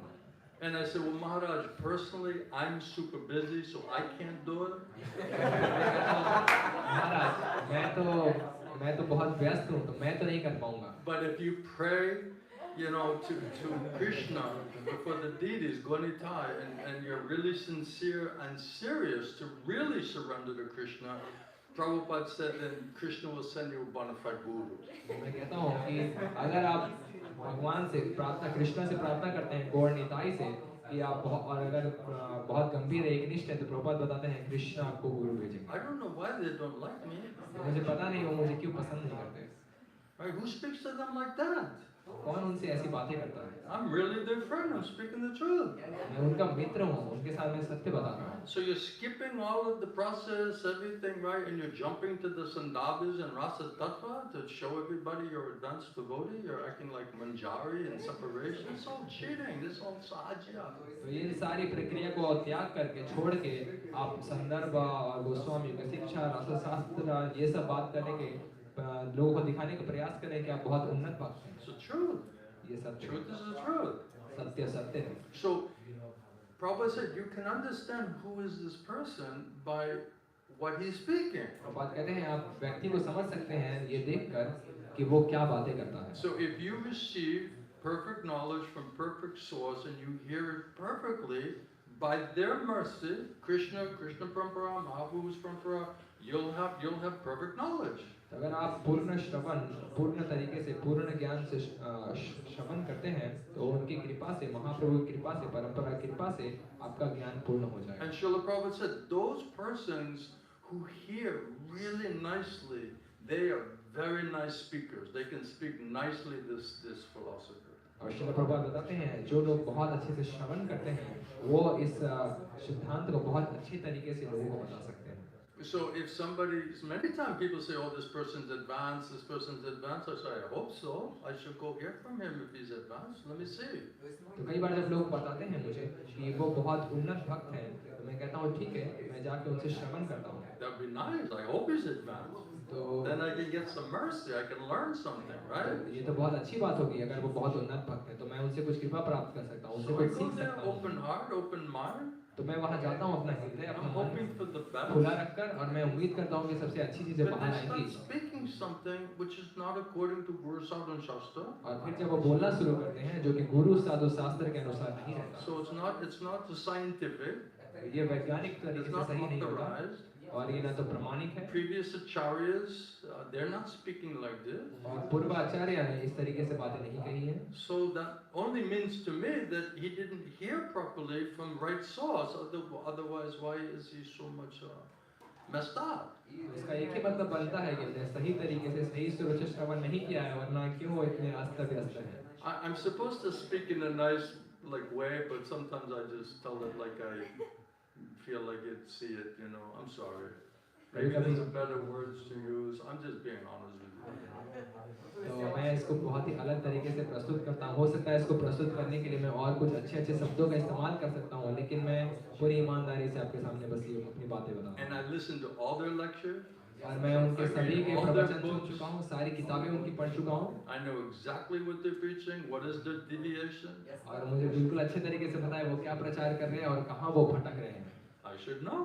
And I said, well, Maharaj, personally, I'm super busy, so I can't do it. महाराज मैं तो बहुत व्यस्त हूँ तो मैं तो नहीं कर पाऊँगा। But if you pray, to Krishna before the deities, Gonitai, and you're really sincere and serious to really surrender to Krishna, Prabhupada said then Krishna will send you a bona fide guru. मैं कहता हूँ कि अगर आप भगवान से प्रार्थना, कृष्ण से प्रार्थना करते हैं गौर निताई से कि आप और अगर बहुत गंभीर एकनिष्ठ है तो प्रभुपाद बताते हैं कृष्ण आपको गुरु भेजेंगे। I don't know why they don't like me. मुझे पता नहीं वो मुझे क्यों पसंद नहीं करते। Right? Who speaks to them like that? कौन उनसे ऐसी बातें करता है? I'm really their friend. I'm speaking the truth. मैं उनका मित्र हूँ, उनके साथ मैं सत्य बता रहा हूँ। So you're skipping all of the process, everything, right? And you're jumping to the Sandabhas and Rasa Tattva to show everybody you're advanced devotee. You're acting like Manjari and separation. It's all cheating. This all sahajya. तो ये सारी प्रक्रिया को त्याग करके छोड़ के आप संदर्भ और गोस्वामी की शिक्षा, रसशास्त्र ये सब बात करने के लोगों को दिखाने का प्रयास करें कि आप बहुत उन्नत भक्त हैं। It's the truth. ये सत्य Truth is the truth. सत्य है। So Prabhupada said you can understand who is this person by what he's speaking. बात कहते हैं आप व्यक्ति को समझ सकते हैं ये देखकर कि वो क्या बातें करता है। So if you receive perfect knowledge from perfect source and you hear it perfectly, by their mercy, Krishna Parampara, Mahaprabhu's Parampara, you'll have perfect knowledge. तो अगर आप पूर्ण श्रवण, पूर्ण तरीके से, पूर्ण ज्ञान से श्रवण करते हैं तो उनकी कृपा से, महाप्रभु की कृपा से, परंपरा की कृपा से आपका ज्ञान पूर्ण हो जाएगा। And Srila Prabhupada said, those persons who hear really nicely, they are very nice speakers. They can speak nicely this philosophy. और श्रील प्रभुपाद बताते हैं जो लोग बहुत अच्छे से श्रवण करते हैं वो इस सिद्धांत को बहुत अच्छी तरीके से लोगों को बता सकते हैं। So if somebody, many times people say, oh, this person's advanced, this person's advanced. I say, I hope so. I should go hear from him if he's advanced. Let me see. तो कई बार जब लोग बताते हैं मुझे कि वो बहुत उन्नत भक्त हैं तो मैं कहता हूँ ठीक है, मैं जाके उनसे श्रवण करता हूँ। That'd be nice. I hope he's advanced. तो then I can get some mercy. I can learn something, right? ये तो बहुत अच्छी बात होगी अगर वो बहुत उन्नत भक्त है तो मैं उनसे कुछ कृपा प्राप्त कर सकता हूँ, उनसे So I कुछ go सीख there, सकता हूँ। open heart, open mind. तो मैं वहाँ जाता हूँ अपना हृदय, अपना I'm मन hoping for the best. खुला रखकर और मैं उम्मीद करता हूँ कि सबसे अच्छी चीजें But बाहर they start आएंगी। speaking something which is not according to Guru Sadhana Shastra. और फिर जब वो बोलना शुरू करते हैं जो कि गुरु साधु शास्त्र के अनुसार नहीं रहता, So it's not the scientific. ये वैज्ञानिक It's तरीके से not सही नहीं होता authorized. और ये ना तो प्रमाणिक है। Previous acharyas, they're not speaking like this. और पूर्व आचार्य ने इस तरीके से बातें नहीं कही हैं। So that only means to me that he didn't hear properly from right source. Otherwise, why is he so much messed up? इसका एक ही मतलब बनता है कि उसने सही तरीके से सही सुरक्षित श्रवण नहीं किया है, वरना क्यों वो इतने अस्त व्यस्त हैं। I'm supposed to speak in a nice way, but sometimes I just tell it like I feel like it, see it. I'm sorry. Maybe there's a better words to use. I'm just being honest with you. तो मैं इसको बहुत ही अलग तरीके से प्रस्तुत करता हूँ। हो सकता है इसको प्रस्तुत करने के लिए मैं और कुछ अच्छे शब्दों का इस्तेमाल कर सकता हूँ, लेकिन मैं पूरी ईमानदारी से आपके सामने बस ये अपनी बातें बता रहा And I listened to all their lectures. और मैं उनके सभी के प्रवचन सुन चुका हूँ, सारी किताबें उनकी पढ़ चुका हूँ I know exactly what they're preaching, what is their deviation. और मुझे बिल्कुल अच्छे तरीके से पता है वो क्या प्रचार कर रहे हैं और कहाँ वो भटक रहे हैं। I should know.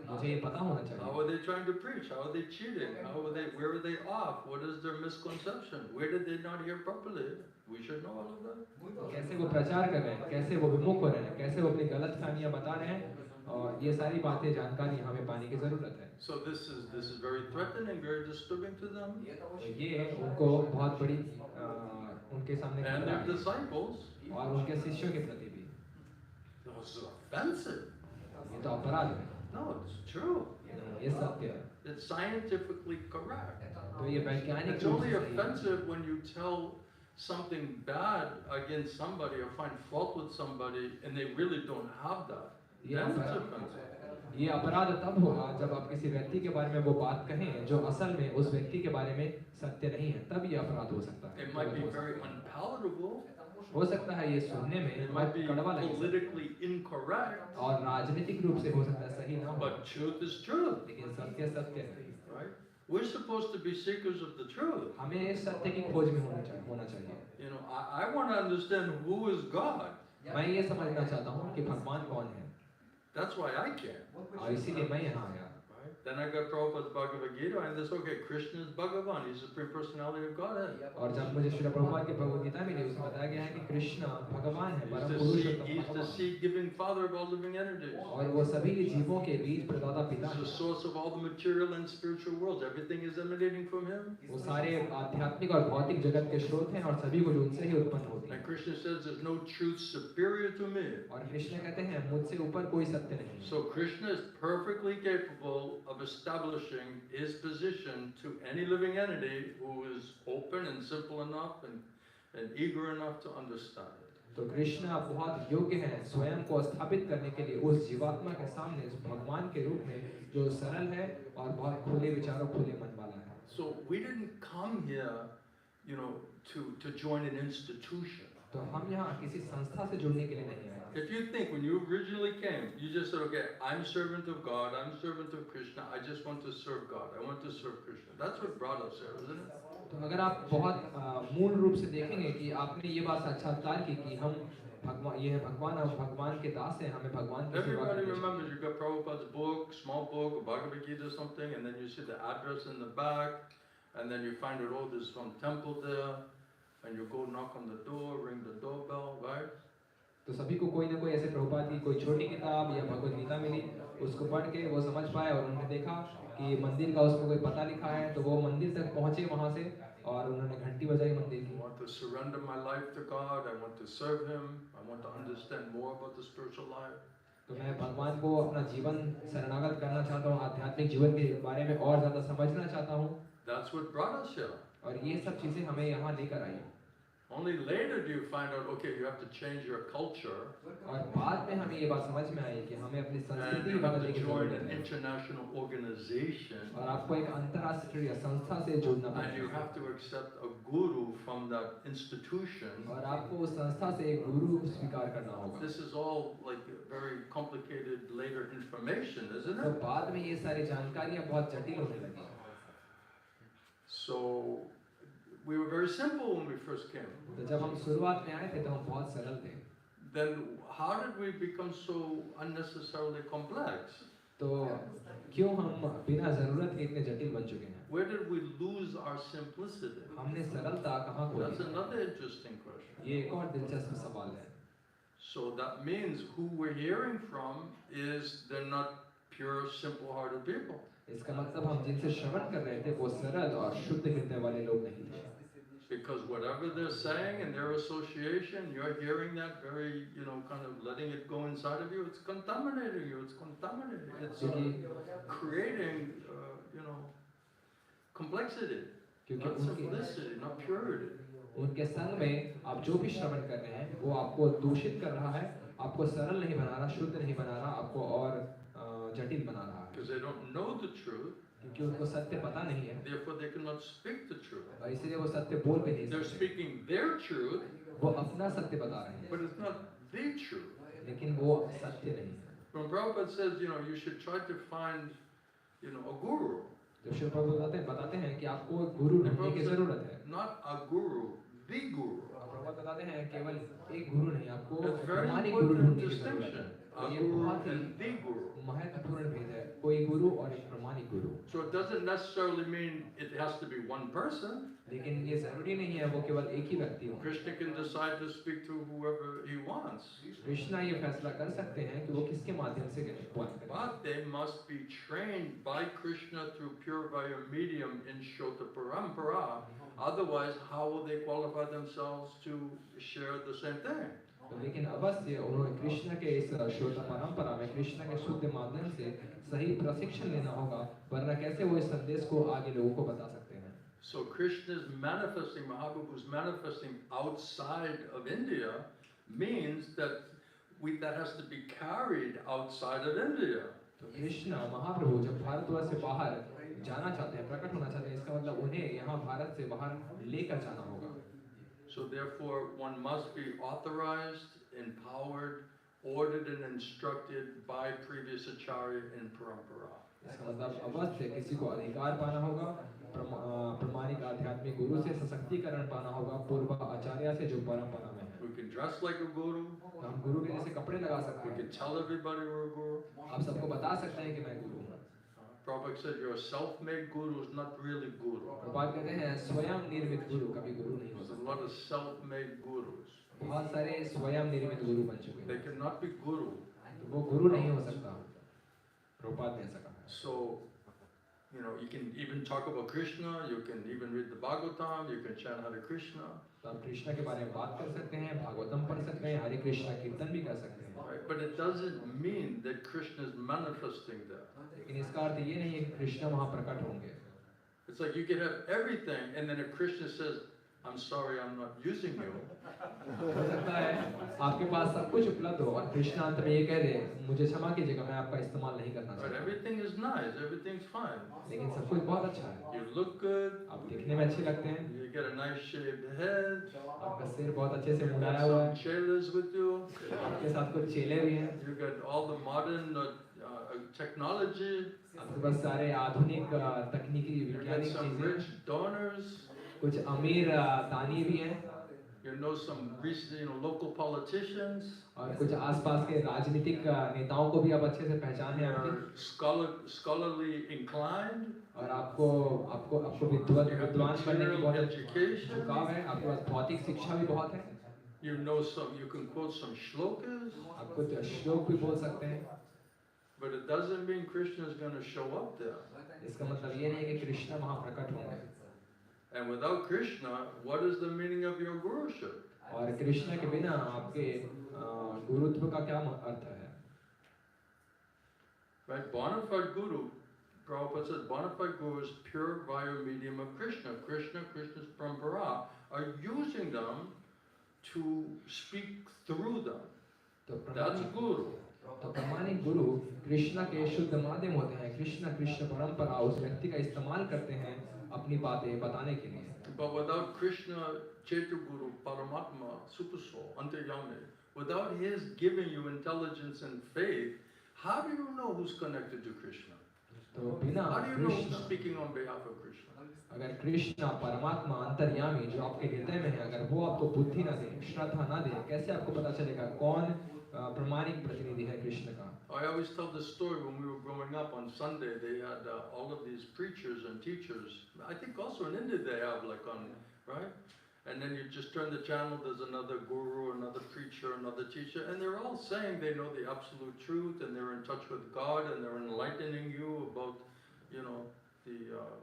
मुझे ये पता होना चाहिए। How are they trying to preach? How are they cheating? Where are they off? What is their misconception? Where did they not hear properly? We should know all of that. कैसे वो प्रचार कर रहे हैं, कैसे वो विमुख हो रहे हैं, कैसे वो अपनी गलत फहमियां बता रहे हैं, और ये सारी बातें जानकारी हमें पाने की जरूरत है। So this is very threatening, very disturbing to them. ये उनको बहुत बड़ी उनके सामने And खतरा their है disciples. और उनके शिष्यों के प्रति भी। This is offensive. ये तो अपराध है। No, it's true. ये सत्य है। It's scientifically correct. तो ये वैज्ञानिक It's रूप only से सही है। offensive when you tell something bad against somebody or find fault with somebody and they really don't have that. Then it's offensive. ये अपराध तब होगा जब आप किसी व्यक्ति के बारे में वो बात कहें जो असल में उस व्यक्ति के बारे में सत्य नहीं है, तब ये अपराध हो सकता है। It might be very unpalatable. हो सकता है ये सुनने में It might be कड़वा लगे politically incorrect. और राजनीतिक रूप से हो सकता है सही ना हो, But truth is truth, लेकिन सत्य सत्य है। right? We're supposed to be seekers of the truth. हमें इस सत्य की खोज में होना चाहिए। I want to understand who is God. मैं ये समझना चाहता हूँ कि भगवान कौन है, That's why I came. और इसीलिए मैं यहाँ आया। Right? Then I got Prabhupada's Bhagavad Gita, and this okay, Krishna is Bhagavan, he's the Supreme Personality of Godhead. और जब मुझे श्री प्रभुपाद की भगवद गीता मिली उसमें बताया गया है कि कृष्ण भगवान है, परम पुरुषोत्तम He's the भगवान, seed-giving father of all living energies. और वो सभी जीवों के बीज प्रदाता पिता He's है। the source of all the material and spiritual worlds. Everything is emanating from him. वो सारे आध्यात्मिक और भौतिक जगत के स्रोत हैं और सभी कुछ उनसे ही उत्पन्न होती है। And Krishna says there's no truth superior to me. और कृष्ण कहते हैं मुझसे ऊपर कोई सत्य नहीं है। So Krishna is perfectly capable of establishing his position to any living entity who is open and simple enough and eager enough to understand it. तो कृष्ण बहुत योग्य हैं स्वयं को स्थापित करने के लिए उस जीवात्मा के सामने उस भगवान के रूप में जो सरल है और बहुत खुले विचारों खुले मन वाला है। So we didn't come here, to join an institution. तो हम यहाँ किसी संस्था से जुड़ने के लिए नहीं आए। If you think when you originally came, you just said, okay, I'm servant of God, I'm servant of Krishna, I just want to serve God, I want to serve Krishna. That's what brought us here, isn't it? तो अगर आप बहुत मूल रूप से देखेंगे कि आपने ये बात साक्षात्कार की कि हम भगवान ये है भगवान और भगवान के दास हैं, हमें भगवान की सेवा Everybody करनी चाहिए। remembers you got Prabhupada's book, small book, Bhagavad Gita or something, and then you see the address in the back, and then you find out, oh, there's some temple there, and you go knock on the door, ring the doorbell, right? तो सभी को कोई ना कोई ऐसे प्रभुपाद की कोई छोटी किताब या भगवद गीता मिली, उसको पढ़ के वो समझ पाए और उन्होंने देखा कि मंदिर का उसमें कोई पता लिखा है, तो वो मंदिर तक पहुंचे वहां से और उन्होंने घंटी बजाई मंदिर की। I want to surrender my life to God. I want to serve Him. I want to understand more about the spiritual life. तो मैं भगवान को अपना जीवन शरणागत करना चाहता हूँ, आध्यात्मिक जीवन के बारे में और ज्यादा समझना चाहता हूँ। That's what brought us here. और ये सब चीजें हमें यहाँ लेकर आई। Only later do you find out, okay, you have to change your culture और बाद में हमें ये बात समझ में आई कि हमें अपनी and संस्कृति you have बदलने to की join जरूरत an है international organization और आपको एक अंतर्राष्ट्रीय संस्था से जुड़ना and you पड़ेगा have to accept a guru from that institution. और आपको उस संस्था से एक गुरु स्वीकार करना होगा। This is all like very complicated later information, isn't तो it? बाद में ये सारी जानकारियाँ बहुत जटिल होने लगी। So we were very simple when we first came. तो जब हम शुरुआत में आए थे तो हम बहुत सरल थे। Then how did we become so unnecessarily complex? तो क्यों हम बिना जरूरत के इतने जटिल बन चुके हैं? Where did we lose our simplicity? हमने सरलता कहाँ खो That's the? another interesting question. ये एक और दिलचस्प सवाल है। So that means who we're hearing from is they're not pure, simple-hearted people. इसका मतलब हम जिनसे श्रवण कर रहे थे वो सरल और शुद्ध हृदय वाले लोग नहीं थे। Because whatever they're saying in their association, you're hearing that very, kind of letting it go inside of you. It's contaminating you. It's contaminating. It's creating, complexity, क्योंकि not simplicity, not purity. उनके संग में आप जो भी श्रवण कर रहे हैं वो आपको दूषित कर रहा है, आपको सरल नहीं बना रहा, शुद्ध नहीं बना रहा, आपको और जटिल बना रहा है। Because they don't know the truth. क्योंकि उनको सत्य पता नहीं है, Therefore, they cannot speak the truth. और इसलिए वो सत्य बोल भी नहीं They're सकते। speaking their truth, वो अपना सत्य बता रहे हैं, but it's not the truth. लेकिन वो सत्य नहीं है। When Prabhupada says, you should try to find, a guru. जब शिव प्रभु बताते हैं कि आपको एक गुरु ढूंढने की जरूरत है, Not a guru, the guru. प्रभु बताते हैं केवल एक गुरु नहीं, आपको That's very प्रमाणिक गुरु important ढूंढने की जरूरत distinction. है। A ये guru बहुत ही and the guru. महत्वपूर्ण भेद है, कोई गुरु और एक प्रमाणिक गुरु। So it doesn't necessarily mean it has to be one person. लेकिन ये जरूरी नहीं है वो केवल एक ही व्यक्ति हो। Krishna can decide to speak to whoever he wants. Krishna ये फैसला कर सकते हैं कि वो किसके माध्यम से बात करें। But they must be trained by Krishna through pure via medium in Shota Parampara. Otherwise, how will they qualify themselves to share the same thing? लेकिन अवश्य उन्होंने कृष्ण के इस श्रोता परंपरा में कृष्ण के शुद्ध माध्यम से सही प्रशिक्षण लेना होगा, वरना कैसे वो इस संदेश को आगे लोगों को बता सकते हैं। So Krishna's manifesting, Mahaprabhu's manifesting outside of India means that that has to be carried outside of India. तो कृष्ण महाप्रभु जब भारतवर्ष से बाहर जाना चाहते हैं, प्रकट होना चाहते हैं, इसका मतलब उन्हें यहाँ भारत से बाहर लेकर जाना होगा। So therefore, one must be authorized, empowered, ordered and instructed by previous acharya in parampara. इसका मतलब अवश्य किसी को अधिकार पाना होगा, प्रमाणिक आध्यात्मिक गुरु से सशक्तिकरण पाना होगा, पूर्व आचार्य से जो परंपरा में है। We can dress like a guru. हम गुरु के जैसे कपड़े लगा सकते We हैं, can tell everybody we're a guru. आप सबको बता सकते हैं कि मैं गुरु हूँ। Prabhupada said you're a self-made guru is not really guru. Prabhupada कहते हैं स्वयं निर्मित गुरु कभी गुरु नहीं हो There's a सकता। lot of self-made gurus. बहुत सारे स्वयं निर्मित गुरु बन चुके They हैं, cannot be guru. तो वो गुरु नहीं हो सकता। प्रभुपाद ने ऐसा कहा। So, you can even talk about Krishna, you can even read the Bhagavatam, you can chant Hare Krishna. तो आप कृष्ण के बारे में बात कर सकते हैं, भागवतम पढ़ सकते हैं, हरे कृष्ण कीर्तन भी कर सकते हैं। Right? But it doesn't mean that Krishna is manifesting there. लेकिन इसका अर्थ ये नहीं है कि कृष्ण वहाँ प्रकट होंगे। It's like you can have everything, and then if Krishna says, I'm sorry, I'm not using you, हो सकता है आपके पास सब कुछ उपलब्ध हो और कृष्ण अंत में ये कह दे, मुझे क्षमा कीजिएगा, मैं आपका इस्तेमाल नहीं करना right? चाहता। Everything is nice, everything's fine. लेकिन सब कुछ बहुत अच्छा है, You look good, आप दिखने में अच्छे लगते हैं, you get a nice shaved head, आपका सिर बहुत अच्छे से you मुड़ाया got हुआ some है, chelas with you, आपके साथ कुछ चेले भी हैं, you got all the modern technology, आपके पास सारे आधुनिक तकनीकी you got वैज्ञानिक some चीजें, rich donors, कुछ अमीर दानी भी हैं you know some recent, local politicians, और कुछ आसपास के राजनीतिक नेताओं को भी आप अच्छे से पहचान है आपकी, you're scholarly inclined, और आपको आपको आपको you have विद्वान बनने की material बहुत education, झुकाव है, आपके पास भौतिक शिक्षा भी बहुत है, You know some, you can quote some shlokas, आप कुछ श्लोक भी बोल सकते हैं, but it doesn't mean Krishna is going to show up there. इसका मतलब ये नहीं है कि कृष्ण वहाँ प्रकट होंगे। And without Krishna, what is the meaning of your guruship? और कृष्ण के बिना आपके गुरुत्व का क्या अर्थ है? Right? Bona fide guru, Prabhupada says, bona fide guru is pure via medium of Krishna. Krishna's parampara are using them to speak through them. That's guru. तो प्रामाणिक गुरु कृष्ण के शुद्ध माध्यम होते हैं। कृष्ण परंपरा उस व्यक्ति का इस्तेमाल करते हैं अपनी बातें बताने के लिए। But without Krishna, Chaitya Guru, Paramatma, Super Soul, Antaryami, without his giving you intelligence and faith, how do you know who's connected to Krishna? तो बिना How do you know Krishna, who's speaking on behalf of Krishna? अगर कृष्ण परमात्मा अंतर्यामी जो आपके हृदय में है, अगर वो आपको बुद्धि ना दे, श्रद्धा ना दे, कैसे आपको पता चलेगा कौन प्रामाणिक प्रतिनिधि है कृष्ण का? I always tell this story when we were growing up on Sunday. They had all of these preachers and teachers. I think also in India they have like on, right? And then you just turn the channel, there's another guru, another preacher, another teacher, and they're all saying they know the absolute truth and they're in touch with God and they're enlightening you about, you know, the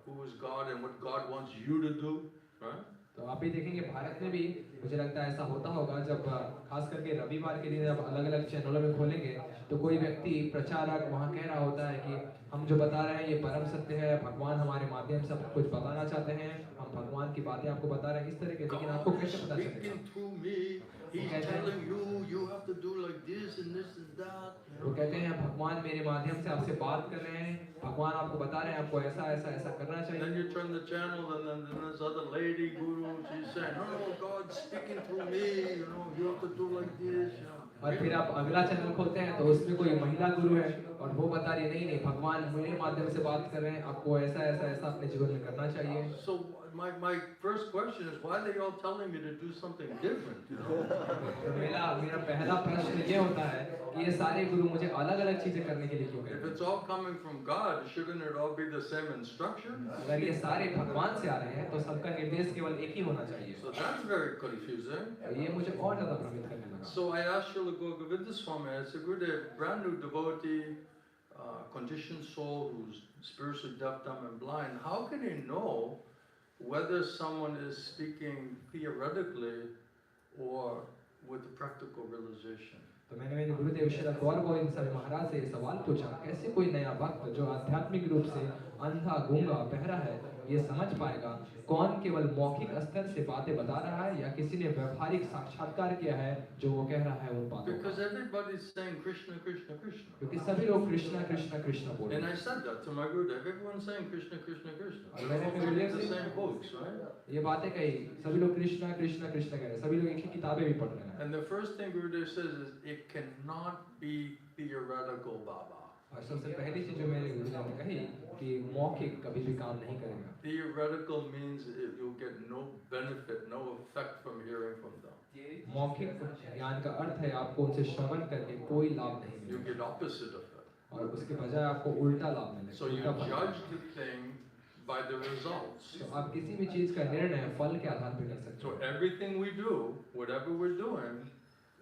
who is God and what God wants you to do, right? तो आप भी देखेंगे भारत में भी मुझे लगता है ऐसा होता होगा, जब खास करके रविवार के दिन जब अलग अलग चैनलों में खोलेंगे तो कोई व्यक्ति प्रचारक वहाँ कह रहा होता है कि हम जो बता रहे हैं ये परम सत्य है, भगवान हमारे माध्यम से सब कुछ बताना चाहते हैं, हम भगवान की बातें आपको बता रहे हैं इस तरह के। लेकिन आपको कैसे पता चलेगा? He's telling you, you have to do like this and this and that. वो कहते हैं भगवान मेरे माध्यम से आपसे बात कर रहे हैं, भगवान आपको बता रहे हैं आपको ऐसा ऐसा ऐसा करना चाहिए। Then you turn the channel and then this other lady guru, she's saying, no, God's speaking through me, you know, you have to do like this, you know. और फिर आप अगला चैनल खोलते हैं तो उसमें कोई महिला गुरु है और वो बता रही है नहीं भगवान मेरे माध्यम से बात कर रहे हैं, आपको ऐसा ऐसा ऐसा अपने जीवन में करना चाहिए। So my first question is, why are they all telling me to do something different? You know? तो मेरा पहला प्रश्न ये होता है कि ये सारे गुरु मुझे अलग अलग चीजें करने के लिए क्यों कहते If हैं? it's all coming from God, shouldn't it all be the same instruction? अगर ये सारे भगवान से आ रहे हैं तो सबका निर्देश केवल एक ही होना चाहिए। So that's very confusing. तो ये मुझे और ज्यादा भ्रमित करने लगा। So I asked Srila Govinda Swami, I said, Gurudev, brand new devotee, conditioned soul who's spiritually deaf, dumb, and blind, how can he know whether someone is speaking theoretically or with the practical realization? तो मैंने मेरे गुरुदेव श्री गौर गोविंद स्वामी महाराज से सवाल पूछा, कैसे कोई नया भक्त जो आध्यात्मिक रूप से अंधा गूंगा बहरा है ये समझ पाएगा कौन केवल मौखिक स्तर से बातें बता रहा है या किसी ने व्यवहारिक साक्षात्कार किया है जो वो कह रहा है उन बातों को? Because everybody's saying Krishna, Krishna, Krishna. क्योंकि सभी लोग कृष्णा कृष्णा कृष्णा बोल रहे And हैं। I said that to my Gurudev, everyone's saying Krishna, Krishna, Krishna. और मैंने We're अपने reading गुरुदेव the से same books, right? ये बातें कही, सभी लोग कृष्णा कृष्णा कृष्णा कह रहे हैं, सभी लोग एक ही किताबें भी पढ़ रहे हैं। And the first thing Gurudev says is, it cannot be theoretical, Baba. और सबसे पहली चीज जो मेरे गुरुदेव ने कही कि मौखिक कभी भी काम नहीं करेगा। Theoretical means you'll get no benefit, no effect from hearing from them. मौखिक ज्ञान का अर्थ है आपको उनसे श्रवण करके कोई लाभ नहीं You मिलेगा get opposite of it. और उसके बजाय आपको उल्टा लाभ मिलेगा। So you उल्टा फल। judge the thing by the results. तो आप किसी भी चीज का निर्णय फल के आधार पर कर सकते So हो। everything we do, whatever we're doing,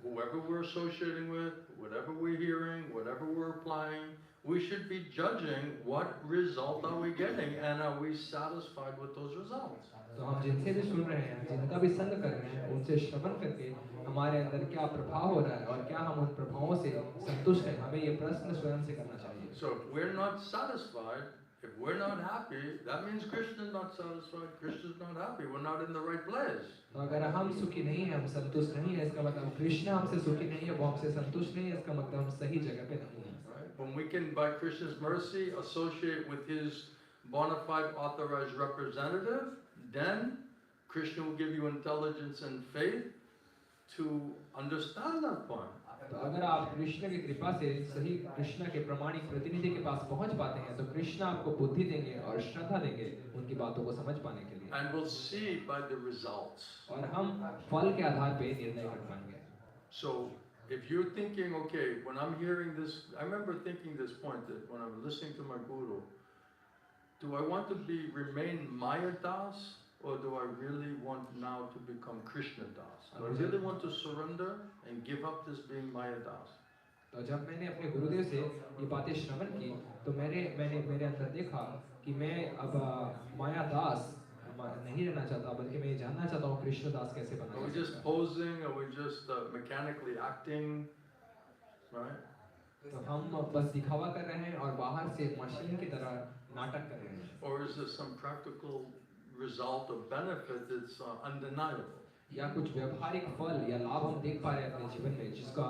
whoever we're associating with, whatever we're hearing, whatever we're applying, we should be judging what result are we getting and are we satisfied with those results. तो हम जिनसे भी सुन रहे हैं, जिनका भी संग कर रहे हैं, उनसे श्रवण करके हमारे अंदर क्या प्रभाव हो रहा है और क्या हम उन प्रभावों से संतुष्ट हैं, हमें ये प्रश्न स्वयं से करना चाहिए। So if we're not satisfied, if we're not happy, that means Krishna's not satisfied, Krishna's not happy, we're not in the right place. तो अगर हम सुखी नहीं हैं, हम संतुष्ट नहीं हैं, इसका मतलब कृष्ण हमसे सुखी नहीं है, वो हमसे संतुष्ट नहीं है, इसका मतलब हम सही जगह पे नहीं हैं। When we can, by Krishna's mercy, associate with his bona fide authorized representative, then Krishna will give you intelligence and faith to understand that point. तो अगर आप कृष्ण की कृपा से सही कृष्ण के प्रमाणिक प्रतिनिधि के पास पहुंच पाते हैं तो कृष्ण आपको बुद्धि देंगे और श्रद्धा देंगे उनकी बातों को समझ पाने के लिए। And we'll see by the results. और हम फल के आधार पे निर्णय कर पाएंगे। So if you're thinking, okay, when I'm hearing this, I remember thinking this point that when I'm listening to my guru, do I want to remain Maya Das or do I really want now to become Krishna Das? Do I मुझे- really want to surrender and give up this being Maya Das? तो जब मैंने अपने गुरुदेव से ये बातें श्रवण की तो मैंने मेरे अंदर देखा कि मैं अब माया दास नहीं रहना चाहता, बल्कि मैं ये जानना चाहता हूँ कृष्ण दास कैसे बना Are we जा just सकता है। posing? Are we just mechanically acting? Right? तो हम बस दिखावा कर रहे हैं और बाहर से मशीन की तरह नाटक कर रहे हैं, Or is there some practical result or benefit that's undeniable? या कुछ व्यवहारिक फल या लाभ हम देख पा रहे हैं अपने जीवन में जिसका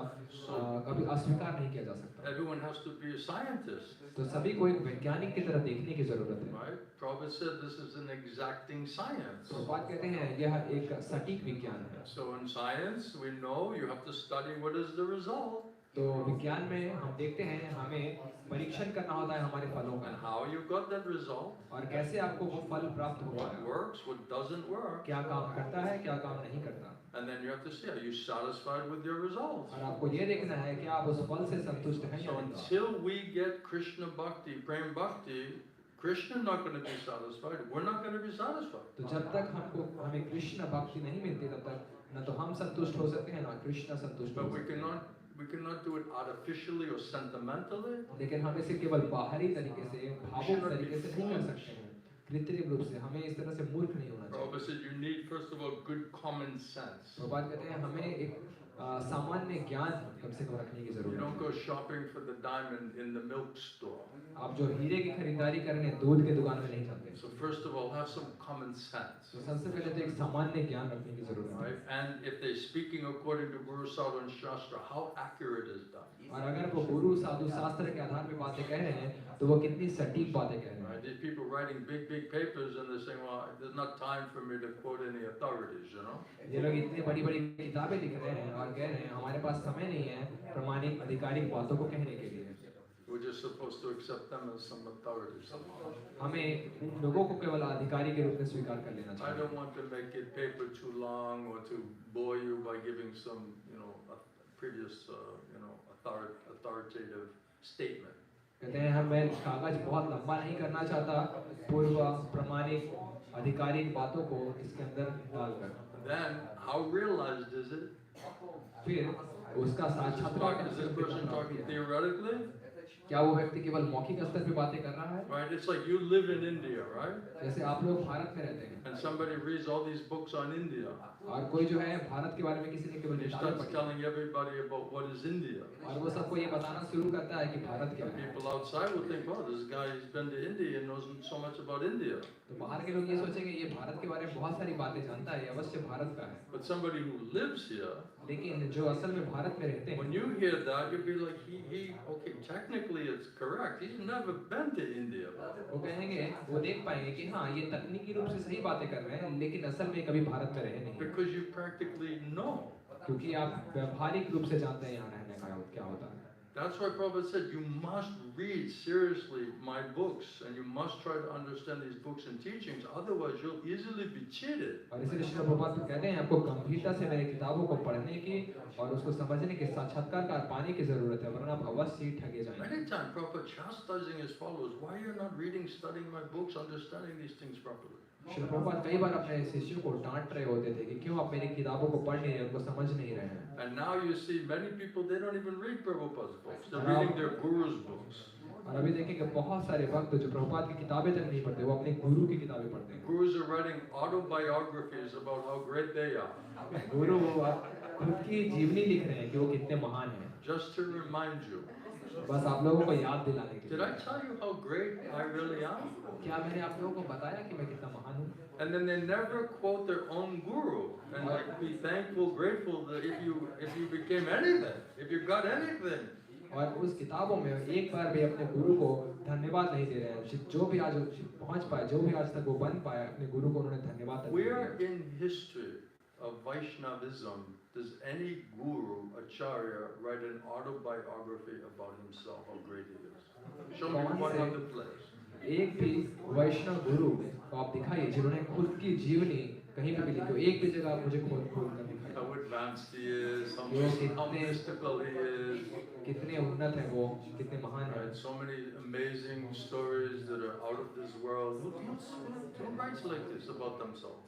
कभी अस्वीकार नहीं किया जा सकता। Everyone has to be a scientist, तो सभी को एक वैज्ञानिक की तरह देखने की जरूरत है। right? Prabhupada said this is an exacting science. तो बात कहते हैं यह एक सटीक विज्ञान है। So in science, we know you have to study what is the result तो विज्ञान में हम देखते हैं हमें परीक्षण करना होता है हमारे फलों and का, how you got that result, और कैसे आपको वो फल प्राप्त हुआ what है, works, what doesn't work, क्या काम करता है क्या काम नहीं करता, and then you have to see, are you satisfied with your results? और आपको ये देखना है कि आप उस फल से संतुष्ट हैं या So नहीं। until we get Krishna Bhakti, Prem Bhakti, Krishna is not going to be satisfied, we're not going to be satisfied. तो जब तक हमें कृष्ण भक्ति नहीं मिलती तब तक न तो हम संतुष्ट हो सकते हैं ना कृष्ण संतुष्ट हो But सकते हैं। we cannot do it artificially or sentimentally. लेकिन हम इसे केवल बाहरी तरीके से भावुक तरीके से नहीं कर सकते हैं, कृत्रिम रूप से हमें इस तरह से मूर्ख नहीं होना चाहिए। Prabhupada said you need first of all good common sense. तो बात कहते हैं हमें एक सामान्य ज्ञान कम से कम रखने की You जरूरत don't है। go shopping for the diamond in the milk store. आप जो हीरे की खरीदारी करने दूध के दुकान में नहीं जाते। So first of all, have some common sense. तो सबसे पहले तो एक सामान्य ज्ञान रखने की जरूरत है। Right? And if they're speaking according to Guru Sadhu and Shastra, how accurate is that? और अगर वो गुरु साधु शास्त्र के आधार पे बातें कह रहे हैं तो वो कितनी सटीक बातें कह रहे हैं। Right? These people writing big papers and they're saying, well, there's not time for me to quote any authorities, you know? ये लोग इतनी बड़ी-बड़ी किताबें लिख रहे हैं और कह रहे हैं हमारे पास समय नहीं है प्रमाणिक आधिकारिक बातों को कहने के लिए। We're just supposed to accept them as some authorities. हमें उन लोगों को केवल अधिकारी के रूप में स्वीकार कर लेना I चाहिए। don't want to make it paper too long or to bore you by giving some, previous, authoritative statement. कहते हैं मैं कागज बहुत लंबा नहीं करना चाहता पूर्व प्रमाणिक आधिकारिक बातों को इसके अंदर डालकर। Then, how realized is it? फिर उसका साक्षात्कार Is this person talking theoretically? क्या वो व्यक्ति केवल मौखिक स्तर पे बातें कर रहा है? Right? It's like you live in India, right? जैसे आप लोग भारत में रहते हैं And somebody reads all these books on India. और कोई जो है भारत के बारे में किसी ने केवल And he किताबें starts पढ़ी telling everybody about what is India. और वो सबको ये बताना शुरू करता है कि भारत क्या है। People outside will think, oh, this guy has been to India and knows so much about India. तो बाहर के लोग ये सोचेंगे ये भारत के बारे में बहुत सारी बातें जानता है, ये अवश्य भारत का है। But somebody who lives here, लेकिन जो असल में भारत में रहते when हैं you hear that, you'll be like, okay, technically it's correct. He's never been to India. वो कहेंगे, वो देख पाएंगे कि हाँ ये तकनीकी रूप से सही बातें कर रहे हैं लेकिन असल में कभी भारत में रहे नहीं, Because you practically know. क्योंकि आप व्यवहारिक रूप से जानते हैं यहाँ रहने का क्या होता है। That's why Prabhupada said, you must read seriously my books and you must try to understand these books and teachings, otherwise you'll easily be cheated. और इसलिए श्री प्रभुपाद कहते हैं आपको गंभीरता से मेरी किताबों को पढ़ने की और उसको समझने के साक्षात्कार पाने की जरूरत है, वरना आप अवश्य ही ठगे जाएंगे। Many times Prabhupada chastising his followers, why you're not reading, studying my books, understanding these things properly? Shri Prabhupada कई बार अपने शिष्यों को डांट रहे होते थे कि क्यों आप मेरी किताबों को पढ़ नहीं रहे, उनको समझ नहीं रहे हैं। And now you see many people, they don't even read Prabhupada's books. They're reading their guru's books. और अभी देखेंगे बहुत सारे भक्त जो प्रभुपाद की किताबें तक नहीं पढ़ते, वो अपने गुरु की किताबें पढ़ते हैं। Gurus are writing autobiographies about how great they are. गुरु खुद की जीवनी लिख रहे हैं कि वो कितने महान हैं, Just to remind you. बस आप लोगों को याद दिलाने के Did लिए। I tell you how great I really am? क्या मैंने आप लोगों को बताया कि मैं कितना महान हूँ? And then they never quote their own guru and like be thankful, grateful that if you became anything, if you got anything. और उस किताबों में एक बार भी अपने गुरु को धन्यवाद नहीं दे रहे हैं। जो भी आज पहुंच पाए, जो भी आज तक वो बन पाए, अपने गुरु को उन्होंने धन्यवाद तक नहीं Where दिया। in history of Vaishnavism does any guru, acharya, write an autobiography about himself, how great he is? Show me one other place. एक भी वैष्णव गुरु को आप दिखाइए जिन्होंने खुद की जीवनी कहीं पे भी लिखी हो, एक भी जगह आप मुझे खोल कर दिखाइए। how advanced he is, how Yo, mystical he is. कितने उन्नत है वो, कितने महान है। Right, so many amazing stories that are out of this world. Who writes like this about themselves?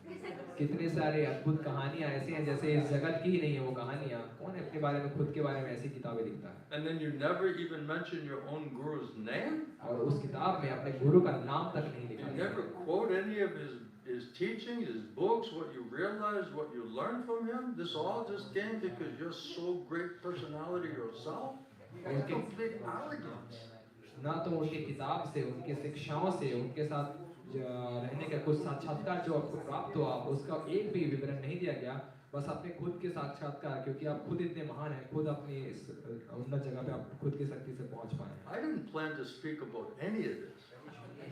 कितने सारे अद्भुत कहानियाँ ऐसी हैं जैसे इस जगत की ही नहीं है वो कहानियाँ। कौन अपने बारे में खुद के बारे में ऐसी किताबें लिखता है? And then you never even mention your own guru's name. और उस किताब में अपने गुरु का नाम तक नहीं लिखा। You never quote any of his teachings, his books, what you realized, what you learned from him. This all just came because you're so great personality yourself. It's complete arrogance. ना तो उनकी किताब से, उनकी शिक्षाओं से, उनके साथ रहने का कुछ साक्षात्कार जो आपको प्राप्त हुआ उसका एक भी विवरण नहीं दिया गया, बस अपने खुद के साक्षात्कार, क्योंकि आप खुद इतने महान हैं, खुद अपनी इस उन्नत जगह पे आप खुद की शक्ति से पहुंच पाए। I didn't plan to speak about any of this.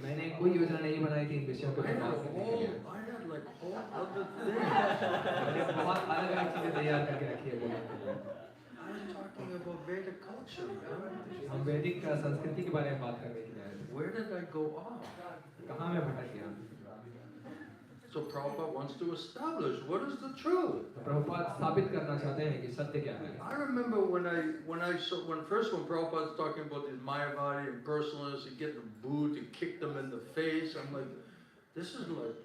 मैंने कोई योजना नहीं बनाई थी इन विषयों पे बात करने के लिए। I had like whole other things. मैंने बहुत अलग-अलग चीजें तैयार करके रखी है बोलने के लिए। I was talking about Vedic culture. हम वैदिक संस्कृति के बारे में बात करने के लिए आए थे। Where did I go off? कहाँ मैं भटक गया? So Prabhupada wants to establish what is the truth. Prabhupada स्थापित करना चाहते हैं कि सत्य क्या है। I remember when Prabhupada's talking about these Mayavadi and personalists and getting booed and kick them in the face. I'm like, this is like,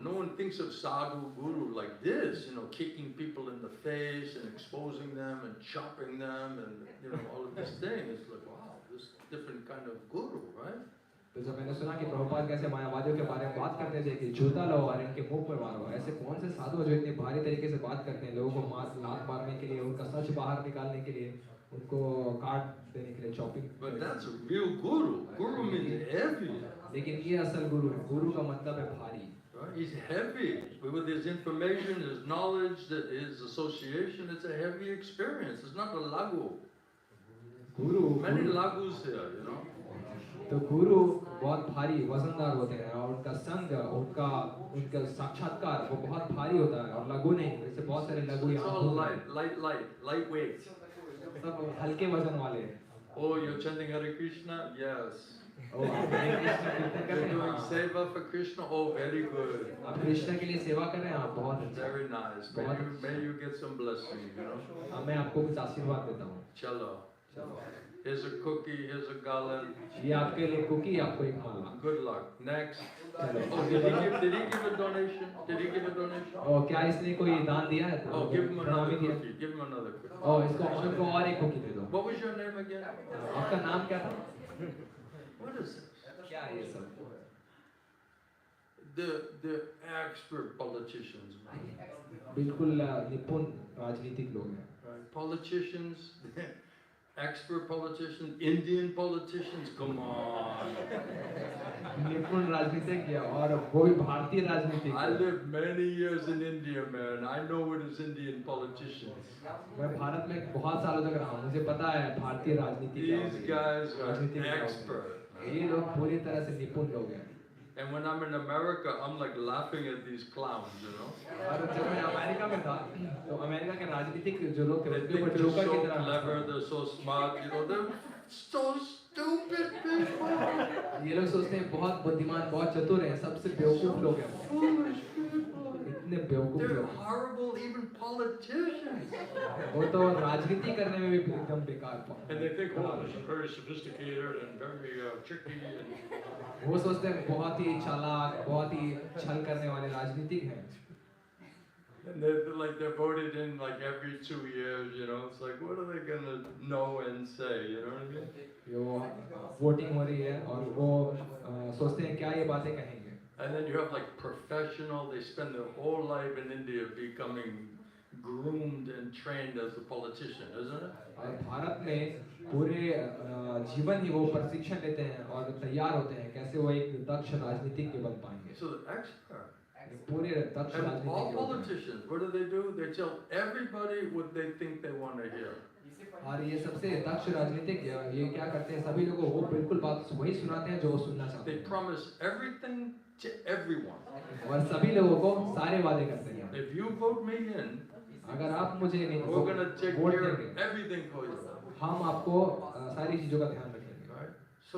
no one thinks of sadhu guru like this, kicking people in the face and exposing them and chopping them and all of this thing. It's like, wow, this different kind of guru, right? तो जब मैंने सुना कि प्रभुपाद कैसे मायावादियों के बारे में बात करते थे कि जूता लो और इनके मुंह पर मारो, ऐसे कौन से साधु जो इतने भारी तरीके से बात करते हैं लोगों को लात मारने के लिए, उनका सच बाहर निकालने के लिए, उनको काट देने के लिए, chopping. But that's a real guru. Guru means heavy. लेकिन ये असल गुरु है। गुरु का मतलब है भारी। Right? He's heavy with his information, his knowledge, his association. It's a heavy experience. It's not a lagu. Many lagus here, तो गुरु बहुत भारी वजनदार होते हैं और उनका संग, उनका साक्षात्कार वो बहुत भारी होता है और लघु नहीं। जैसे बहुत सारे लघु It's all lightweight. सब हल्के वजन वाले। Oh, you're chanting Hare Krishna? Yes. Oh, हरे कृष्ण कीर्तन कर You're रहे doing हैं। seva for Krishna? Oh, very good. आप कृष्ण के लिए सेवा कर रहे हैं, आप बहुत अच्छा। Very nice. May you get some blessing, मैं आपको कुछ आशीर्वाद देता हूँ। Chalo. Here's a cookie, here's a garland. ये आपके लिए कुकी, आपको एक माला। Good luck. Next. चलो। Oh, did he give a donation? Did he give a donation? और क्या इसने कोई दान दिया है? Oh, give him another cookie. Give him another cookie. और इसको और एक कुकी दे दो। What was your name again? आपका नाम क्या था? What is this? क्या है ये सब? The expert politicians, man. बिल्कुल निपुण राजनीतिक लोग हैं। Right? Politicians, expert politicians, Indian politicians, come on. निपुण राजनीतिज्ञ और वो भी भारतीय राजनीतिक। I lived many years in India, man. I know what is Indian politicians. मैं भारत में बहुत सालों तक रहा हूँ, मुझे पता है भारतीय राजनीति क्या होती है। These guys are राजनीति क्या होती है। expert. ये लोग पूरी तरह से निपुण लोग हैं। And when I'm in America, I'm like laughing at these clowns, और जब मैं अमेरिका में था, तो अमेरिका के राजनीतिक जो लोग थे, They उनके think ऊपर they're जोकर की so तरह clever, they're so smart, they're so stupid people. ये लोग सोचते हैं बहुत बुद्धिमान, बहुत चतुर हैं, सबसे बेवकूफ लोग हैं। Foolish people. इतने बेवकूफ They're लोग। horrible, even politicians. वो तो राजनीति करने में भी एकदम बेकार। And they think, oh, this is very sophisticated and very tricky. वो सोचते हैं बहुत ही चालाक, बहुत ही छल करने वाले राजनीतिक हैं। And they're voted in like every 2 years, It's like, what are they gonna know and say, you know what I mean? वो वोटिंग हो रही है और वो सोचते हैं क्या ये बातें कहेंगे। And then you have like professional, they spend their whole life in India becoming groomed and trained as a politician, isn't it? और भारत में पूरे जीवन ही वो प्रशिक्षण लेते हैं और तैयार होते हैं कैसे वो एक दक्ष राजनीतिज्ञ बन पाएंगे। So the expert. पूरे दक्ष And all राजनीतिज्ञ। politicians, what do? They tell everybody what they think they want to hear. और ये सबसे दक्ष राजनीतिज्ञ ये क्या करते हैं, सभी लोगों को बिल्कुल बात वही सुनाते हैं जो वो सुनना चाहते They हैं। promise everything to everyone. और सभी लोगों को सारे वादे करते हैं। If you vote me in, अगर आप मुझे we're gonna take vote care देंगे, of everything for you. हम आपको सारी चीजों का ध्यान रखेंगे। Right? So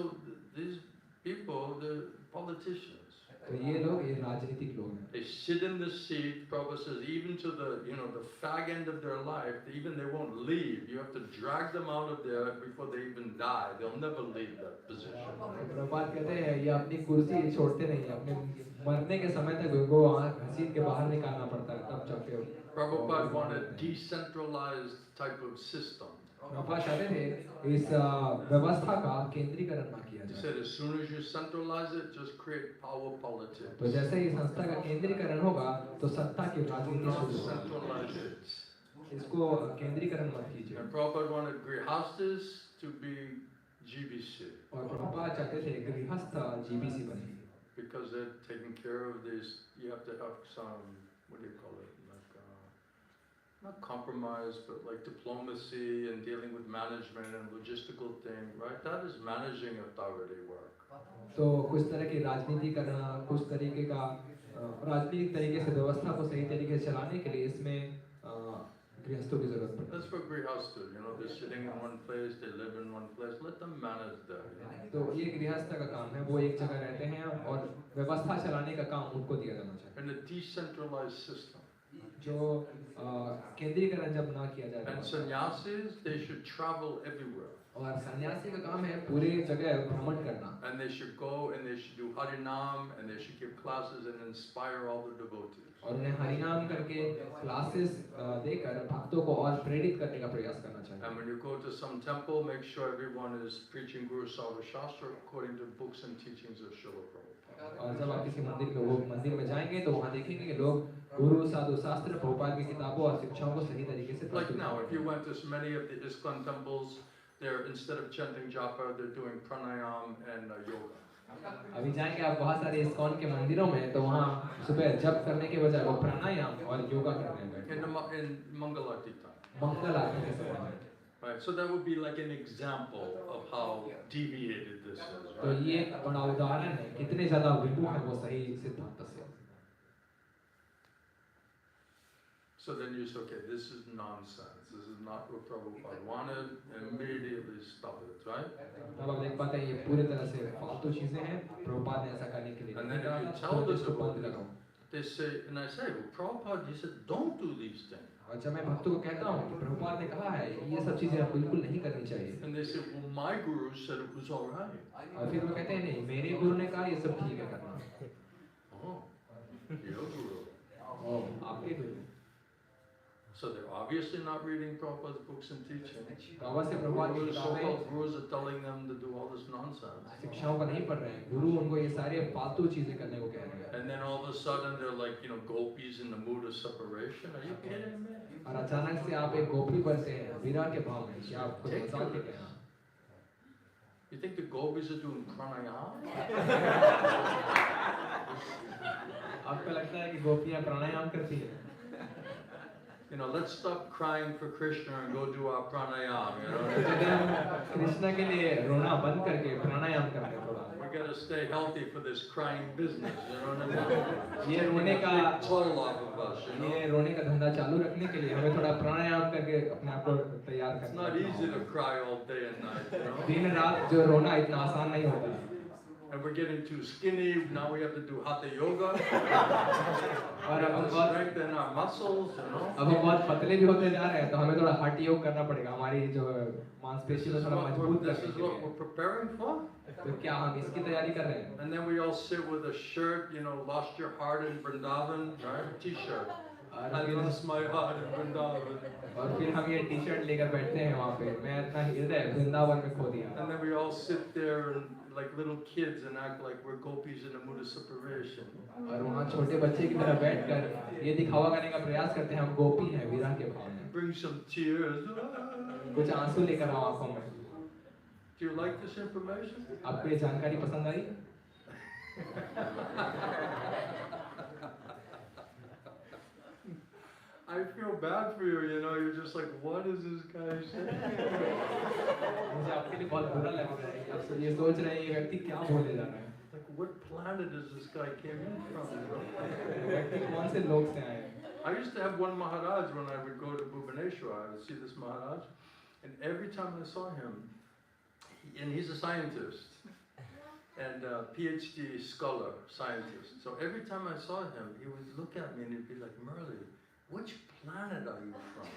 these people, the politicians, तो ये लोग ये राजनीतिक लोग हैं. They sit in the seat. Prabhupada says, even to the the fag end of their life, they won't leave. You have to drag them out of there before they even die. They'll never leave that position. Prabhupada कहते हैं ये अपनी कुर्सी छोड़ते नहीं हैं. अपने मरने के समय तक उनको वहाँ घसीट के बाहर निकालना पड़ता है तब जाके. Prabhupada wanted decentralized type of system. Prabhupada चाहते थे इस व्यवस्था का केंद्रीकरण ना किया He जाए. said, as soon as you centralize it, just create power politics. तो जैसे ही संस्था का केंद्रीकरण होगा तो सत्ता की राजनीति Not शुरू होगी. centralize it. इसको केंद्रीकरण मत कीजिए. And Prabhupada wanted grihastas to be GBC और प्रभुपाद चाहते थे गृहस्थ जीबीसी बने. because they're taking care of this. You have to have some, what do you call it? Not compromise, but like diplomacy and dealing with management and logistical thing, right? That is managing authority work. तो कुछ तरह की राजनीति करना, कुछ तरीके का राजनीतिक तरीके से व्यवस्था को सही तरीके से चलाने के लिए इसमें गृहस्थों की जरूरत पड़ती है. That's for grihastha, they're sitting in one place, they live in one place. Let them manage that. तो ये गृहस्थ का काम है. वो एक जगह रहते हैं और व्यवस्था चलाने का काम उनको दिया जाना चाहिए. In a decentralized system. जो केंद्रीकरण जब ना किया जाए. And sannyasis, they should travel everywhere. और सन्यासी का काम है पूरे जगह भ्रमण करना. And they should go and they should do harinam and they should give classes and inspire all the devotees. और उन्हें हरिनाम करके क्लासेस देकर भक्तों को और प्रेरित करने का प्रयास करना चाहिए. And when you go to some temple, make sure everyone is preaching Guru Sarva Shastra according to books and teachings of Srila Prabhupada. और जब आप किसी मंदिर में जाएंगे तो वहाँ देखेंगे कि लोग गुरु साधु शास्त्र प्रभुपाद की किताबों और शिक्षाओं को सही तरीके से. Like now, if you went to many of the ISKCON temples, they're instead of chanting japa, they're doing pranayam and yoga. अभी जाएंगे आप बहुत सारे इस्कॉन के मंदिरों में तो वहाँ सुबह जप करने के बजाय वो प्राणायाम और योगा करने में. In Mangalarti time. मंगल आरती के समय में. Right, so that would be like an example of how deviated this is, तो right? ये एक बड़ा उदाहरण है कितने ज़्यादा विमुख है वो सही सिद्धांत से. So then you say, okay, this is nonsense. This is not what Prabhupada wanted, and immediately stop it, right? अब आप देख पाते हैं ये पूरी तरह से फालतू चीजें हैं. प्रभुपाद ने ऐसा करने के लिए And then if you tell the devotees, they say, and I say, well, Prabhupada, he said, don't do these things. और जब मैं भक्तों को कहता हूँ कि प्रभुपाद ने कहा है ये सब चीजें आप बिल्कुल नहीं करनी चाहिए. And they say, well, my guru said it was all right. और फिर वो कहते हैं नहीं मेरे गुरु ने कहा ये सब ठीक है करना. Oh, your guru. आपके गुरु. So they're obviously not reading Prabhupada's books and teachings. तो अवश्य प्रभुपाद की किताबें So-called gurus are telling them to do all this nonsense. शिक्षाओं का नहीं पढ़ रहे हैं. गुरु उनको ये सारे फालतू चीजें करने को कह रहे हैं. And then all of a sudden they're like, gopis in the mood of separation. Are you kidding me? और अचानक से आप एक गोपी बनते हैं विराट के भाव में कि आप कुछ मजाक नहीं करना. You think the gopis are doing pranayama? आपको लगता है कि गोपियां प्राणायाम करती हैं? Let's stop crying for Krishna and go do our pranayam. Krishna के लिए रोना बंद करके प्राणायाम करते हैं थोड़ा. We gotta stay healthy for this crying business. You know what I mean? ये रोने का toll off of us. ये रोने का धंधा चालू रखने के लिए हमें थोड़ा प्राणायाम करके अपने आप को तैयार It's करना. not easy to cry all day and night. दिन रात जो रोना इतना आसान नहीं होता. And we're getting too skinny. Now we have to do hatha yoga. और अब हम बहुत strengthen our muscles. अब हम बहुत पतले भी होते जा रहे हैं तो हमें थोड़ा हठ योग करना पड़ेगा हमारी जो मांसपेशियों को थोड़ा मजबूत This करने is के what लिए. we're preparing for. तो क्या हम इसकी तैयारी कर रहे हैं? And then we all sit with a shirt, lost your heart in Vrindavan, right? T-shirt. I lost my heart in Vrindavan. और फिर हम ये टी-शर्ट लेकर बैठते हैं वहाँ पे मैं अपना हृदय वृंदावन में खो दिया. And then we all sit there and like little kids and act like we're gopis in a mood of separation. और वहाँ छोटे बच्चे की तरह बैठकर ये दिखावा करने का प्रयास करते हैं हम गोपी हैं विरह के भाव में. Bring some tears. कुछ आंसू लेकर आओ आंखों में. Do you like this information? आपको ये जानकारी पसंद आई? I feel bad for you, you're just like, what is this guy saying? मुझे आपके लिए बहुत बुरा लग रहा है. आप ये सोच रहे हैं ये व्यक्ति क्या बोलने जा रहा है. Like, what planet is this guy came in from? व्यक्ति कौन से लोग से आए हैं? I used to have one Maharaj when I would go to Bhubaneswar. I would see this Maharaj, and every time I saw him, and he's a scientist, and PhD scholar, scientist. So every time I saw him, he would look at me and he'd be like, Murali, which planet are you from?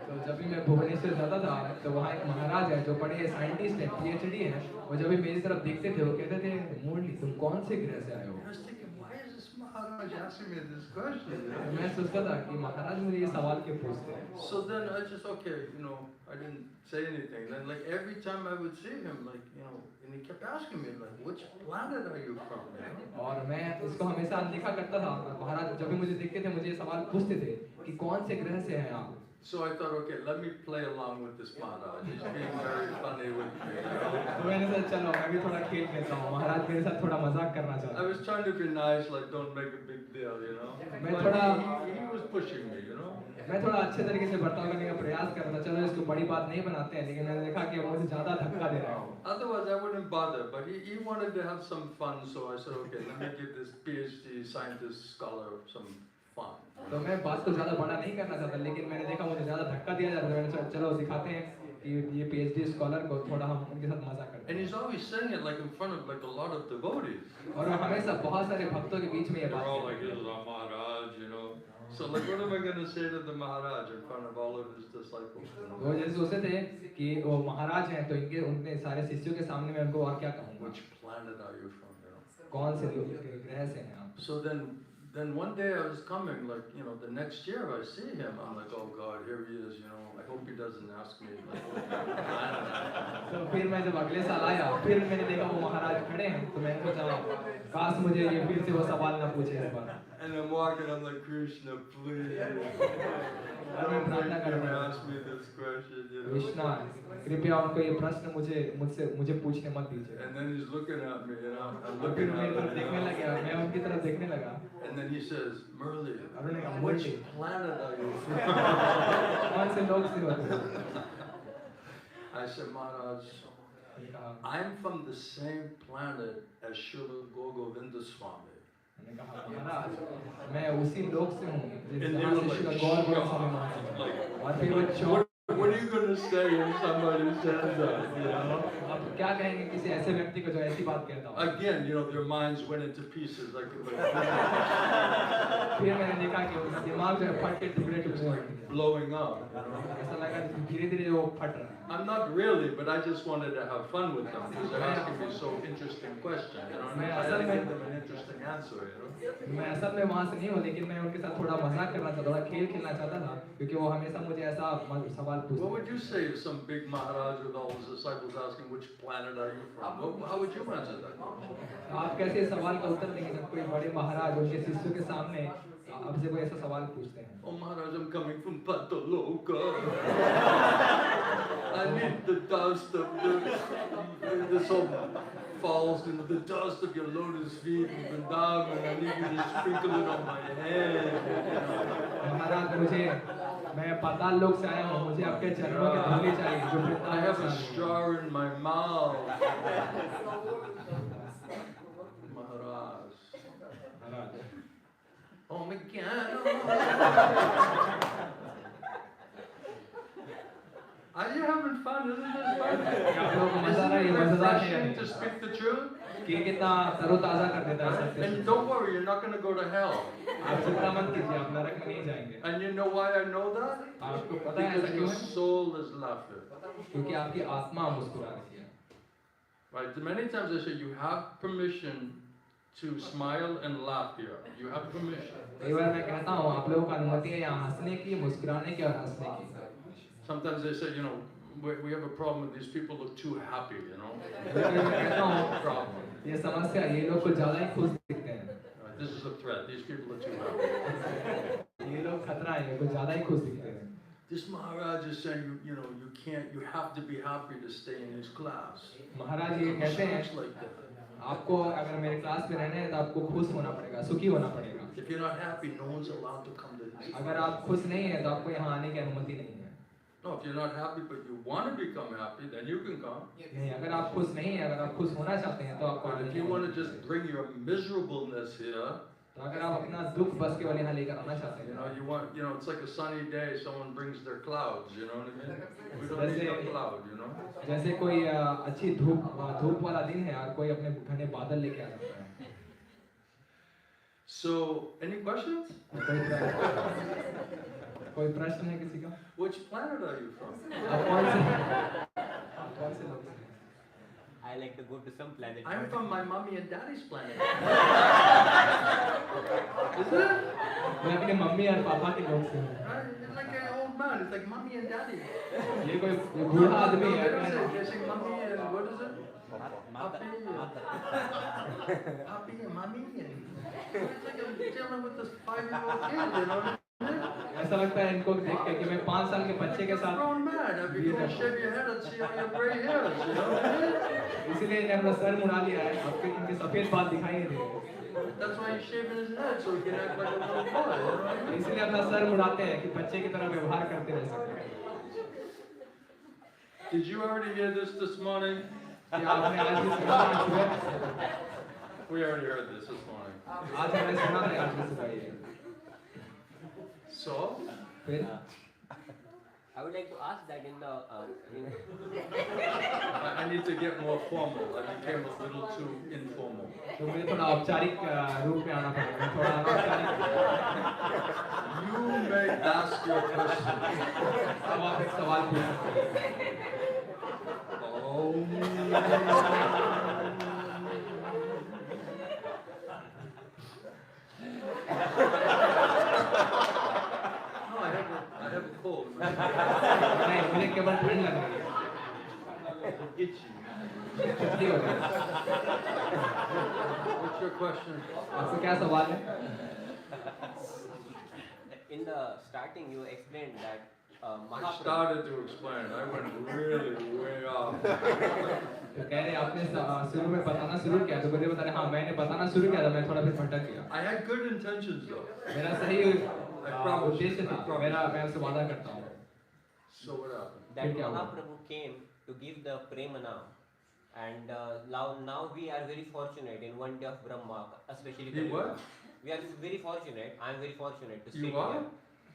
तो जब भी मैं भुवनेश्वर जाता था तो वहाँ एक महाराज है जो बड़े साइंटिस्ट हैं, PhD हैं, वो जब भी मेरी तरफ देखते थे वो कहते थे मुरली तुम कौन से ग्रह से आए हो? I was thinking, why is this Maharaj asking me this question? मैं सोचता था कि महाराज मुझे ये सवाल क्यों पूछते हैं? So then I just, okay, I didn't say anything. Then like every time I would see him, and he kept asking me, like, which planet are you from? और मैं इसको हमेशा अनदेखा करता था। महाराज जब भी मुझे देखते थे मुझे ये सवाल पूछते थे कि कौन से ग्रह से हैं आप? So I thought, okay, let me play along with this Maharaj. He's being very funny with me. तो मैंने सोचा चलो मैं भी थोड़ा खेल लेता हूँ। महाराज मेरे साथ थोड़ा मजाक करना चाहते I हैं। was trying to be nice, like don't make a big deal, मैं But थोड़ा- he was pushing me, मैं थोड़ा अच्छे तरीके से बर्ताव करने का प्रयास कर रहा था। चलो इसको बड़ी बात नहीं बनाते हैं, लेकिन मैंने देखा कि वो मुझे ज्यादा धक्का दे रहा है। Otherwise, I wouldn't bother. But he wanted to have some fun, so I said, okay, let me give this PhD scientist scholar some fun. तो मैं बात को ज्यादा बड़ा नहीं करना चाहता, लेकिन मैंने देखा मुझे ज्यादा धक्का दिया जा रहा है। मैंने सोचा चलो दिखाते हैं कि ये PhD स्कॉलर को थोड़ा हम उनके साथ मजा करते And हैं। he's always saying it like in front of like a lot of devotees. और वो हमेशा बहुत सारे भक्तों के बीच में ये They're बात all करते like, हैं। this is our Maharaj. So like, what am I going to say to the Maharaj in front of all of his disciples? वो जैसे सोचते थे कि वो महाराज हैं तो इनके उनके सारे शिष्यों के सामने मैं उनको और क्या कहूँगा? Which planet are you from? कौन से ग्रह से हैं आप? So then one day I was coming, like, the next year I see him, I'm like, oh God, here he is, I hope he doesn't ask me, like, what planet I am. तो फिर मैं जब अगले साल आया, फिर मैंने देखा वो महाराज खड़े हैं, तो मैंने सोचा काश मुझे ये फिर से वो सवाल ना पूछे इस बार। And I'm walking, I'm like, Krishna, please, मैं प्रार्थना कर don't रहा हूँ, ask me this question, Krishna कृपया उनको ये प्रश्न मुझे पूछने मत दीजिए। And then he's looking at me, I'm और फिर looking मेरी तरफ at देखने him. लगा, मैं उनकी तरफ देखने लगा। And then he says, Murali, उन्होंने कहा, which "Murali, planet are you from? कौन से लोग से हो तुम?" I said, Maharaj, मैंने कहा, I'm from the same planet as Srila Govinda Swami. मैंने कहा महाराज मैं उसी लोक से हूँ And they जहाँ were से like, श्री गौर गोविंद स्वामी shocked. महाराज हैं। Like, और फिर वो चौंक what are you going to say if somebody says that? आप क्या कहेंगे किसी ऐसे व्यक्ति को जो ऐसी बात कहता हो? Again, their minds went into pieces like फिर मैंने देखा कि उसका दिमाग जो है फट के टुकड़े टुकड़े हो गए। blowing up. ऐसा लगा धीरे-धीरे वो फट रहा है। I'm not really, but I just wanted to have fun with them because they're asking me so interesting question. And I had to give them an interesting answer. मैं असल में वहाँ से नहीं हूँ, लेकिन मैं उनके साथ थोड़ा मजाक करना चाहता, थोड़ा खेल खेलना चाहता था, क्योंकि वो हमेशा मुझे ऐसा सवाल पूछते। What would you say if some big Maharaj with all his disciples asking which planet are you from? How would you answer that question? आप कैसे सवाल का उत्तर देंगे जब कोई बड़े महाराज उनके शिष्यों के सामने आपसे कोई ऐसा सवाल पूछते हैं? Oh Maharaj, I'm coming from Pataloka. I need the dust of this whole falls, the dust of your lotus feet in Vrindavan. I need you to sprinkle it on my head. महाराज मैं पाताल लोक से आया हूँ, मुझे आपके चरणों की धूली चाहिए जो वृंदावन I have से a आई है। star in my mouth. Maharaj. Oh my God. Are you having fun? Isn't this fun? आप लोगों को मजा आ रहा है, ये Isn't it मजेदार है refreshing या to नहीं? speak the truth? कि कितना तरोताजा कर देता है सत्य। And don't worry, you're not going to go to hell. आप चिंता मत कीजिए, आप नरक में नहीं जाएंगे। And you know why I know that? आपको पता है ऐसा Because क्यों your है? soul is laughing. क्योंकि आपकी आत्मा मुस्कुरा रही है। Right? Many times I say you have permission to smile and laugh here. You have permission. कई बार मैं कहता हूँ आप लोगों को अनुमति है यहाँ हंसने की, मुस्कुराने की और हंसने की। Sometimes they say, we have a problem with these people look too happy, लेकिन मैं कहता हूँ ये समस्या ये लोग कुछ ज़्यादा ही खुश दिखते हैं। Right, this is a threat. These people are too happy. ये लोग खतरा है, ये कुछ ज़्यादा ही खुश दिखते हैं। This Maharaj is saying, you have to be happy to stay in his class. महाराज ये कहते हैं Sounds like that. आपको अगर मेरे क्लास में रहना है तो आपको खुश होना पड़ेगा, सुखी होना पड़ेगा। If you're not happy, no one's allowed to come to this. अगर आप खुश नहीं हैं तो आपको यहाँ आने की अनुमति नहीं है। No, if you're not happy but you want to become happy, then you can come. नहीं, अगर आप खुश नहीं हैं, अगर आप खुश होना चाहते हैं तो आपको But आने if की you want to अनुमति just bring your miserableness here, तो अगर आप अपना दुख बस केवल यहाँ लेकर आना चाहते You हैं, know, you want, you know, it's like a sunny day, someone brings their clouds, you know what I mean? We don't need a cloud, you know? जैसे कोई अच्छी धूप वाला दिन है और कोई अपने घने बादल लेके आ जाता है। So, any questions? कोई प्रश्न है किसी का? Which planet are you from? आप कौन से लोग हैं? I like to go to some planet. I'm from my mommy and daddy's planet. Is it? मैं अपने मम्मी और पापा के लोग से हूँ। Right? It's like an old man. It's like mommy and daddy. ये कोई बूढ़ा आदमी है। They say mommy and what is it? Papi and mommy and it's like I'm dealing with this 5-year-old kid, you know. ऐसा लगता है इनको देख के कि मैं 5 साल के बच्चे के साथ grown man. If you go shave your head and see all your gray hairs, you know what I mean? इसीलिए इन्हें अपना सर मुड़ा लिया है, आपके इनके सफेद बाल दिखाई नहीं देंगे। That's why he's shaving his head so he can act like a little boy, you know what I mean? इसलिए अपना सर मुड़ाते हैं कि बच्चे की तरह व्यवहार करते रह सकें। Did you already hear this morning? क्या आपने आज भी सुना है? We already heard this morning. आज हमने सुना है आज भी सुना है। So, फिर I would like to ask that in the I need to get more formal. I became a little too informal. तो मुझे थोड़ा औपचारिक रूप में आना पड़ेगा, थोड़ा अनौपचारिक। You may ask your question. अब आप एक सवाल पूछ सकते हैं। No, I have a cold. नहीं, मुझे केवल ठंड लग रही है। Itchy. छुट्टी हो गई। What's your question? आपका क्या सवाल है? in the starting you explained that I Mahaprabhu. started to explain. I went really way off. तो कह रहे आपने शुरू में बताना शुरू किया तो मुझे बता रहे हाँ मैंने बताना शुरू किया था मैं थोड़ा फिर भटक गया। I had good intentions though. मेरा सही उद्देश्य था, मैं आपसे वादा करता हूँ। So what happened? That क्या हुआ? Mahaprabhu came to give the Premana, and now we are very fortunate in one day of Brahma, especially. You what? We are very fortunate. I am very fortunate to You sit are? here.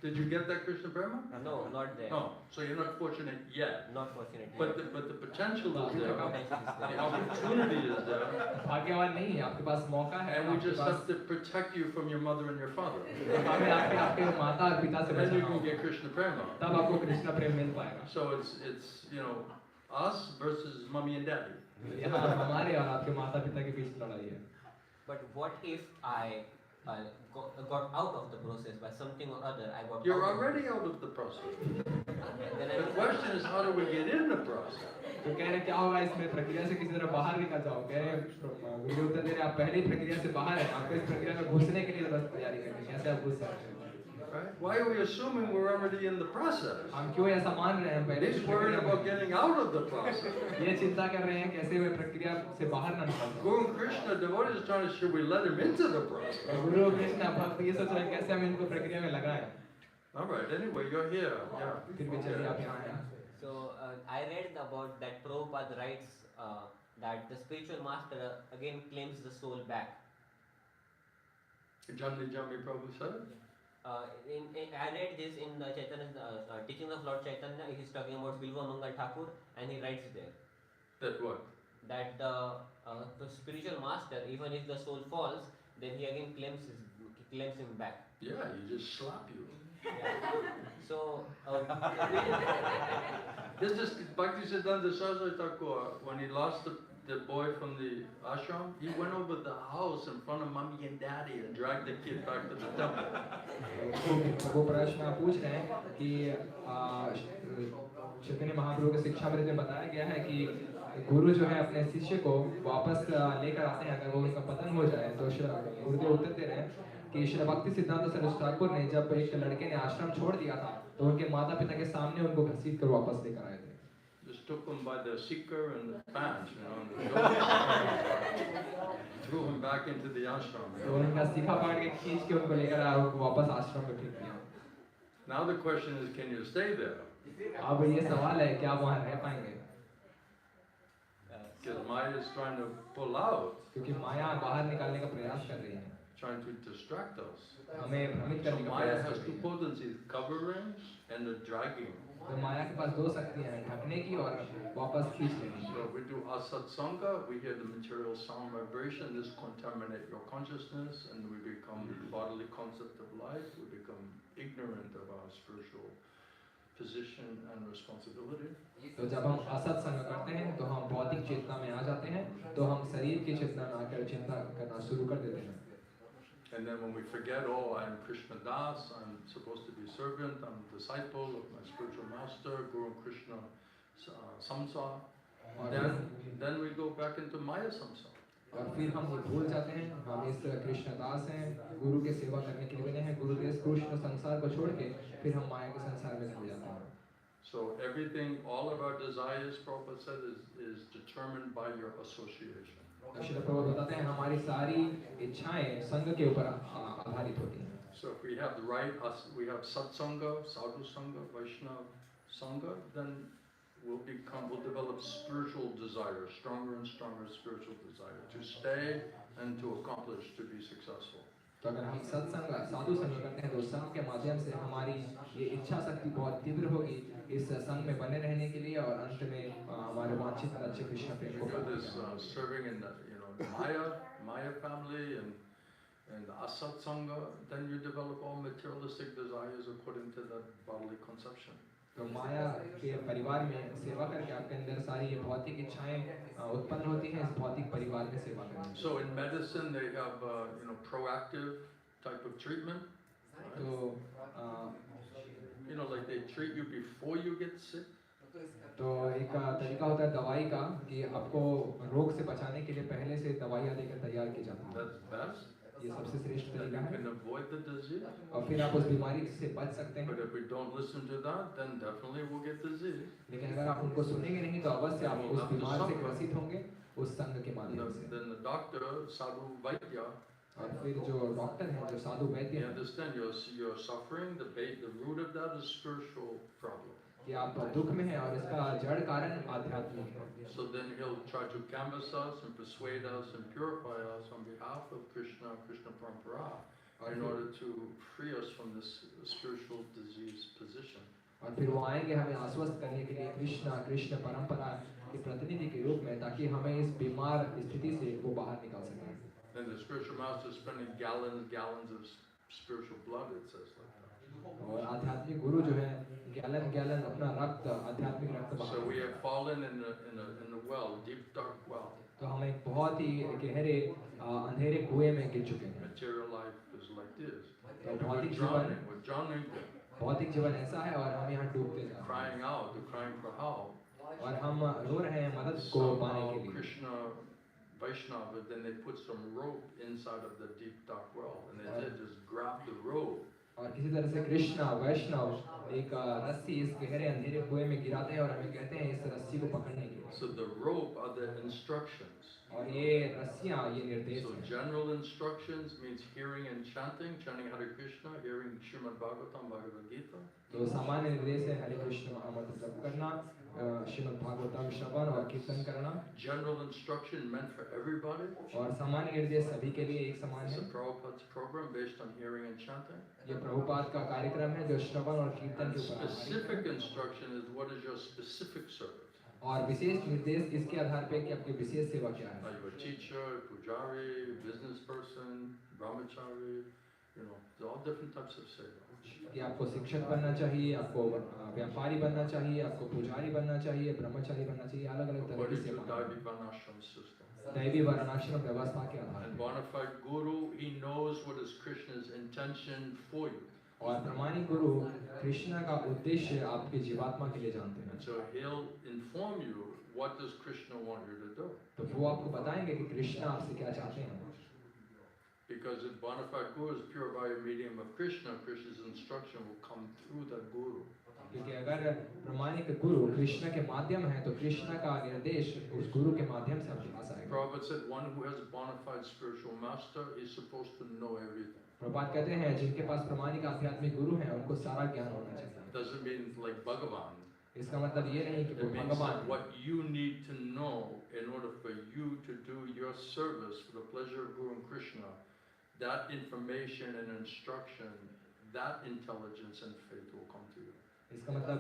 Did you get that Krishna Prema? No, not there. No. So you're not fortunate yet. Not fortunate. But the potential is there. Potential is The there. opportunity is there. भाग्यवान नहीं है, आपके पास मौका है। And we आपके just pass have to protect you from your mother and your father. हमें आपके माता और पिता से Then you बचाना can होगा। get Krishna Prema. तब आपको कृष्ण प्रेम मिल पाएगा। So it's you know us versus mommy and daddy. यहाँ हमारे और आपके माता पिता के बीच लड़ाई है। But what if I got out of the process by something or other? I got. You're out of already out of the process. Then The question is how do we get in the process? तो कह रहे क्या होगा इसमें प्रक्रिया से किसी तरह बाहर निकल जाओ। कह रहे वीडियो उत्तर दे रहे आप पहली प्रक्रिया से बाहर हैं, आपको इस प्रक्रिया में घुसने के लिए बस तैयारी करनी है। कैसे आप घुस सकते हैं? Right? Why are we assuming we're already in the process? हम क्यों ऐसा मान रहे हैं पहले He's worried about getting out of the process. ये चिंता कर रहे हैं कैसे वे प्रक्रिया से बाहर न निकल जाए। Guru Krishna devotee is trying to should we let him into the process? गुरु कृष्ण भक्त ये सोच रहे हैं कैसे हम इनको प्रक्रिया में लगाएं। All right. Anyway, you're here. Yeah. फिर भी चलिए आप यहाँ हैं। So I read about that Prabhupada writes that the spiritual master again claims the soul back. Jambi Prabhu said. I read this in the Chaitanya teaching of Lord Chaitanya. He's talking about Bilva Mangal Thakur, and he writes there That what? that the spiritual master, even if the soul falls, then he again claims him back. Yeah, he just slap you. Yeah. So This is Bhaktisiddhanta Saraswati Thakur, when he lost the boy from the ashram, he went over the house in front of mommy and daddy and dragged the kid back to the temple. वो प्रश्न पूछ रहे हैं कि चैतन्य महाप्रभु की शिक्षा में बताया गया है कि गुरु जो है अपने शिष्य को वापस लेकर आते हैं अगर वो उनका पतन हो जाए। तो गुरुदेव उत्तर दे रहे हैं कि श्री भक्ति सिद्धांत सरस्वती ठाकुर ने जब एक लड़के ने आश्रम छोड़ दिया था तो उनके माता पिता के सामने उनको घसीट कर वापस लेकर आए थे। Just took him by the seeker and the pants, you know, and the threw him back into the ashram. You तो know? उनका सीखा पकड़ के खींच के उनको लेकर आए और वापस आश्रम में फेंक दिया। Now the question is, can you stay there? अब ये सवाल है क्या वहाँ रह पाएंगे? Because Maya is trying to pull out. क्योंकि माया बाहर निकालने का प्रयास कर रही है। trying to distract us. हमें भ्रमित So करने का Maya प्रयास has करती two है। potencies, covering and the dragging. तो माया के पास दो शक्तियाँ हैं, ढकने की और वापस खींच लेने की। So we do asatsanga, we hear the material sound vibration, this contaminate your consciousness, and we become bodily concept of life, we become ignorant of our spiritual position and responsibility. तो जब हम असत्संग करते हैं तो हम भौतिक चेतना में आ जाते हैं, तो हम शरीर की चेतना में आकर चिंता करना शुरू कर देते हैं। And then when we forget, oh, I'm Krishna Das, I'm supposed to be servant, I'm disciple of my spiritual master, Guru Krishna Samsa, then we go back into Maya Samsa. और फिर हम ये भूल जाते हैं, हम इस कृष्ण दास हैं, गुरु के सेवा करने के लिए बने हैं, गुरु के इस कृष्ण संसार को छोड़ के फिर हम माया के संसार में चले जाते हैं। So everything, all of our desires, Prabhupada said, is determined by your association. Srila Prabhupada बताते हैं हमारी सारी इच्छाएं संग के ऊपर आधारित होती हैं। So if we have the right, we have satsanga, sadhu sangha, Vaishnava sangha, then we'll develop spiritual desire, stronger and stronger spiritual desire to stay and to accomplish, to be successful. तो अगर हम सत्संग साधु संग करते हैं तो संग के माध्यम से हमारी ये इच्छा शक्ति बहुत तीव्र होगी इस संग में बने रहने के लिए और अंत में हमारे वांछित अच्छे कृष्ण प्रेम को With this serving in the Maya family and asat sangha, then you develop all materialistic desires according to that bodily conception. तो माया के परिवार में सेवा करके आपके अंदर सारी ये भौतिक इच्छाएं उत्पन्न होती हैं इस भौतिक परिवार में सेवा करने से। So in medicine they have proactive type of treatment. तो like they treat you before you get sick. तो एक तरीका होता है दवाई का कि आपको रोग से बचाने के लिए पहले से दवाइयाँ देकर तैयार की जाती हैं। That's best. ये सबसे श्रेष्ठ Then तरीका you है can avoid the disease. और फिर आप उस बीमारी से बच सकते हैं। But if we don't listen to that, then definitely we'll get disease. लेकिन अगर आप उनको सुनेंगे नहीं तो अवश्य आप उस बीमार से ग्रसित होंगे उस संग के माध्यम से। Then the doctor, sadhu vaidya, और फिर जो डॉक्टर हैं जो साधु वैद्य you हैं understand you're suffering. The root of that is spiritual problem. कि आप दुख में हैं और इसका जड़ कारण आध्यात्मिक है। So then he'll try to canvass us and persuade us and purify us on behalf of Krishna Parampara in order to free us from this spiritual disease position. और फिर वो आएंगे हमें आश्वस्त करने के लिए कृष्ण परंपरा के प्रतिनिधि के रूप में ताकि हमें इस बीमार स्थिति से वो बाहर निकाल सकें। Then the spiritual master is spending gallons of spiritual blood, it says like that. और आध्यात्मिक गुरु जो है गैलन अपना रक्त आध्यात्मिक रक्त So we have fallen in the well, deep dark well. तो हम एक बहुत ही गहरे अंधेरे कुएं में गिर चुके हैं। Material life is like this. तो We're drowning, भौतिक जीवन ऐसा है और हम यहाँ डूबते जा रहे हैं crying out, we're crying for help. और हम रो रहे हैं मदद को पाने के Somehow लिए। Krishna Vaishnava, then they put some rope inside of the deep dark well, and they did just grab the rope. और किसी तरह से कृष्ण वैष्णव एक रस्सी इस गहरे अंधेरे कुएं में गिराते हैं और हमें कहते हैं इस रस्सी को पकड़ने के लिए। So the rope are the instructions. और ये रस्सियाँ ये निर्देश So हैं। general instructions means hearing and chanting Hare Krishna, hearing Srimad Bhagavatam, Bhagavad Gita. तो सामान्य निर्देश है हरे कृष्ण महामंत्र जप करना, श्रीमद् भागवतम श्रवण और कीर्तन करना। General instruction meant for everybody. और सामान्य निर्देश सभी के लिए एक समान It's है। a Prabhupada's program based on hearing and chanting. ये प्रभुपाद का कार्यक्रम है जो श्रवण और कीर्तन And के ऊपर आधारित specific है। instruction is what is your specific service. और विशेष निर्देश इसके आधार पे कि आपकी विशेष सेवा क्या है। Are you a teacher, pujari, business person, brahmachari? There's all different types of seva. कि आपको शिक्षक बनना चाहिए, आपको व्यापारी बनना चाहिए, आपको पुजारी बनना चाहिए, ब्रह्मचारी बनना चाहिए, अलग-अलग तरह की According to सेवा। Daivi Varnashram system. दैवी वर्णाश्रम व्यवस्था के आधार And पर। bona fide guru, he knows what is Krishna's intention for you. और प्रमाणिक गुरु कृष्ण का उद्देश्य आपके जीवात्मा के लिए जानते हैं। And so he'll inform you what does Krishna want you to do. तो वो आपको बताएंगे कि कृष्ण आपसे क्या चाहते हैं। Because if bona fide guru is pure by medium of Krishna, Krishna's instruction will come through that guru. क्योंकि अगर प्रमाणिक गुरु कृष्ण के माध्यम है तो कृष्ण का निर्देश उस गुरु के माध्यम से आपके पास आएगा। Prabhupada said one who has bona fide spiritual master is supposed to know everything. Prabhupada कहते हैं जिनके पास प्रमाणिक आध्यात्मिक गुरु हैं उनको सारा ज्ञान होना चाहिए। Doesn't mean like Bhagavan. इसका मतलब ये नहीं कि It वो means भगवान what you need to know in order for you to do your service for the pleasure of Guru and Krishna that information and instruction, that intelligence and faith will come to you. इसका मतलब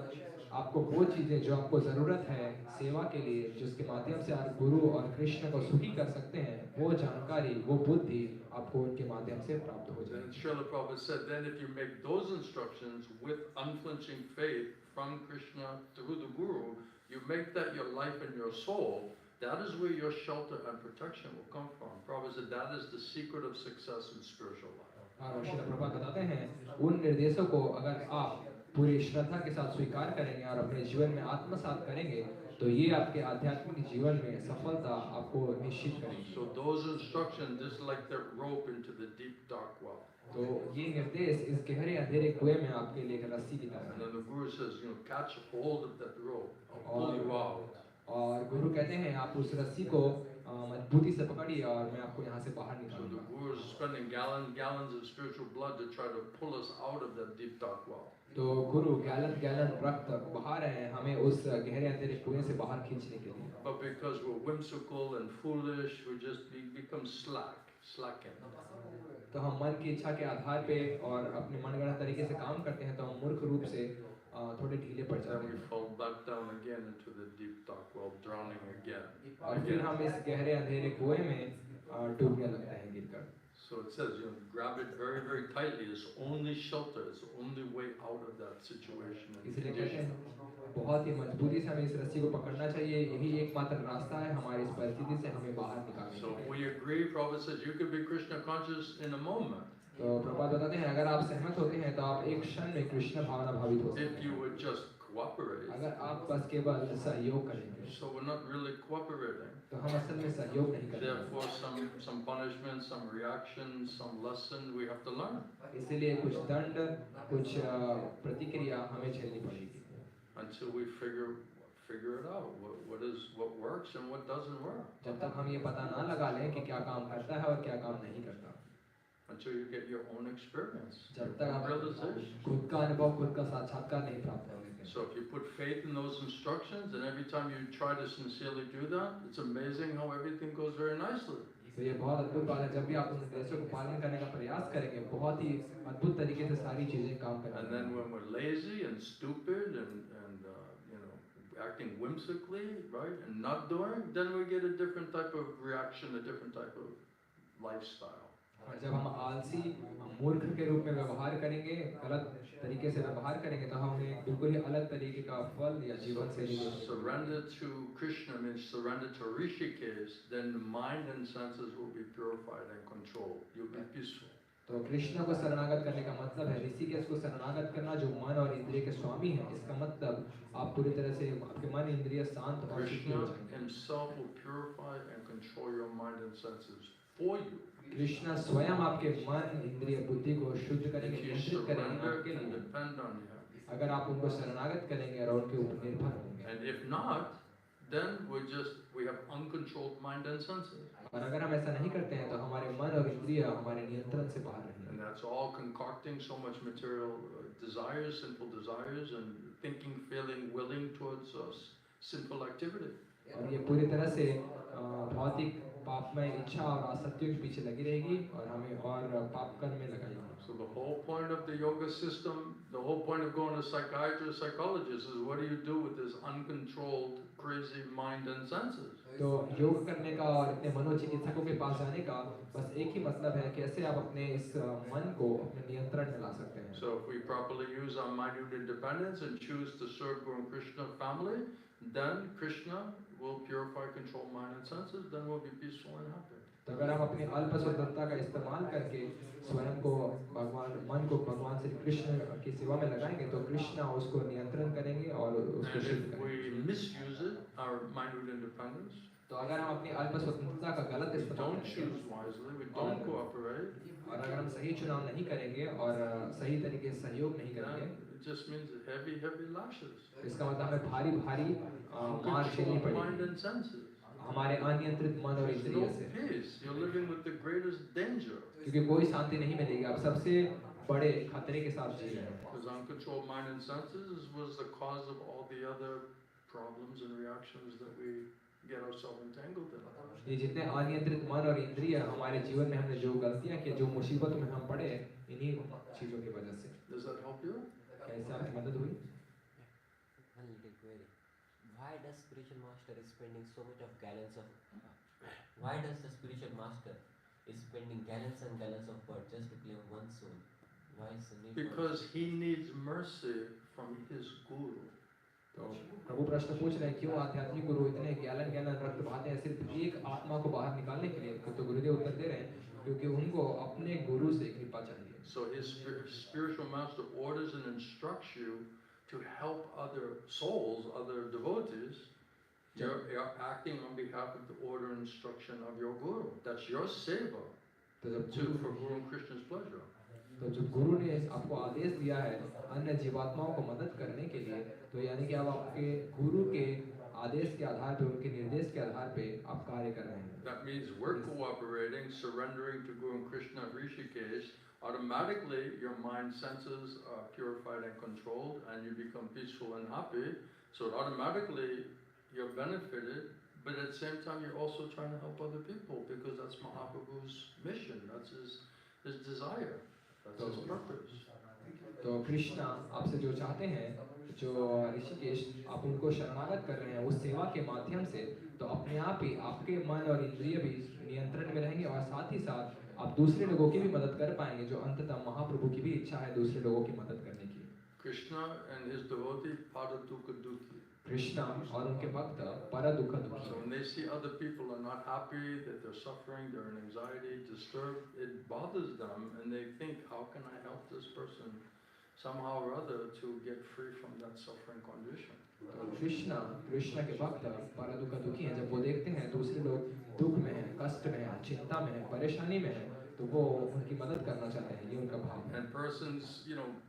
आपको वो चीजें जो आपको जरूरत है सेवा के लिए, जिसके माध्यम से आप गुरु और कृष्ण को सुखी कर सकते हैं, वो जानकारी, वो बुद्धि आपको उनके माध्यम से प्राप्त हो Then जाएगी। Srila Prabhupada said, then if you make those instructions with unflinching faith from Krishna through the Guru, you make that your life and your soul, that is where your shelter and protection will come from. Prabhupada said that is the secret of success in spiritual life. और श्रील प्रभुपाद बताते हैं उन निर्देशों को अगर आप पूरी श्रद्धा के साथ स्वीकार करेंगे और अपने जीवन में आत्मसात करेंगे, तो ये आपके आध्यात्मिक जीवन में सफलता आपको निश्चित करेगी। So those instructions is like the rope into the deep dark well. तो ये निर्देश इस गहरे अंधेरे कुएं में आपके लिए एक रस्सी की तरह And है। then the Guru says, catch hold of that rope, I'll pull you out. और गुरु कहते हैं आप उस रस्सी को मजबूती से पकड़िए और मैं आपको यहाँ से बाहर So the निकालूंगा। Guru is spending gallons of spiritual blood to try to pull us out of that deep dark well. तो गुरु गैलन रक्त बहा रहे हैं हमें उस गहरे अंधेरे कुएं से बाहर खींचने के लिए। But because we're whimsical and foolish, we become slacking. तो हम मन की इच्छा के आधार पे और अपने मनगढ़ंत तरीके से काम करते हैं, तो हम मूर्ख रूप से थोड़े ढीले पड़ जाते Then we हैं fall back down again into the deep dark well, drowning again. और फिर हम इस गहरे अंधेरे कुएं में डूबने लगते हैं गिरकर। So it says, grab it very, very tightly. It's only shelter. It's the only way out of that situation and इसलिए कहते condition. हैं बहुत ही मजबूती से हमें इस रस्सी को पकड़ना चाहिए, यही एकमात्र रास्ता है हमारी इस परिस्थिति से हमें बाहर निकालने So के लिए। we agree, Prabhupada says, you could be Krishna conscious in a moment तो प्रभुपाद बताते हैं अगर आप सहमत होते हैं तो आप एक क्षण में कृष्ण भावना भावित हो सकते if you would just cooperate. हैं, अगर आप बस केवल सहयोग करेंगे। So we're not really cooperating. तो हम असल में सहयोग नहीं करते, Therefore, some punishment, some reaction, some lesson we have to learn इसीलिए कुछ दंड, कुछ प्रतिक्रिया हमें झेलनी पड़ेगी until we figure it out. What works and what doesn't work. जब तक हम ये पता ना लगा लें कि क्या काम करता है और क्या काम नहीं करता, Until you get your own experience, जब your तक own आप realization. खुद का अनुभव, खुद का साक्षात्कार नहीं प्राप्त होने दें। So if you put faith in those instructions, and every time you try to sincerely do that, it's amazing how everything goes very nicely. तो ये बहुत अद्भुत बात है, जब भी आप उन निर्देशों को पालन करने का प्रयास करेंगे, बहुत ही अद्भुत तरीके से सारी चीजें काम And then करेंगी। when we're lazy and stupid and acting whimsically, right, and not doing, then we get a different type of reaction, a different type of lifestyle. और जब हम आलसी, मूर्ख के रूप में व्यवहार करेंगे, गलत तरीके से व्यवहार करेंगे, तो हमें बिल्कुल ही अलग तरीके का फल या जीवन शैली मिलेगी। Surrender to Krishna means surrender to Rishikesh, then the mind and senses will be purified and controlled. You'll be peaceful. तो कृष्ण को शरणागत करने का मतलब है ऋषिकेश को शरणागत करना, जो मन और इंद्रिय के स्वामी हैं। इसका मतलब आप पूरी तरह से आपके मन इंद्रिय शांत और शुद्ध हो Krishna जाएंगे। himself will purify and control your mind and senses for you. Krishna स्वयं आपके मन इंद्रिय बुद्धि को शुद्ध करेंगे, If you नियंत्रित करेंगे surrender आपके and लिए, depend on him. अगर आप उनको शरणागत करेंगे और उनके ऊपर निर्भर होंगे। And if not, then we have uncontrolled mind and senses. और अगर हम ऐसा नहीं करते हैं तो हमारे मन और इंद्रिय हमारे नियंत्रण से बाहर रहेंगे। And that's all concocting so much material desires, sinful desires, and thinking, feeling, willing towards sinful activity. और ये पूरी तरह से भौतिक पापमय इच्छा और आसक्तियों के पीछे लगी रहेगी और हमें और पाप कर्म में लगाएगी। So the whole point of the yoga system, the whole point of going to psychiatrist, psychologist is what do you do with this uncontrolled, crazy mind and senses? तो योग करने का और अपने मनोचिकित्सकों के पास जाने का बस एक ही मतलब है, कैसे आप अपने इस मन को अपने नियंत्रण में ला सकते हैं। So if we properly use our minute independence and choose to serve Guru Krishna family, then Krishna will purify, control mind and senses, then we'll be peaceful and happy. तो अगर हम अपनी अल्प स्वतंत्रता का इस्तेमाल करके स्वयं को मन को भगवान श्री कृष्ण की सेवा में लगाएंगे, तो कृष्ण उसको नियंत्रण करेंगे और उसको And शुद्ध if करेंगे। we misuse it, our minute independence, तो अगर हम अपनी अल्प स्वतंत्रता का गलत we इस्तेमाल don't करेंगे choose wisely, we don't cooperate, और अगर हम सही चुनाव नहीं करेंगे और सही तरीके से सहयोग नहीं then करेंगे, it just means heavy, heavy lashes. इसका मतलब हमें भारी भारी मार झेलनी Uncontrolled mind पड़ेगी and senses. हमारे अनियंत्रित मन और There's इंद्रिय no से, peace. You're living with the greatest danger. क्योंकि कोई शांति नहीं मिलेगी, आप सबसे बड़े खतरे के साथ जी रहे हैं। Because uncontrolled mind and senses was the cause of all the other problems and reactions that we get ourselves entangled in. ये जितने अनियंत्रित मन और इंद्रिय हमारे जीवन में हमने जो गलतियां की, जो मुसीबतों में हम पड़े, इन्हीं चीजों की वजह से। Does that help you? क्या इससे आपकी मदद हुई? One little query. Why does spiritual master is spending so much of gallons of? Why does the spiritual master is spending gallons and gallons of blood just to claim one soul? Why is the need? Because he needs mercy from his guru. तो प्रभु प्रश्न पूछ रहे हैं, क्यों आध्यात्मिक गुरु इतने gallon gallon रक्त बहाते हैं सिर्फ एक आत्मा को बाहर निकालने के लिए? तो गुरुदेव उत्तर दे रहे हैं, क्योंकि उनको अपने गुरु से कृपा चाहिए। So his spiritual master orders and instructs you to help other souls, other devotees. You're acting on behalf of the order and instruction of your guru. That's your seva for Guru Krishna's pleasure. तो जो गुरु ने आपको आदेश दिया है अन्य जीवात्माओं को मदद करने के लिए, तो यानी कि आप आपके गुरु के आदेश के आधार पे, उनके निर्देश के आधार पे आप कार्य कर रहे हैं। That means we're cooperating, surrendering to Guru Krishna Rishikesh. Automatically, your mind senses are purified and controlled, and you become peaceful and happy. So automatically, you're benefited. But at the same time, you're also trying to help other people because that's Mahaprabhu's mission. That's his desire. That's his purpose. तो कृष्णा आपसे जो चाहते हैं, जो ऋषिकेश आप उनको शरणागत कर रहे हैं उस सेवा के माध्यम से, तो अपने आप ही आपके मन और इंद्रिय भी नियंत्रण में रहेंगे और साथ ही साथ आप दूसरे लोगों की भी मदद कर पाएंगे, जो अंततः महाप्रभु की भी इच्छा है दूसरे लोगों की मदद करने की। Krishna and his devotee Padatuka Dukhi. Krishna और उनके भक्त पर दुख दुखी। So when they see other people are not happy, that they're suffering, they're in anxiety, disturbed, it bothers them, and they think, how can I help this person somehow or other to get free from that suffering condition? तो कृष्णा के भक्त पर दुख दुखी हैं। जब वो देखते हैं दूसरे लोग दुख में हैं, कष्ट में हैं, चिंता में हैं, परेशानी में हैं, तो वो उनकी मदद करना चाहते हैं, ये उनका भाव है। And persons,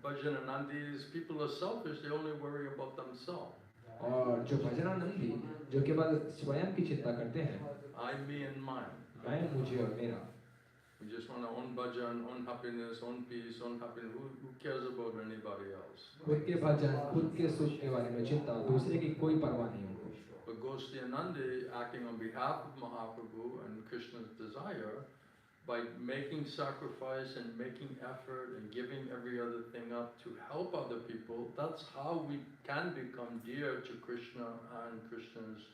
Bhajananandis, people are selfish, they only worry about themselves. और जो भजनानंदी जो केवल स्वयं की चिंता करते हैं, I, me and mine. मैं, मुझे और मेरा। We just want our own bhajan, own happiness, own peace, own happiness. Who cares about anybody else? खुद के भजन, खुद के सुख के बारे में चिंता, दूसरे की कोई परवाह नहीं उनको। But Goshthianandi, acting on behalf of Mahaprabhu and Krishna's desire, by making sacrifice and making effort and giving every other thing up to help other people, that's how we can become dear to Krishna and Krishna's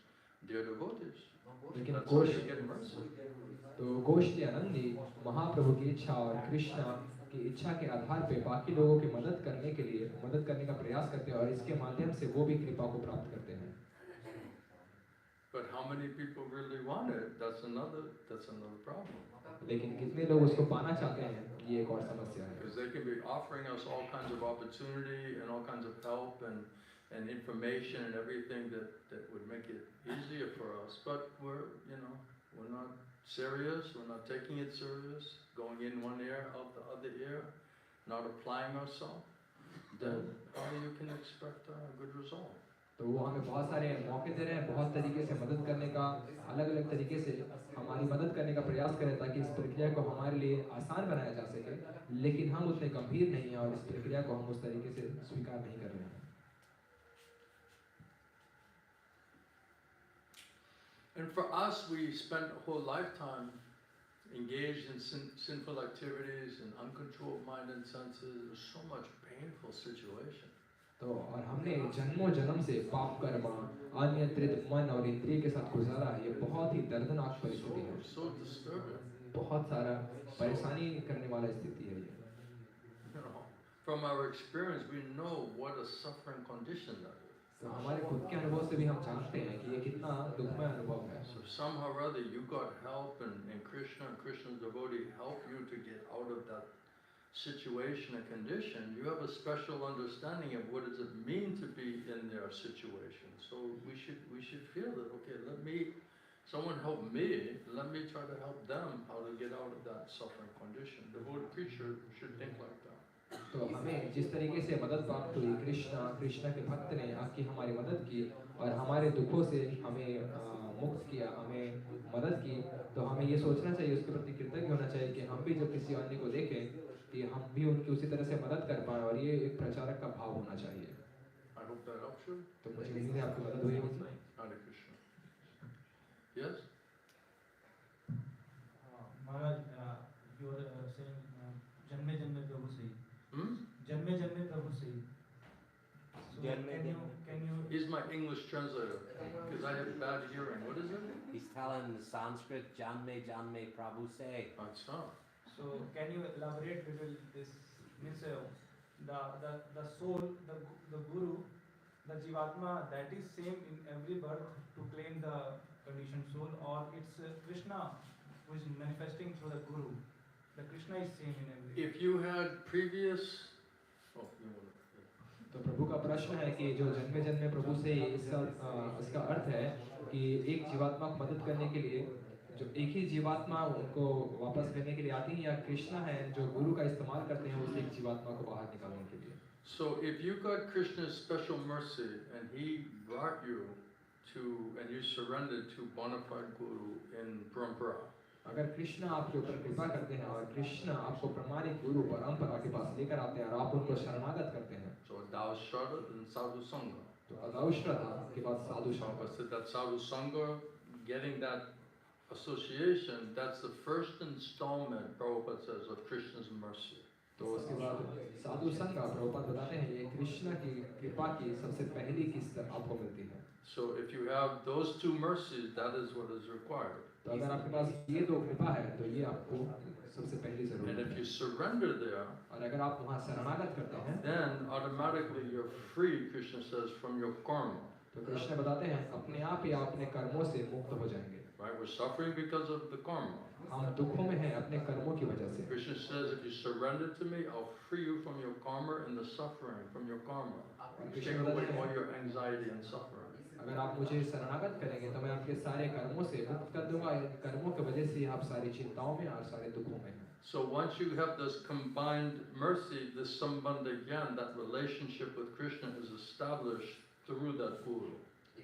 dear devotees. लेकिन That's how you get mercy. तो गोष्ठियानंदी महाप्रभु की इच्छा और कृष्णा की इच्छा के आधार पे बाकी लोगों की मदद करने के लिए मदद करने का प्रयास करते हैं और इसके माध्यम से वो भी कृपा को प्राप्त करते हैं। But how many people really want it? That's another problem. लेकिन कितने लोग उसको पाना चाहते हैं, ये एक और समस्या है। Because they can be offering us all kinds of opportunity and all kinds of help and information and everything that would make it easier for us. But we're not serious, we're not taking it serious, going in one ear, out the other ear, not applying ourselves. Then how you can expect a good result? तो वो हमें बहुत सारे मौके दे रहे हैं, बहुत तरीके से मदद करने का, अलग अलग तरीके से हमारी मदद करने का प्रयास करें ताकि इस प्रक्रिया को हमारे लिए आसान बनाया जा सके, लेकिन हम उतने गंभीर नहीं हैं और इस प्रक्रिया को हम उस तरीके से स्वीकार नहीं कर रहे हैं। And for us, we spent a whole lifetime engaged in sinful activities and uncontrolled mind and senses. It was so much painful situation. तो और हमने जन्मों जन्म से पाप कर्म, अनियंत्रित मन और इंद्रिय के साथ गुजारा, ये बहुत ही दर्दनाक परिस्थिति है। So disturbing. बहुत सारा परेशानी करने वाला स्थिति है ये। From our experience, we know what a suffering condition that is. तो हमारे खुद के अनुभव से भी हम जानते हैं कि ये कितना दुखमय अनुभव है। So somehow or other, you got help, and Krishna and Krishna's devotee help you to get out of that situation and condition. You have a special understanding of what does it mean to be in their situation. So we should feel that, okay, someone help me, let me try to help them how to get out of that suffering condition. The whole creature should think like that. तो हमें जिस तरीके से मदद प्राप्त हुई, कृष्णा के भक्त ने आके हमारी मदद की और हमारे दुखों से हमें मुक्त किया, हमें मदद की, तो हमें ये सोचना चाहिए, उसके प्रति कृतज्ञ होना चाहिए कि हम भी जब किसी अन्य को देखें कि हम भी उनकी उसी तरह से मदद कर पाएं, और ये एक प्रचारक का भाव होना चाहिए। I hope that helps you. तो मुझे उम्मीद है आपकी मदद हुई होगी। Hare Krishna. Yes? Maharaj, you are saying Janme Janme Prabhu Sahi. Hmm? Janme Janme Prabhu Sahi. So can you? He's my English translator because I have bad hearing. What is it? He's telling Sanskrit, Janme Janme Prabhu say. Achha. So can you elaborate little this means the soul, the guru, the jivatma, that is same in every birth to claim the conditioned soul, or it's Krishna who is manifesting through the guru. The Krishna is same in every. If you had previous, oh, you want to. तो प्रभु का प्रश्न है कि जो जन्मे जन्मे प्रभु से इसका अर्थ है कि एक जीवात्मा को मदद करने के लिए जो एक ही जीवात्मा उनको वापस करने के लिए आती है, या कृष्णा है जो गुरु का इस्तेमाल करते हैं उस एक जीवात्मा को बाहर निकालने के लिए. So if you got Krishna's special mercy and he brought you to, and you surrendered to bona fide guru in parampara, अगर कृष्ण आपके ऊपर कृपा करते हैं और कृष्ण आपको प्रमाणिक गुरु परंपरा के पास लेकर आते हैं और आप उनको शरणागत करते हैं, so Dao Shraddha and Sadhu Sangha. तो अदाउ श्रद्धा के बाद साधु संग. But said that Sadhu Sangha, getting that association, that's the first installment, Prabhupada says, of Krishna's mercy. तो उसके बाद साधु संग प्रभुपाद बताते हैं ये कृष्ण की कृपा की सबसे पहली किस्त आपको मिलती है. So if you have those two mercies, that is what is required. तो अगर आपके पास ये दो कृपा है तो ये आपको सबसे पहली And जरूरत if है. you surrender there, और अगर आप वहाँ शरणागत करते हैं then automatically you're free, Krishna says, from your karma. तो कृष्ण बताते हैं अपने आप ही आप अपने कर्मों से मुक्त हो जाएंगे. Right? We're suffering because of the karma. हम दुखों में हैं अपने कर्मों की वजह से. Krishna says, if you surrender to me, I'll free you from your karma and the suffering from your karma. Take away all your anxiety and suffering. अगर आप मुझे शरणागत करेंगे तो मैं आपके सारे कर्मों से मुक्त कर दूंगा. इन कर्मों की वजह से आप सारी चिंताओं में और सारे दुखों में हैं. So once you have this combined mercy, this sambandha gyan, that relationship with Krishna is established through that guru.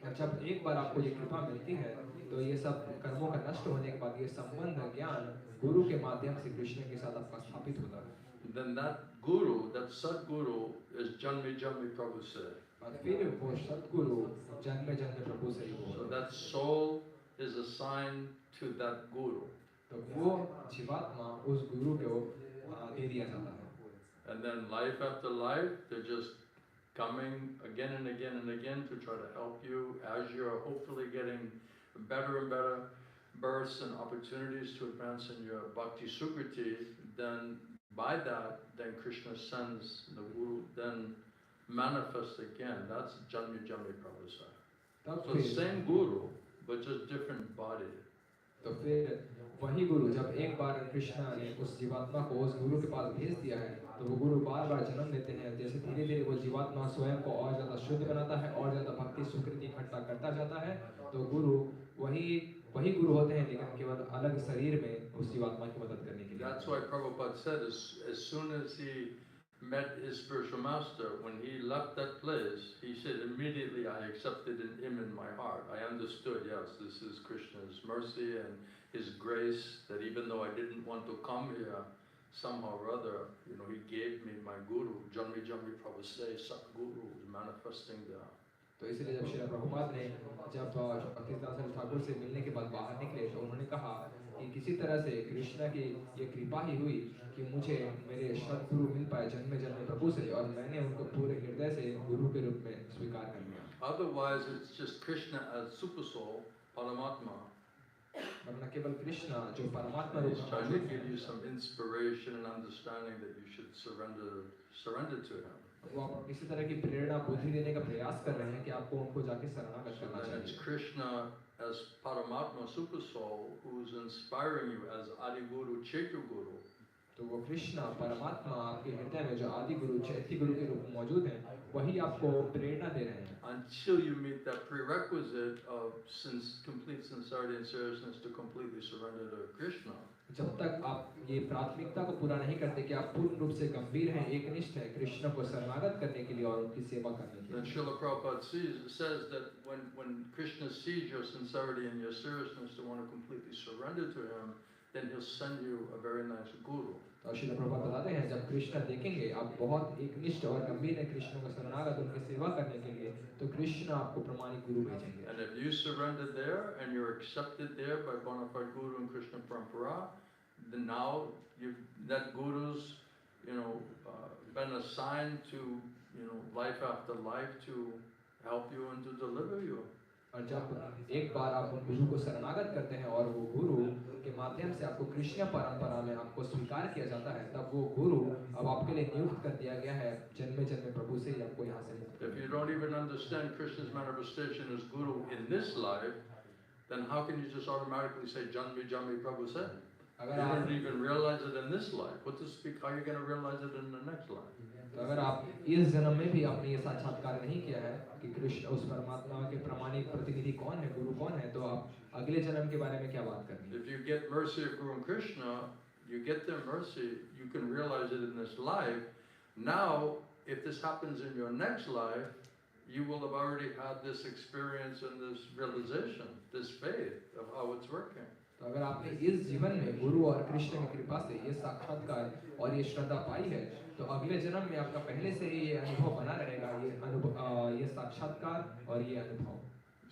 और जब एक बार आपको ये कृपा मिलती है तो ये सब कर्मों का नष्ट होने के बाद ये संबंध ज्ञान गुरु के माध्यम से कृष्ण के साथ आपका स्थापित होता है. Then that guru, that Sadguru, is Janmi Janmi Prabhu said. और फिर वो सद्गुरु जन्म जन्म प्रभु से ही So हो. that soul is assigned to that guru. तो वो जीवात्मा उस गुरु को दे दिया जाता है. And then life after life, they're just coming again and again and again to try to help you as you're hopefully getting better and better births and opportunities to advance in your bhakti sukriti. Then by that, then Krishna sends the guru, then manifests again. That's Janmi Janmi Prabhupada. तब So फिर same guru, but just different body. तो फिर वही गुरु जब एक बार कृष्ण ने उस जीवात्मा को उस गुरु के पास भेज दिया है तो वो गुरु बार बार जन्म लेते हैं. जैसे धीरे धीरे वो जीवात्मा स्वयं को और ज्यादा शुद्ध बनाता है और ज्यादा भक्ति सुकृति इकट्ठा करता जाता है. तो गुरु वही गुरु होते हैं लेकिन केवल अलग शरीर में उस जीवात्मा की मदद करने के लिए. That's why Prabhupada said as soon as he met his spiritual master, when he left that place, he said, immediately I accepted him in my heart. I understood, yes, this is Krishna's mercy and his grace, that even though I didn't want to come here, somehow or other, he gave me my guru. Janmi Janmi Prabhu say, Satguru is manifesting there. तो इसलिए जब श्री प्रभुपाद ने जब भक्तिदास ठाकुर से मिलने के बाद बाहर निकले तो उन्होंने कहा कि किसी तरह से कृष्ण की ये कृपा ही हुई कि मुझे मेरे सद्गुरु मिल पाए जन्म जन्म प्रभु से और मैंने उनको पूरे हृदय से गुरु के रूप में स्वीकार कर लिया. Otherwise, it's just Krishna as super soul, Paramatma. वरना केवल कृष्ण जो परमात्मा He's रूप में trying to मौजूद give है you some inspiration and understanding that you should surrender to him. वो आपको किसी तरह की प्रेरणा बुद्धि देने का प्रयास कर रहे हैं कि आपको उनको जाके शरणागत So करना then it's चाहिए. Krishna as Paramatma Super Soul who's inspiring you as Adi Guru, Chetu Guru. तो वो कृष्ण परमात्मा आपके हृदय में जो आदि गुरु चैत्य गुरु के रूप में मौजूद हैं वही आपको प्रेरणा दे रहे हैं. Until you meet that prerequisite of complete sincerity and seriousness to completely surrender to Krishna. जब तक आप ये प्राथमिकता को पूरा नहीं करते कि आप पूर्ण रूप से गंभीर हैं एकनिष्ठ हैं कृष्ण को शरणागत करने के लिए और उनकी सेवा करने के Then लिए. Srila Prabhupada says that when Krishna sees your sincerity and your seriousness to want to completely surrender to him, then he'll send you a very nice guru. तो श्रील प्रभुपाद बताते हैं जब कृष्ण देखेंगे आप बहुत एकनिष्ठ और गंभीर है कृष्ण को शरणागत उनकी सेवा करने के लिए, तो कृष्ण आपको प्रमाणिक गुरु भेजेंगे। And if you surrender there and you're accepted there by bona fide Guru and Krishna Parampara, then now that Guru's, been assigned to, life after life to help you and to deliver you. और जब एक बार आप उन गुरु को शरणागत करते हैं और वो गुरु के माध्यम से आपको कृष्ण परंपरा में आपको स्वीकार किया जाता है, तब वो गुरु अब आपके लिए नियुक्त कर दिया गया है जन्मे जन्मे प्रभु से ही आपको यहाँ से मुक्त If you don't even understand Krishna's manifestation as Guru in this life, then how can you just automatically say Janmi Janmi Prabhu said? You don't even realize it in this life. How are you going to realize it in the next life? तो अगर आप इस जन्म में भी आपने ये साक्षात्कार नहीं किया है कि कृष्ण उस परमात्मा के प्रमाणिक प्रतिनिधि कौन है, गुरु कौन है, तो आप अगले जन्म के बारे में क्या बात करनी है? If you get mercy of Guru and Krishna, you get their mercy, you can realize it in this life. Now, if this happens in your next life, you will have already had this experience and this realization, this faith of how it's working. तो अगर आपने इस जीवन में गुरु और कृष्ण की कृपा से ये साक्षात्कार और ये श्रद्धा पाई है, तो अगले जन्म में आपका पहले से ही ये अनुभव बना रहेगा, ये साक्षात्कार और ये अनुभव।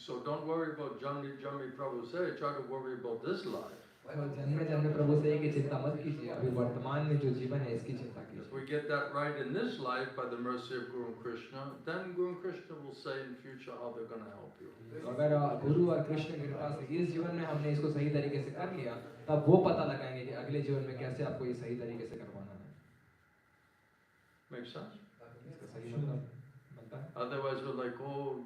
So don't worry about Janmi Janmi Prabhu say, try to worry about this life. जन्मे जन्मे प्रभु से की चिंता मत कीजिए, अभी वर्तमान में जो जीवन है इसकी चिंता कीजिए। If we get that right in this life by the mercy of Guru and Krishna, then Guru and Krishna will say in future how they're going to help you. अगर गुरु और कृष्ण की कृपा से इस जीवन में हमने इसको सही तरीके से कर लिया, तब वो पता लगाएंगे कि अगले जीवन में कैसे आपको ये सही तरीके से करवाना है। Make sense? इसका सही मतलब बनता है? Otherwise, we're like, oh,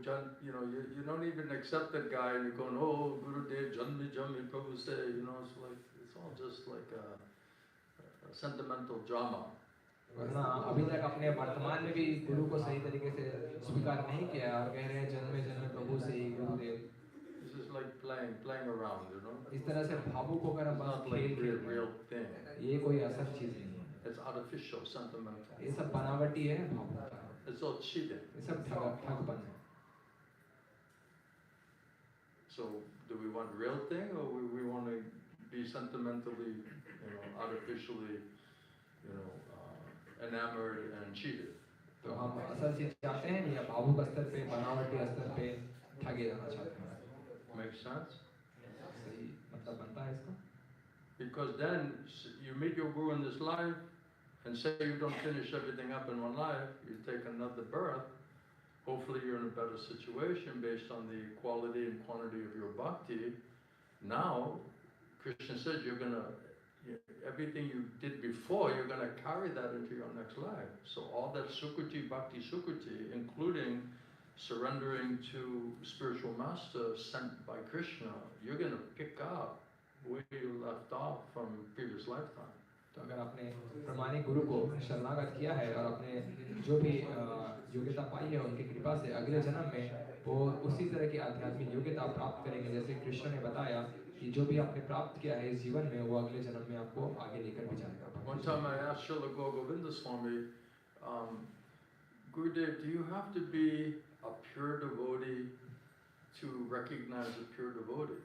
you don't even accept that guy, and you're going, oh, Guru Dev, Janmi Janmi Prabhu say, it's all just like a sentimental drama. वरना अभी तक अपने वर्तमान में भी गुरु को सही तरीके से स्वीकार नहीं किया और कह रहे हैं जन्मे जन्मे प्रभु से ही गुरुदेव। This is like playing around, इस तरह से भावुक होकर हम It's बस not like खेल real thing. ये कोई असल चीज नहीं है, It's artificial, sentimental. ये सब बनावटी है, भावुक है, It's all cheating. ये सब ठगपन है। So, do we want real thing, or we want to be sentimentally, artificially, enamored and cheated? तो हम असल चीज चाहते हैं या भावुक स्तर पे, बनावटी स्तर पे ठगे जाना चाहते हैं? Makes sense? सही मतलब बनता है इसका? Because then you meet your guru in this life, and say you don't finish everything up in one life, you take another birth. Hopefully you're in a better situation based on the quality and quantity of your bhakti. Now, Krishna says everything you did before, you're going to carry that into your next life. So all that Sukriti, Bhakti Sukriti, including surrendering to spiritual master sent by Krishna, you're going to pick up where you left off from previous lifetime. तो अगर आपने प्रमाणिक गुरु को शरणागत किया है और आपने जो भी योग्यता पाई है उनकी कृपा से अगले जन्म में वो उसी तरह की आध्यात्मिक योग्यता प्राप्त करेंगे जैसे कृष्ण ने बताया कि जो भी आपने प्राप्त किया है इस जीवन में वो अगले जन्म में आपको आगे लेकर भी जाएगा। One time I asked Srila Govinda Swami, Gurudev, do you have to be a pure devotee to recognize a pure devotee?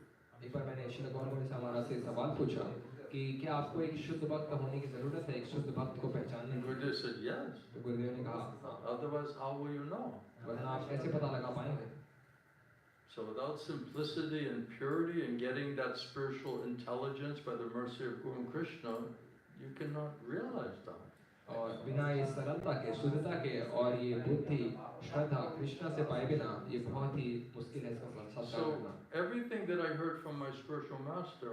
एक बार मैंने श्रील गोविंद महाराज से सवाल पूछा कि क्या आपको एक शुद्ध भक्त होने की जरूरत है एक शुद्ध भक्त को पहचानने की? Gurudev said yes. तो गुरुदेव ने कहा Otherwise, how will you know? वरना आप कैसे पता लगा पाएंगे? So without simplicity and purity and getting that spiritual intelligence by the mercy of Guru and Krishna, you cannot realize that. और बिना इस सरलता के, शुद्धता के और ये बुद्धि, श्रद्धा कृष्ण से पाए बिना ये बहुत ही मुश्किल है इसका साक्षात्कार करना। So everything that I heard from my spiritual master,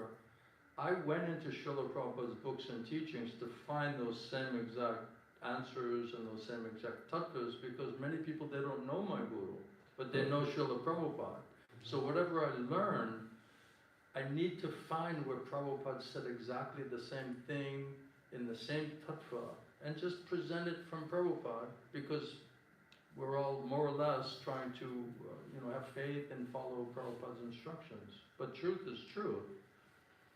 I went into Srila Prabhupada's books and teachings to find those same exact answers and those same exact tattvas, because many people, they don't know my guru, but they know Srila Prabhupada. So whatever I learn, I need to find where Prabhupada said exactly the same thing in the same tattva and just present it from Prabhupada, because we're all more or less trying to have faith and follow Prabhupada's instructions. But truth is truth.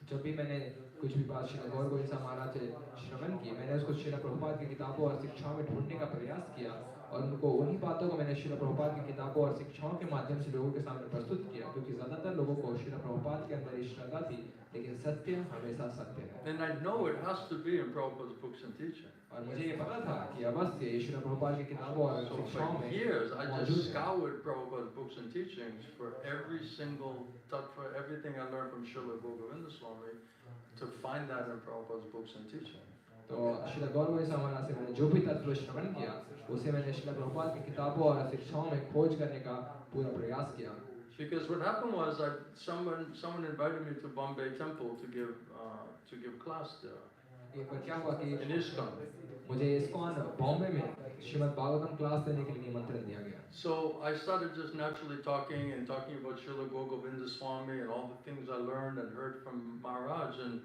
जब भी मैंने कुछ भी बात श्री गोविंद महाराज से श्रवण की, मैंने उसको श्री प्रभुपाद की किताबों और शिक्षाओं में ढूंढने का प्रयास किया और उनको उन्हीं बातों को मैंने श्रील प्रभुपाद की किताबों और शिक्षाओं के माध्यम से लोगों के सामने प्रस्तुत किया, क्योंकि ज़्यादातर लोगों को श्रील प्रभुपाद के अंदर ये श्रद्धा थी, लेकिन सत्य हमेशा सत्य है। And I know it has to be in Prabhupada's books and teaching. और मुझे ये पता था कि अवश्य श्रील प्रभुपाद की किताबों और So शिक्षाओं for में years, I मौजूद just है। scoured Prabhupada's books and teachings for every single tattva, everything I learned from Srila Govinda Swami, to find that in Prabhupada's books and teachings. तो श्रील गौरव समाना से मैंने जो भी तत्व श्रवण किया, उसे मैंने श्रील प्रभुपाद की किताबों और शिक्षाओं में खोज करने का पूरा प्रयास किया। Because what happened was, someone invited me to Bombay Temple to give class there. एक बार क्या हुआ कि In ISKCON. मुझे इस्कॉन बॉम्बे में श्रीमद् भागवतम क्लास देने के लिए निमंत्रण दिया गया। So I started just naturally talking about Srila Govinda Swami and all the things I learned and heard from Maharaj, and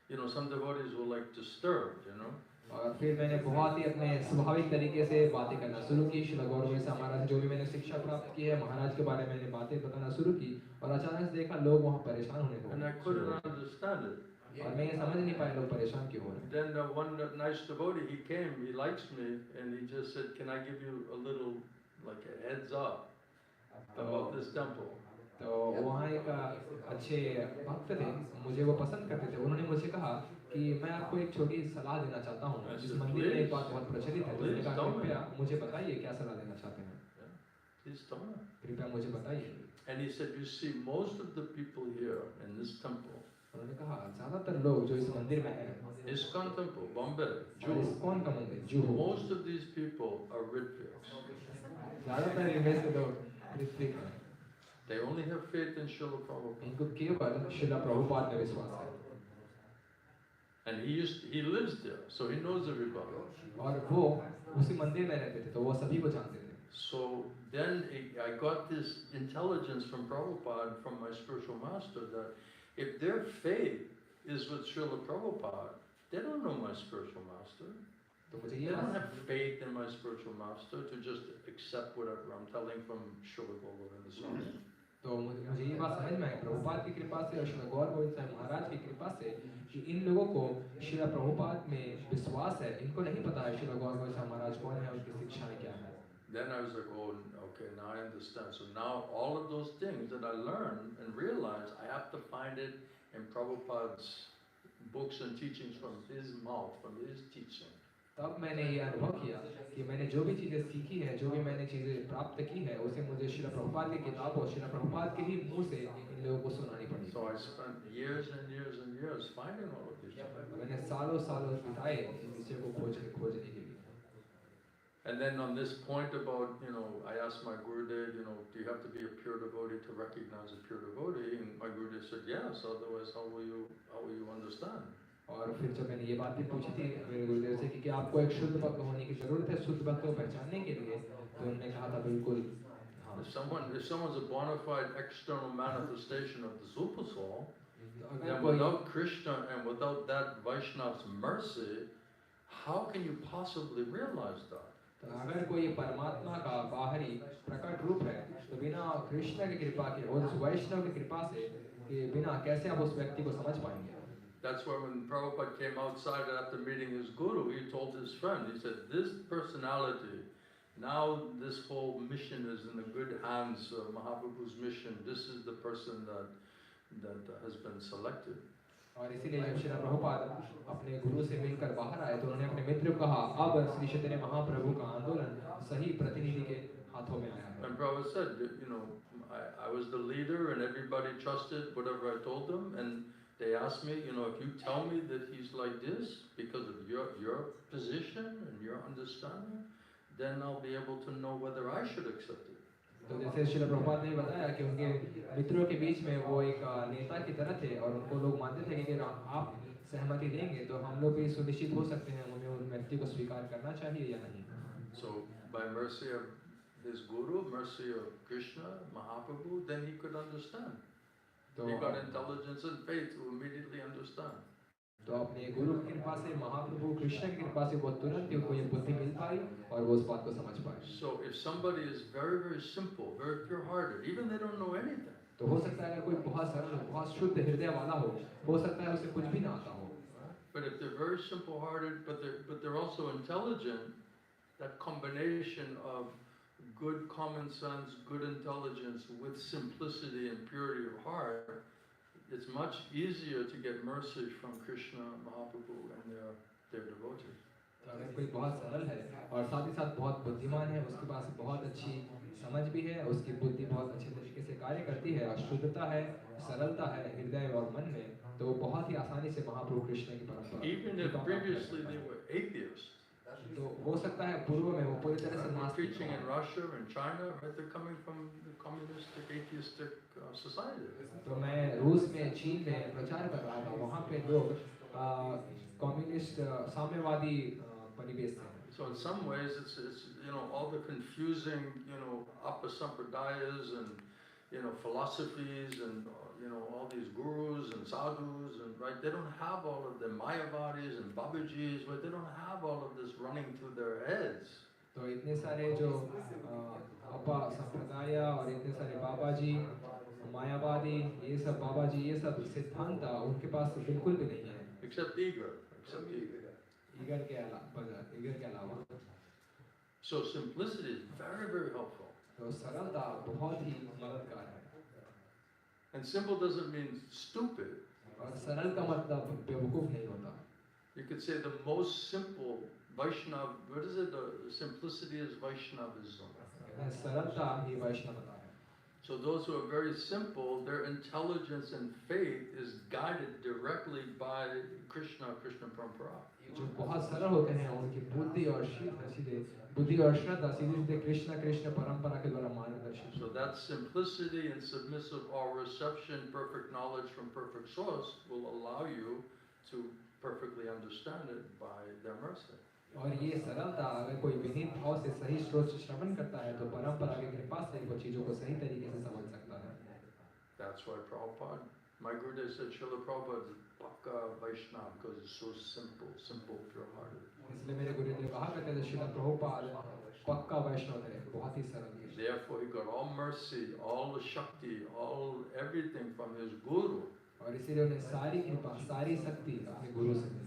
you know, some devotees were like disturbed, you know. और फिर मैंने बहुत ही अपने स्वाभाविक तरीके से बातें करना शुरू की। श्रील गौरव महाराज से जो भी मैंने शिक्षा प्राप्त की है, महाराज के बारे में मैंने बातें बताना शुरू की, और अचानक से देखा लोग वहाँ परेशान होने लगे। And I couldn't understand it. और मैं ये समझ नहीं पाया लोग परेशान क्यों हो रहे हैं। Then one nice devotee, he came, he likes me, and he just said, "Can I give you a little, like a heads up about this temple?" तो वहाँ एक अच्छे भक्त थे, मुझे वो पसंद करते थे। उन्होंने मुझे कहा कि मैं आपको एक छोटी सलाह देना चाहता हूँ। जिस मंदिर में एक बात बहुत प्रचलित है, तो मैंने कहा कृपया मुझे बताइए क्या सलाह देना चाहते हैं। Please tell me. कृपया मुझे बताइए। And he said, "You see, most of the people here in this temple, उन्होंने कहा ज़्यादातर लोग जो इस मंदिर में हैं, ISKCON temple, Bombay, और इस्कॉन का मंदिर जो most of these people are Ritviks. ज़्यादातर इनमें से लोग ऋत्विक हैं। They only have faith in Srila Prabhupada. इनको केवल श्रील प्रभुपाद में विश्वास है, And he lives there, so he knows everybody. और वो उसी मंदिर में रहते थे, तो वो सभी को जानते थे। So then I got this intelligence from Prabhupada, from my spiritual master, that if their faith is with Srila Prabhupada, they don't know my spiritual master. तो मुझे They ये don't have faith in my spiritual master to just accept whatever I'm telling from Srila Govinda Swami. तो मुझे ये बात समझ में आई प्रभुपाद की कृपा से और श्री गौर गोविंद साहब महाराज की कृपा से कि इन लोगों को श्री प्रभुपाद में विश्वास है। इनको नहीं पता है श्री गौर गोविंद साहब महाराज कौन है, उनकी शिक्षाएं क्या है। Then I was like, oh, okay, now I understand. So now all of those things that I learned and realized, I have to find it in Prabhupada's books and teachings from his mouth, from his teaching. तब मैंने ये अनुभव किया कि मैंने जो भी चीज़ें सीखी है, जो भी मैंने चीज़ें प्राप्त की है, उसे मुझे श्री प्रभुपाद की किताब और श्री प्रभुपाद के ही मुंह से इन लोगों को सुनानी पड़ी। So I spent years and years and years finding all of these things. मैंने सालों सालों बिताए इन विषयों को खोजने के लिए। And then on this point about, you know, I asked my Gurudev, you know, do you have to be a pure devotee to recognize a pure devotee? And my Gurudev said, yes, otherwise how will you understand? और फिर जब मैंने ये बात भी पूछी थी मेरे गुरुदेव से कि आपको एक शुद्ध भक्त होने की जरूरत है शुद्ध भक्त को पहचानने के लिए, तो उन्होंने कहा था बिल्कुल हाँ। If someone's a bona fide external manifestation of the Super Soul, then without Krishna and without that Vaishnava's mercy, how can you possibly realize that? तो अगर कोई परमात्मा का बाहरी प्रकट रूप है, तो बिना कृष्ण की कृपा के और उस वैष्णव की कृपा से के बिना कैसे आप उस व्यक्ति को समझ पाएंगे। That's why when Prabhupada came outside after meeting his guru, he told his friend, he said, this personality, now this whole mission is in the good hands of Mahaprabhu's mission. This is the person that has been selected. और इसीलिए जब श्री प्रभुपाद अपने गुरु से मिलकर बाहर आए, तो उन्होंने अपने मित्र को कहा, अब श्री चैतन्य महाप्रभु का आंदोलन सही प्रतिनिधि के हाथों में आया है। And Prabhupada said, you know, I was the leader and everybody trusted whatever I told them, and they asked me, you know, if you tell me that he's like this because of your position and your understanding, then I'll be able to know whether I should accept it. तो जैसे श्री प्रभुपाद ने बताया कि उनके मित्रों के बीच में वो एक नेता की तरह थे और उनको लोग मानते थे कि अगर आप सहमति देंगे तो हम लोग भी सुनिश्चित हो सकते हैं हमें उन व्यक्ति को स्वीकार करना चाहिए या नहीं। So by mercy of his guru, mercy of Krishna, Mahaprabhu, then he could understand. तो He got intelligence and faith to immediately understand. तो अपने गुरु की कृपा से, महाप्रभु कृष्ण की कृपा से वो तुरंत ही उनको ये बुद्धि मिल पाई और वो उस बात को समझ पाए। So if somebody is very, very simple, very pure-hearted, even they don't know anything, तो हो सकता है अगर कोई बहुत सरल, बहुत शुद्ध हृदय वाला हो सकता है उसे कुछ भी ना आता हो। but if they're very simple-hearted, but they're also intelligent, that combination of good common sense, good intelligence with simplicity and purity of heart, it's much easier to get mercy from Krishna Mahaprabhu and their devotees. अगर कोई बहुत सरल है और साथ ही साथ बहुत बुद्धिमान है, उसके पास बहुत अच्छी समझ भी है, उसकी बुद्धि बहुत अच्छे तरीके से कार्य करती है और शुद्धता है, सरलता है हृदय और मन में, तो वो बहुत ही आसानी से महाप्रभु कृष्ण की परंपरा Even if previously they were atheists, तो हो सकता है पूर्व में वो पूरी तरह से they're नास्तिक preaching in हों। Russia and China, right? They're coming from the communistic, atheistic society. तो मैं रूस में, चीन में प्रचार कर रहा था, वहाँ पे लोग कम्युनिस्ट साम्यवादी परिवेश से हैं। So in some ways, it's all the confusing apasampradayas and philosophies and all these gurus and sadhus and right, they don't have all of the Mayavadis and Babajis, but they don't have all of this running through their heads. तो इतने सारे जो अपा संप्रदाय और इतने सारे बाबा जी, मायावादी, ये सब बाबा जी, ये सब सिद्धांत उनके पास बिल्कुल भी नहीं है। Except ego. ईगर के अलावा। So simplicity is very, very helpful. तो सरलता बहुत ही मददगार है। And simple doesn't mean stupid. और सरल का मतलब बेवकूफ नहीं होता। You could say the most simple Vaishnav, what is it? The simplicity is Vaishnavism. सरलता ही वैष्णवता है। So those who are very simple, their intelligence and faith is guided directly by Krishna Parampara. जो बहुत सरल होते हैं, उनकी बुद्धि और श्रद्धा सीधे कृष्ण परंपरा के द्वारा मार्गदर्शित। So that simplicity and submissive all reception, perfect knowledge from perfect source will allow you to perfectly understand it by their mercy. और ये सरलता अगर कोई विनीत भाव से सही स्रोत से श्रवण करता है तो परंपरा की कृपा से वो चीजों को सही तरीके से समझ सकता है। That's why Prabhupada, my Gurudev said, Srila Prabhupada is Pakka Vaishnava because it's so simple, pure-hearted. इसलिए मेरे गुरुदेव कहा करते थे श्रील प्रभुपाद पक्का वैष्णव थे, बहुत ही सरल थे। Therefore he got all mercy, all the shakti, everything from his Guru. और इसीलिए उन्हें सारी कृपा, सारी शक्ति अपने गुरु से मिली।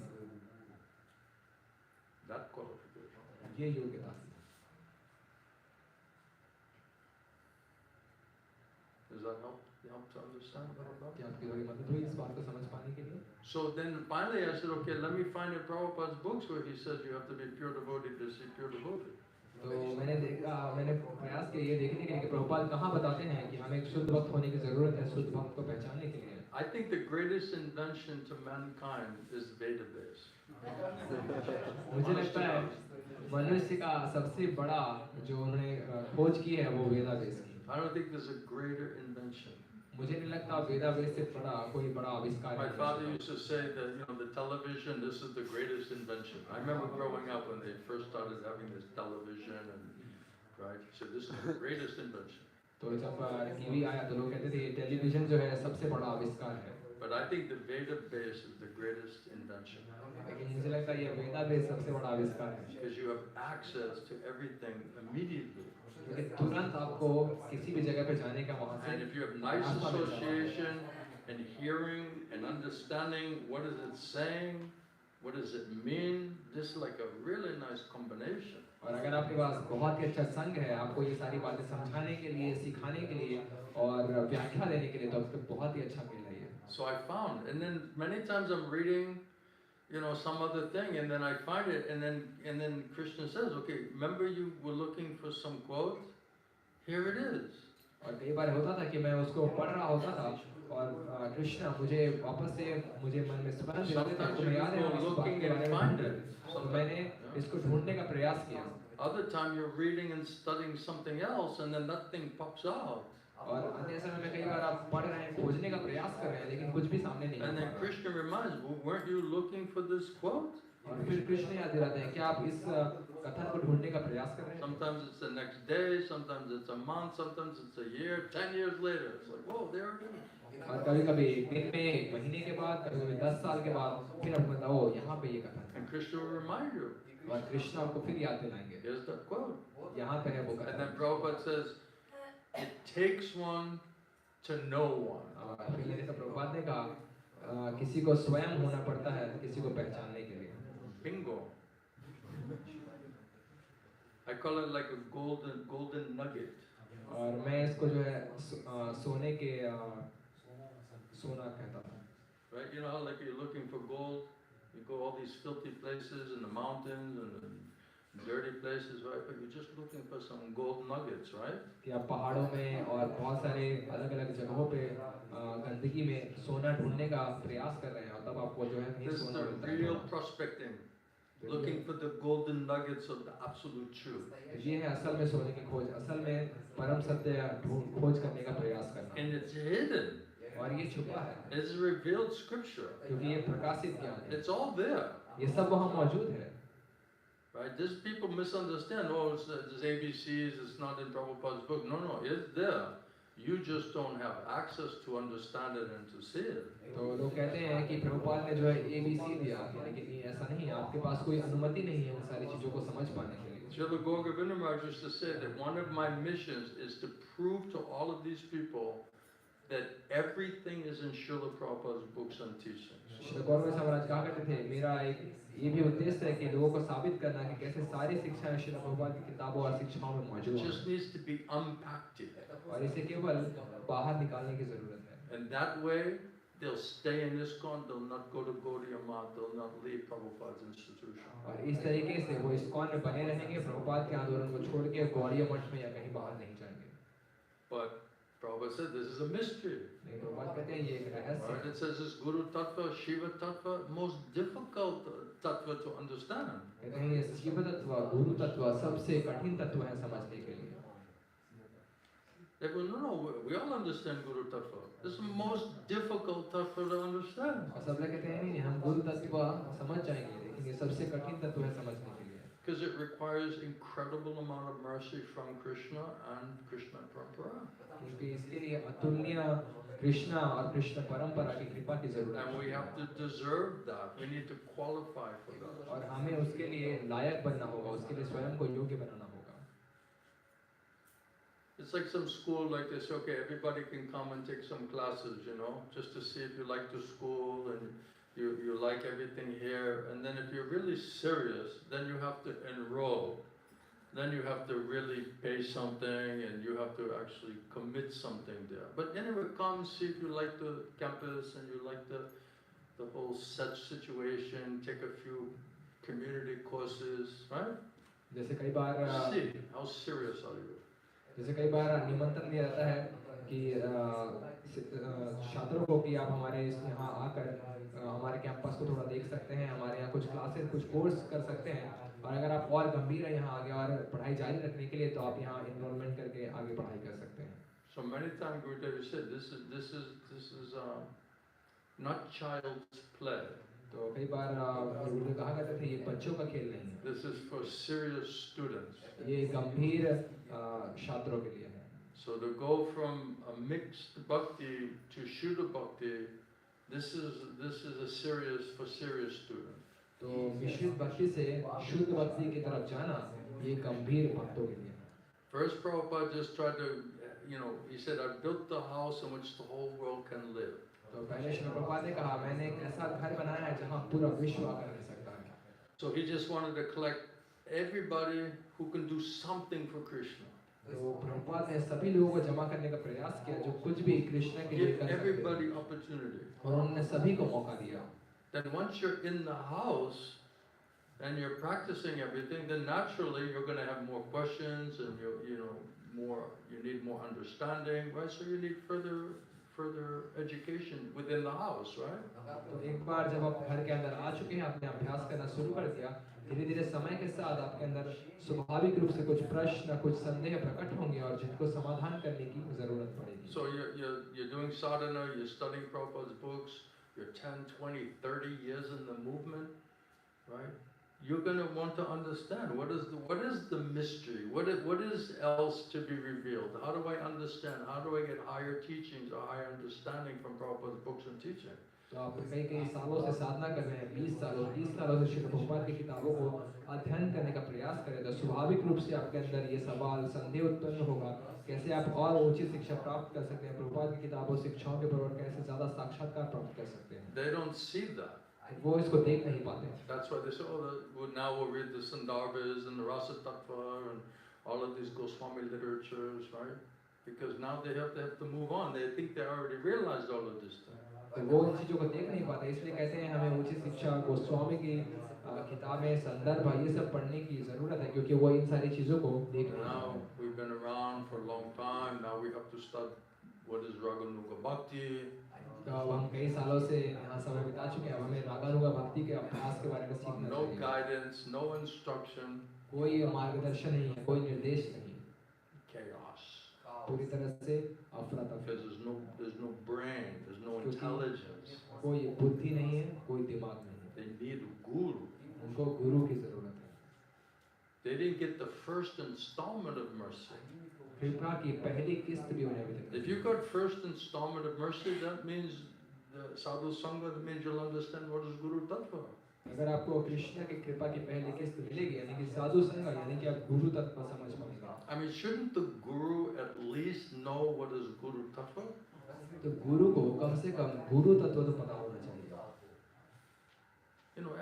That qualification. ये योग्यता थी। Does that help to understand what I'm क्या आपकी थोड़ी मदद हुई इस बात को समझ पाने के लिए? So then finally I said, okay, let me find in Prabhupada's books where he says you have to be pure devotee to see pure devotee. तो मैंने प्रयास किया ये देखने के लिए कि प्रभुपाद कहाँ बताते हैं कि हमें एक शुद्ध भक्त होने की जरूरत है, शुद्ध भक्त को पहचानने के लिए। I think the greatest invention to mankind is Veda-based. मुझे लगता है मनुष्य का सबसे बड़ा जो उन्होंने खोज की है वो वेदावेद की। I don't think there's a greater invention. मुझे नहीं लगता वेदावेद से बड़ा कोई बड़ा आविष्कार है। My father used to say that the television, this is the greatest invention. I remember growing up when they first started having this television and right, so this is the greatest invention. तो जब TV आया तो लोग कहते थे television जो है सबसे बड़ा आविष्कार है। But I think the Veda base is the greatest invention. लेकिन मुझे लगता है ये वेदावेद सबसे बड़ा आविष्कार है। Because you have access to everything immediately. क्योंकि तुरंत आपको किसी भी जगह पे जाने का वहाँ से। And if you have nice association and hearing and understanding, what is it saying, what does it mean, this is like a really nice combination. और अगर आपके पास बहुत ही अच्छा संग है, आपको ये सारी बातें समझाने के लिए, सिखाने के लिए और व्याख्या देने के लिए, तो आपको बहुत ही अच्छा मिल रही है। So I found, and then many times I'm reading, some other thing, and then I find it, and then Krishna says, okay, remember you were looking for some quote? Here it is. और कई बार होता था कि मैं उसको पढ़ रहा होता था और कृष्ण मुझे वापस से मुझे मन में स्मरण दिलाते थे, तो मैं याद है इस बात के बारे में ढूंढ रहा था, तो मैंने इसको ढूंढने का प्रयास किया। Other time you're reading and studying something else, and then that thing pops out. और अन्य समय में कई बार आप पढ़ रहे हैं, खोजने का प्रयास कर रहे हैं, लेकिन कुछ भी सामने नहीं। And then Krishna reminds, well, weren't you looking for this quote? और फिर कृष्ण याद दिलाते हैं कि आप इस कथन को ढूंढने का प्रयास कर रहे हैं। Sometimes it's the next day, sometimes it's a month, sometimes it's a year, 10 years later. It's like, whoa, there it is. और कभी-कभी दिन में, महीने के बाद, कभी-कभी 10 साल के बाद, फिर आपको बताओ यहाँ पे ये कथन है। And Krishna will remind you. और कृष्ण आपको फिर याद दिलाएंगे। Here's the quote. यहाँ पे है वो And कथन। then Prabhupada says, it takes one to know one. और फिर मैंने प्रभुपाद ने कहा किसी को स्वयं होना पड़ता है किसी को पहचानने के लिए। Bingo. I call it like a golden nugget. और मैं इसको जो है सोने के सोना कहता था. Right? You know how like you're looking for gold, you go all these filthy places in the mountains and dirty places, right? But you're just looking for some gold nuggets, right? कि आप पहाड़ों में और बहुत सारे अलग-अलग जगहों पे गंदगी में सोना ढूंढने का प्रयास कर रहे हैं और तब आपको जो है कहीं This is सोना the मिलता real है. prospecting, looking for the golden nuggets of the absolute truth. ये है असल में सोने की खोज, असल में परम सत्य खोज करने का प्रयास करना. And it's hidden. और ये छुपा है. It's revealed scripture. क्योंकि ये प्रकाशित ज्ञान है. It's all there. ये सब वहाँ मौजूद है. Right? These people misunderstand. Oh, it's ABCs. It's not in Prabhupada's book. No, it's there. You just don't have access to understand it and to see it. तो लोग कहते हैं कि प्रभुपाद ने जो है ABC दिया, लेकिन ये ऐसा नहीं है. आपके पास कोई अनुमति नहीं है उन सारी चीजों को समझ पाने के लिए. Srila Govinda Maharaj used to say that one of my missions is to prove to all of these people that everything is in Srila Prabhupada's books and teachings. Shri गौरव महाराज कहा करते थे, मेरा एक ये भी उद्देश्य है कि लोगों को साबित करना कि कैसे सारी शिक्षाएं श्री प्रभुपाद की किताबों और शिक्षाओं में मौजूद It हैं. just needs to be unpacked. और इसे केवल बाहर निकालने की जरूरत है. And that way, they'll stay in ISKCON, they'll not go to Gaudiya Math, they'll not leave Prabhupada's institution. और इस तरीके से वो इस्कॉन में बने रहेंगे, प्रभुपाद के आंदोलन को छोड़ के गौड़ीय मठ में या कहीं बाहर नहीं जाएंगे. But Prabhupada said this is a mystery. लेकिन प्रभुपाद कहते हैं ये एक रहस्य Right? है. It says this Guru Tattva, Shiva Tattva, most difficult Tattva to understand. कहते हैं ये शिव तत्व, गुरु तत्व सबसे कठिन तत्व है समझने के लिए. They go, no, we all understand Guru Tattva. This is the most difficult Tattva to understand. और सब लोग कहते हैं नहीं हम गुरु तत्व समझ जाएंगे, लेकिन ये सबसे कठिन तत्व है समझने के लिए. Because it requires incredible amount of mercy from Krishna and Krishna Parampara. क्योंकि इसके लिए अतुलनीय कृष्णा और कृष्ण परंपरा की कृपा की जरूरत And we है. have to deserve that. We need to qualify for that. और हमें उसके लिए लायक बनना होगा, उसके लिए स्वयं को योग्य बनाना होगा. It's like some school like this, okay, everybody can come and take some classes, you know, just to see if you like the school and you like everything here. And then if you're really serious, then you have to enroll. Then you have to really pay something and you have to actually commit something there. But anyway, come see if you like the campus and you like the whole set situation, take a few community courses, right? जैसे कई बार See, how serious are you? जैसे कई बार निमंत्रण दिया जाता है कि छात्रों को कि आप हमारे यहाँ आकर हमारे कैंपस को थोड़ा देख सकते हैं, हमारे यहाँ कुछ क्लासेस कुछ कोर्स कर सकते हैं, और अगर आप और गंभीर हैं यहाँ आगे और पढ़ाई जारी रखने के लिए तो आप यहाँ इनरोलमेंट करके आगे पढ़ाई कर सकते हैं. So many times Gurudev said this is not child's play. तो कई बार गुरुदेव कहा करते थे ये बच्चों का खेल नहीं है, This is for serious students. ये गंभीर छात्रों के लिए है. So to go from a mixed bhakti to Shuddha bhakti, this is a serious for serious students. तो मिश्रित भक्ति से शुद्ध भक्ति की तरफ जाना ये गंभीर भक्तों के लिए है. First Prabhupada just tried to, he said, I built the house in which the whole world can live. तो पहले श्री प्रभुपाद ने कहा मैंने एक ऐसा घर बनाया है जहाँ पूरा विश्व आकर रह सकता है. So he just wanted to collect everybody who can do something for Krishna. तो प्रभुपाद ने सभी लोगों को जमा करने का प्रयास किया जो कुछ भी कृष्ण के लिए Give कर सकते everybody हैं, opportunity. और उन्होंने सभी को मौका दिया. Then once you're in the house and you're practicing everything, then naturally you're going to have more questions and you need more understanding, right? So you need further education within the house, right? तो एक बार जब आप घर के अंदर आ चुके हैं, आपने अभ्यास करना शुरू कर दिया, धीरे-धीरे समय के साथ आपके अंदर स्वाभाविक रूप से कुछ प्रश्न, कुछ संदेह प्रकट होंगे और जिनको समाधान करने की जरूरत पड़ेगी. So you're doing sadhana, you're studying Prabhupada's books, you're 10, 20, 30 years in the movement, right? You're going to want to understand what is the mystery? What is else to be revealed? How do I understand? How do I get higher teachings or higher understanding from Prabhupada's books and teaching? तो आप कई सालों से साधना कर रहे हैं, 20 सालों 30 सालों से श्री प्रभुपाद की किताबों को अध्ययन करने का प्रयास करें, तो स्वाभाविक रूप से आपके अंदर ये सवाल संदेह उत्पन्न होगा कैसे आप और उचित शिक्षा प्राप्त कर सकते हैं, प्रभुपाद की किताबों शिक्षाओं के ऊपर कैसे ज़्यादा साक्षात्कार प्राप्त कर सकते हैं. They don't see that. वो इसको देख नहीं पाते। That's why they say, oh, now we'll read the Sandarbhas and the Rasa Tattva and all of these Goswami literatures, right? Because now they have to move on. They think they already realized all of this stuff. तो वो इन चीज़ों को देख नहीं पाते, इसलिए कहते हैं हमें उचित शिक्षा गोस्वामी की किताबें संदर्भ ये सब पढ़ने की ज़रूरत है, क्योंकि वो इन सारी चीज़ों को देख नहीं Now पाते। we've been around for a long time. Now we have to start what is Raganuga Bhakti. तो अब हम कई सालों से यहाँ समय बिता चुके हैं, अब हमें रागानुगा भक्ति के अभ्यास के बारे में सीखना No चाहिए। guidance, no instruction, कोई मार्गदर्शन नहीं है, कोई निर्देश नहीं, chaos. पूरी तरह से अफरा तफरी, Because there's no brain, there's no intelligence. कोई बुद्धि नहीं है, कोई दिमाग नहीं है, They need a guru. उनको गुरु की जरूरत है। They didn't get the first installment of mercy. कृपा की पहली किस्त भी उन्हें मिली। If you got first installment of mercy, that means the sadhu sangha, that means you'll understand what is Guru Tattva. अगर आपको कृष्ण की कृपा की पहली किस्त मिलेगी, यानी कि साधु संग, यानी कि आप गुरु तत्व समझ पाएंगे। I mean, shouldn't the guru at least know what is Guru Tattva? तो गुरु को कम से कम गुरु तत्व तो पता होना चाहिए। You know,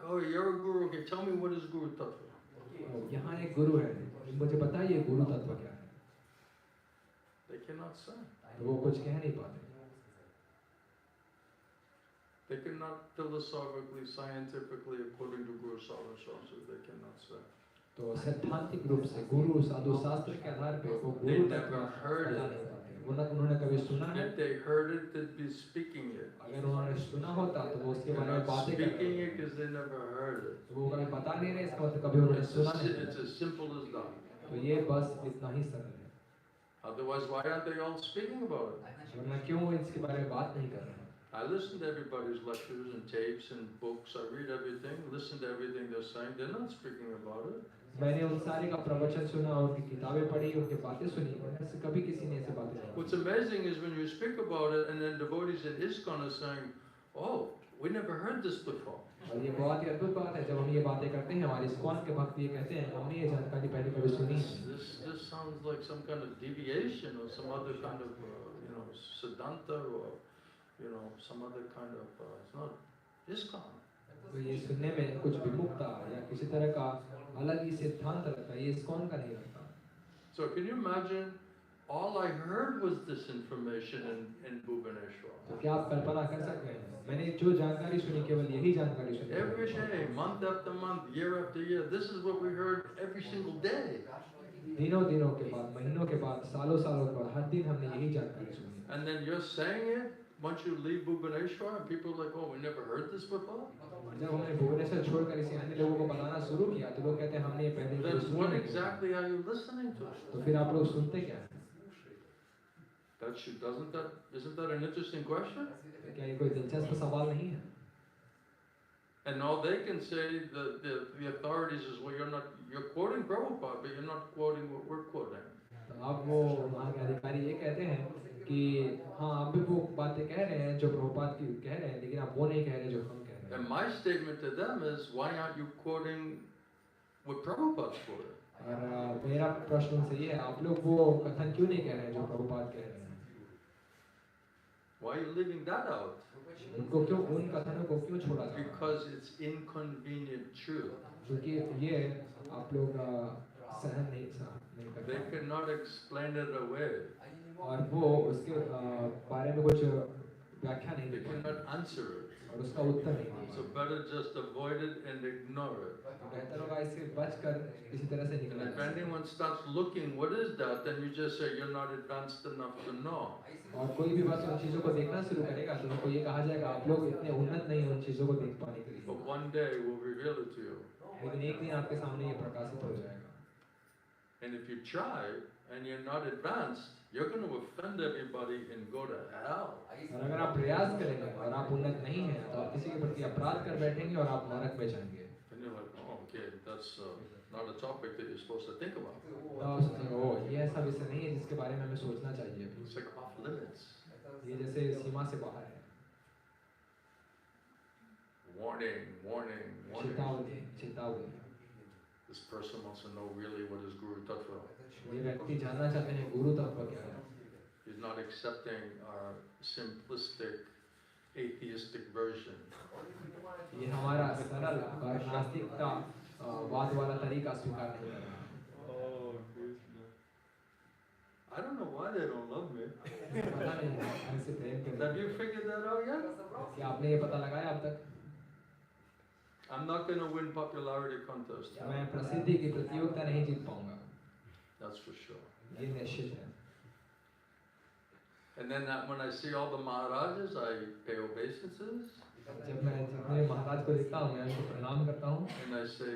oh, you're a guru. Okay, tell me what is Guru Tattva. यहाँ एक गुरु है, मुझे बताइए गुरु तत्व क्या है। They cannot say. तो वो कुछ कह नहीं पाते। They cannot philosophically, scientifically, according to Guru Sala Shastra, they cannot say. तो सैद्धांतिक रूप से गुरु साधु शास्त्र के आधार पे वो They गुरु never तत्व heard बता it. नहीं पाते। उन्होंने कभी सुना है? If they heard it, they'd be speaking it. अगर उन्होंने सुना होता तो वो उसके They're बारे में not बातें speaking करते। it because they never heard it. तो वो कभी बता नहीं रहे, इसका मतलब कभी उन्होंने सुना नहीं। It's as simple as that. तो ये बस इतना ही सरल है। Otherwise, why aren't they all speaking about it? वरना क्यों वो इसके बारे में बात नहीं कर रहे हैं? I listen to everybody's lectures and tapes and books. I read everything, listen to everything they're saying. They're not speaking about it. मैंने उन सारे का प्रवचन सुना, उनकी किताबें पढ़ी, उनकी बातें सुनी, उनमें से कभी किसी ने ऐसे बातें नहीं What's amazing is when you speak about it and then devotees in ISKCON are saying, oh, we never heard this before. और ये बहुत ही अद्भुत बात है जब हम ये बातें करते हैं, हमारे इस्कॉन के भक्त ये कहते हैं हमने ये जानकारी पहले कभी सुनी नहीं। This sounds like some kind of deviation or some other kind of, Siddhanta or, some other kind of, it's not ISKCON. तो ये सुनने में कुछ विमुखता या किसी तरह का अलग ही सिद्धांत लगता है, ये इस्कॉन का नहीं लगता। So can you imagine, all I heard was this information in Bhubaneswar. तो क्या आप कल्पना कर सकते हैं, मैंने जो जानकारी सुनी केवल यही जानकारी सुनी। Every day, month after month, year after year, this is what we heard every single day. दिनों दिनों के बाद, महीनों के बाद, सालों सालों के बाद, हर दिन हमने यही जानकारी सुनी। And then you're saying it once you leave Bhubaneswar, and people are like, oh, we never heard this before. जब हमने भुवनेश्वर छोड़कर इसे अन्य लोगों को बताना शुरू किया तो लोग कहते हैं हमने ये पहले कभी Then सुना what नहीं। exactly are you listening to? तो फिर आप लोग सुनते क्या हैं? Isn't that an interesting question? तो क्या ये कोई दिलचस्प सवाल नहीं है? And all they can say, the authorities is, well, you're quoting Prabhupada, but you're not quoting what we're quoting. तो अब वो वहाँ के अधिकारी ये कहते हैं कि हाँ आप भी वो बातें कह रहे हैं जो प्रभुपाद की कह रहे हैं, लेकिन आप वो नहीं कह रहे जो हम कह रहे हैं। And my statement to them is, why aren't you quoting what Prabhupada's quoting? और मेरा प्रश्न उनसे ये है, आप लोग वो कथन क्यों नहीं कह रहे हैं जो प्रभुपाद कह रहे हैं? Why are you leaving that out? उनको क्यों, उन कथनों को क्यों छोड़ा जा रहा है? Because it's inconvenient truth. क्योंकि ये आप लोग सहन नहीं कर They पाते cannot explain it away. और वो उसके बारे में कुछ व्याख्या नहीं They दे पाते cannot answer it. और उसका उत्तर नहीं दे So पाते। better just avoid it and ignore it. तो बेहतर होगा इससे बचकर किसी तरह से And निकलना if चाहिए। anyone starts looking, what is that? Then you just say you're not advanced enough to know. और कोई भी बस उन चीजों को देखना शुरू करेगा तो उनको ये कहा जाएगा आप लोग इतने उन्नत नहीं हैं उन चीजों को देख पाने के लिए। But one day we'll reveal it to you. लेकिन एक दिन आपके सामने ये प्रकाशित हो जाएगा। And if you try and you're not advanced, you're going to offend everybody and go to hell. और अगर आप प्रयास करेंगे और आप उन्नत नहीं हैं तो आप किसी के प्रति अपराध कर बैठेंगे और आप नरक में जाएंगे। And you're like, oh, okay, that's not a topic that you're supposed to think about. तो आप सोचेंगे ओ ये ऐसा विषय नहीं है जिसके बारे में हमें सोचना चाहिए अभी। It's like off limits. ये जैसे सीमा से बाहर है। Warning, warning, warning. चेतावनी, चेतावनी। This person wants to know really what is Guru Tattva. ये व्यक्ति जानना चाहते हैं गुरु तत्व क्या है। He's not accepting our simplistic atheistic version. ये हमारा सरल और नास्तिकता वाद वाला तरीका स्वीकार नहीं कर रहा। I don't know why they don't love me. पता नहीं हमसे प्रेम क्यों Have नहीं। you figured that out yet? क्या आपने ये पता लगाया अब तक? I'm not going to win popularity contest. मैं प्रसिद्धि की प्रतियोगिता नहीं जीत पाऊंगा, That's for sure. ये निश्चित है। And then when I see all the Maharajas, I pay obeisances जब मैं जितने महाराज को देखता हूँ मैं उनको प्रणाम करता हूँ, and I say,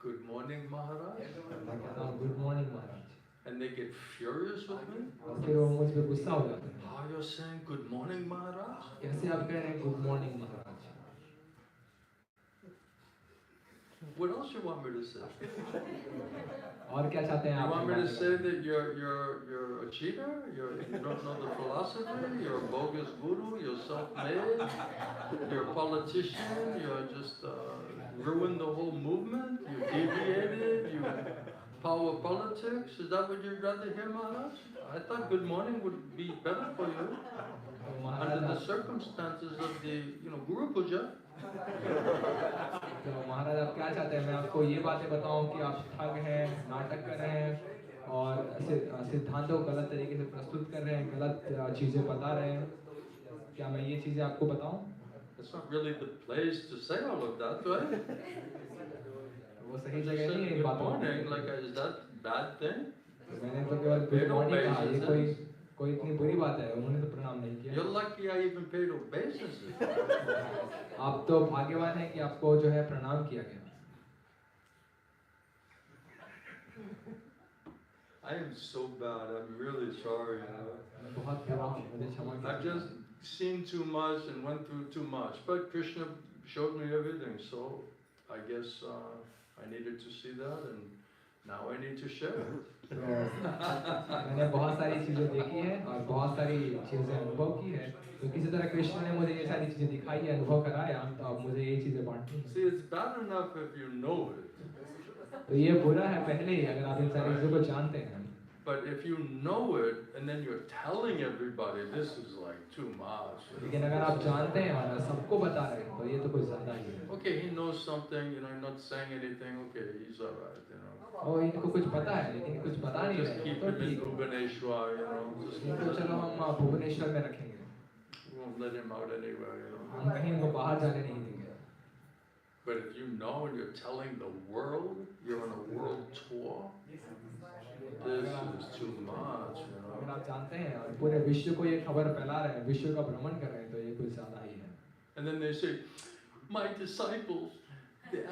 "Good morning, Maharaj." मैं कहता हूँ good morning Maharaj, And they get furious with me. और फिर वो मुझ पे गुस्सा हो जाते हैं। How you're saying good morning, Maharaj? कैसे आप कह रहे हैं good morning Maharaj? What else you want me to say? और क्या चाहते हैं You आप? want me to say that you're a cheater? You don't know the philosophy? You're a bogus guru? You're self-made? You're a politician? You're just ruined the whole movement? You deviated? You power politics? Is that what you'd rather hear, Maharaj? I thought good morning would be better for you under the circumstances of the Guru Puja. तो महाराज आप क्या चाहते हैं? मैं आपको ये बातें बताऊं कि आप ठग हैं, नाटक कर रहे हैं और सिद्धांतों को गलत तरीके से प्रस्तुत कर रहे हैं, गलत चीजें बता रहे हैं। क्या मैं ये चीजें आपको बताऊं? It's not really the place to say all of that, right? वो सही Just जगह नहीं है say इन good बातों morning, को। like is that bad thing? मैंने तो केवल गुड मॉर्निंग कहा, ये कोई इतनी बुरी बात है? उन्होंने तो प्रणाम नहीं किया। You're lucky I even paid obeisances. आप तो भाग्यवान हैं कि आपको जो है प्रणाम किया गया। I am so bad. I'm really sorry. मैं बहुत बुरा हूँ, मुझे क्षमा I've कीजिए। just seen too much and went through too much. But Krishna showed me everything, so I guess I needed to see that, and now I need to share it. तो मैंने बहुत सारी चीजें देखी हैं और बहुत सारी चीजें अनुभव की है, तो किसी तरह कृष्ण ने मुझे ये सारी चीजें दिखाई है, अनुभव कराया, तो अब मुझे ये चीजें बांटनी है। See, it's bad enough if you know it. तो ये बुरा है पहले ही अगर आप इन सारी चीजों को जानते हैं, But if you know it and then you're telling everybody, this is like too much. लेकिन अगर आप जानते हैं और सबको बता रहे हैं तो ये तो कुछ ज्यादा ही है। Okay, he knows something, he's not saying anything. Okay, he's all right. और इनको कुछ पता है लेकिन कुछ बता नहीं Just रहे, keep तो him in ठीक है। Bhubaneswar, just इनको चलो हम भुवनेश्वर में रखेंगे, won't let him out anywhere. हम कहीं इनको बाहर जाने नहीं देंगे। But if you know and you're telling the world, you're on a world tour, this is too much. अगर आप जानते हैं और पूरे विश्व को ये खबर फैला रहे हैं, विश्व का भ्रमण कर रहे हैं, तो ये कुछ ज्यादा ही है। And then they say, my disciples,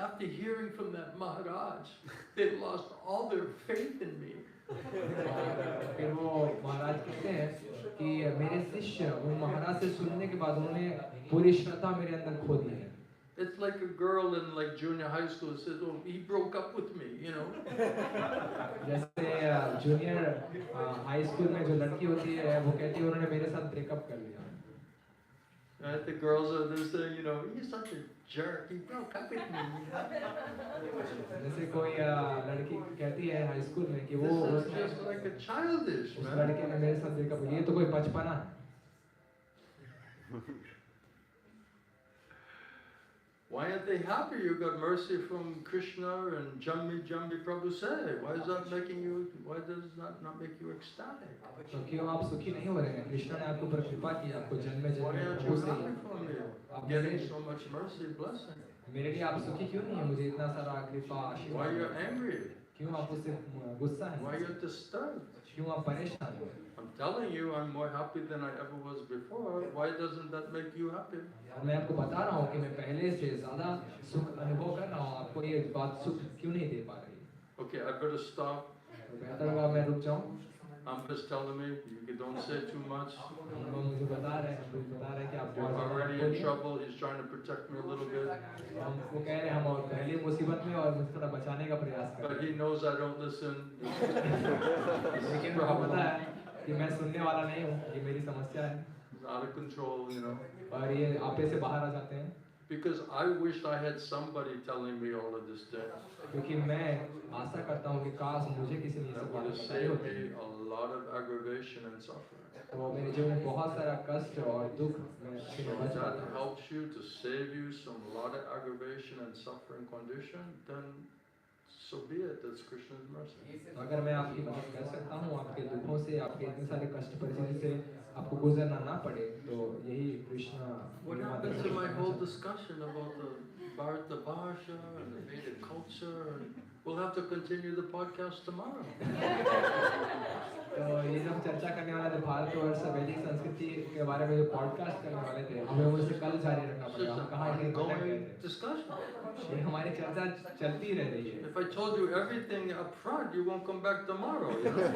after hearing from that Maharaj, they lost all their faith in me. फिर वो महाराज कहते हैं कि मेरे शिष्य उन महाराज से सुनने के बाद उन्होंने पूरी श्रद्धा मेरे अंदर खो दी है। It's like a girl in like junior high school who says, "Oh, he broke up with me," जैसे जूनियर हाई स्कूल में जो लड़की होती है वो कहती है उन्होंने मेरे साथ ब्रेकअप कर लिया। Right? The girls are there saying, "He's such a jerk. He broke up with me." जैसे कोई लड़की कहती है हाई स्कूल में कि वो This is just like a childish, उस man. लड़के ने मेरे साथ ब्रेकअप किया, ये तो कोई बचपना है। Why aren't they happy? You got mercy from Krishna and Jambi Prabhu say. Why is that making you? Why does that not make you ecstatic? तो क्यों आप सुखी नहीं हो रहे हैं? कृष्ण ने आपके ऊपर कृपा की, आपको जन्म Why जन्म aren't प्रभु you से happy for me? I'm getting so much mercy, blessing. मेरे लिए आप सुखी क्यों नहीं है? मुझे इतना सारा कृपा Why आशीर्वाद, you're angry? क्यों आप उससे गुस्सा Why है? you're disturbed? क्यों आप परेशान हैं? I'm telling you, I'm more happy than I ever was before. Why doesn't that make you happy? और मैं आपको बता रहा हूँ कि मैं पहले से ज्यादा सुख अनुभव कर रहा हूँ, आपको ये बात सुख क्यों नहीं दे पा रही? Okay, I better stop. तो बेहतर होगा मैं रुक जाऊँ। Amba's telling me you don't say too much. वो मुझे बता रहे हैं कि आप You're बहुत ज्यादा already मत in बोलिए। trouble. He's trying to protect me a little bit. हमको कह रहे हैं हम और पहले मुसीबत में और मुझे थोड़ा बचाने का प्रयास कर But रहे he knows I don't listen. हैं। लेकिन मुझे पता है कि मैं सुनने वाला नहीं हूँ, ये मेरी समस्या है He's out of control, और ये आपे से बाहर आ जाते हैं। Because I wished I had somebody telling me all of this things. क्योंकि मैं आशा करता हूँ कि काश मुझे किसी ने ये That सब would बातें have बताई saved होती me a lot of aggravation and suffering. तो मेरे जीवन में बहुत सारा कष्ट और दुख में से मैं If बच that पाता। helps you to save you some lot of aggravation and suffering condition, then so be it. That's Krishna's mercy. तो अगर मैं आपकी मदद कर सकता हूँ आपके दुखों से, आपके इतने सारे कष्ट परिस्थिति से आपको गुजरना ना पड़े, तो यही Krishna What happens to my whole discussion about the Bharata Bhasha and the Vedic culture? And we'll have to continue the podcast tomorrow. तो ये जब चर्चा करने वाले थे भारतवर्ष वैदिक संस्कृति के बारे में जो पॉडकास्ट करने वाले थे, हमें उसे कल जारी रखना It's पड़ेगा। just हम an कहाँ इतने भटक गए ongoing थे। discussion. ये हमारी चर्चा चलती रह रही है। If I told you everything up front, you won't come back tomorrow. You know?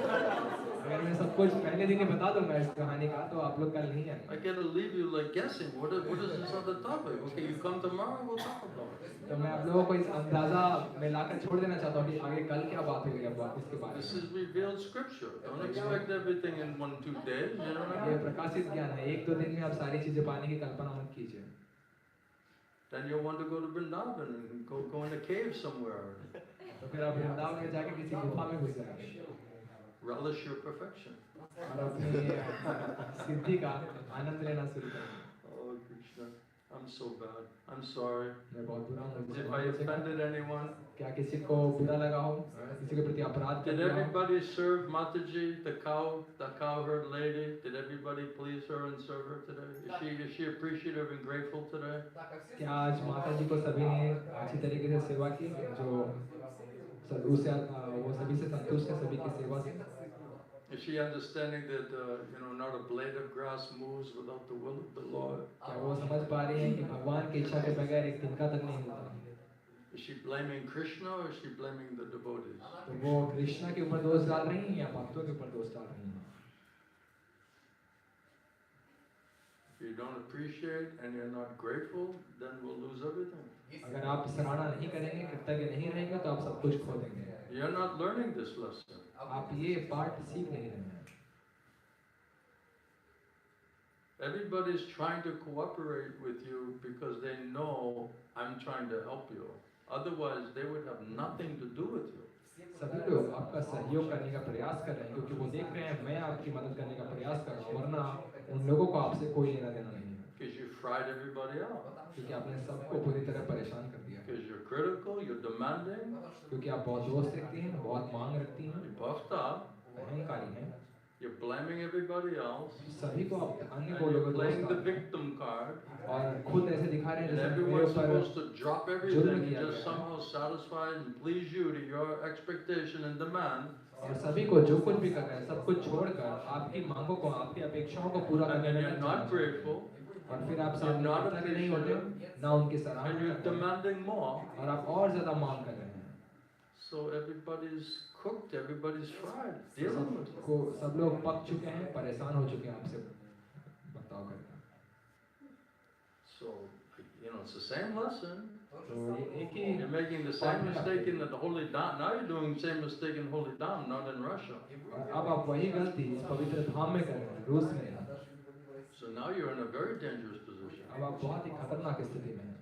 अगर मैं सब कुछ पहले दिन ही बता दूंगा इस कहानी का, तो आप लोग कल नहीं आएंगे। I gotta leave you like guessing. What is this other topic? Okay, you come tomorrow, we'll talk about it. तो मैं आप लोगों को इस अंदाजा में लाकर छोड़ देना चाहता हूँ कि आगे कल क्या बात होगी अब आप इसके बारे This में। is revealed scripture. Don't expect everything in 1-2 days. You know what I ये mean? प्रकाशित ज्ञान है, एक दो दिन में आप सारी चीजें पाने की कल्पना मत कीजिए। Then you'll want to go to Vrindavan and go in a cave somewhere. तो फिर आप वृंदावन में जाके किसी गुफा में घुस जाएंगे Relish your perfection. और अपनी सिद्धि का आनंद लेना शुरू करेंगे। Oh, Krishna, I'm so bad. I'm sorry. मैं बहुत बुरा हूँ। If I offended anyone, क्या किसी को बुरा लगा हो, किसी के प्रति अपराध कर did दिया हो? everybody serve Mataji, the cowherd lady? Did everybody please her and serve her today? Is she appreciative and grateful today? क्या आज माता जी को सभी ने अच्छी तरीके से सेवा की, जो उसे वो सभी से संतुष्ट है, सभी की सेवा से? Is she understanding that not a blade of grass moves without the will of the Lord? क्या वो समझ पा रही है कि भगवान की इच्छा के बगैर एक तिनका तक नहीं होता? Is she blaming Krishna or is she blaming the devotees? तो वो कृष्णा के ऊपर दोष डाल रही हैं या भक्तों के ऊपर दोष डाल रही हैं? If you don't appreciate and you're not grateful, then we'll lose everything. अगर आप सराहना नहीं करेंगे, कृतज्ञ नहीं रहेंगे, तो आप सब कुछ खो देंगे। You're not learning this lesson. आप ये पाठ सीख नहीं रहे हैं। Everybody's trying to cooperate with you because they know I'm trying to help you. Otherwise, they would have nothing to do with you. सभी लोग आपका सहयोग करने का प्रयास कर रहे हैं क्योंकि वो देख रहे हैं मैं आपकी मदद करने का प्रयास कर रहा हूँ, वरना उन लोगों को आपसे कोई लेना देना नहीं है। Because you fried everybody out. क्योंकि आपने सबको पूरी तरह परेशान कर दिया। Because you're critical, you're demanding, क्योंकि आप बहुत दोष रखती हैं, बहुत मांग रखती हैं, you're puffed up, अहंकारी हैं, you're blaming everybody else, सभी को आप अन्य and को you're लोगों playing the को victim card, और खुद ऐसे दिखा रहे हैं and जैसे मेरे everyone's ऊपर supposed to drop everything जुल्म and किया just गया है। somehow satisfy and please you to your expectation and demand. और सभी को जो कुछ भी कर रहे हैं सब कुछ छोड़कर आपकी मांगों को, आपकी अपेक्षाओं को पूरा And करने then में you're लग not जाना। grateful, और फिर आप you're सामने not कृतज्ञ नहीं होते, appreciative, ना उनकी and सराहना you're करते हैं, demanding more. और आप और ज्यादा मांग कर रहे हैं। So everybody's cooked, everybody's fried, dealing with it. सब लोग पक चुके हैं, परेशान हो चुके हैं आपसे बर्ताव करके। So, it's the same lesson. तो ये एक ही You're making the same mistake in the Holy Dham. Now you're doing the same mistake in Holy Dham, not in Russia. और अब आप वही गलती इस पवित्र धाम में कर रहे हैं, रूस में नहीं। So now you're in a very dangerous position. अब आप बहुत ही खतरनाक स्थिति में हैं।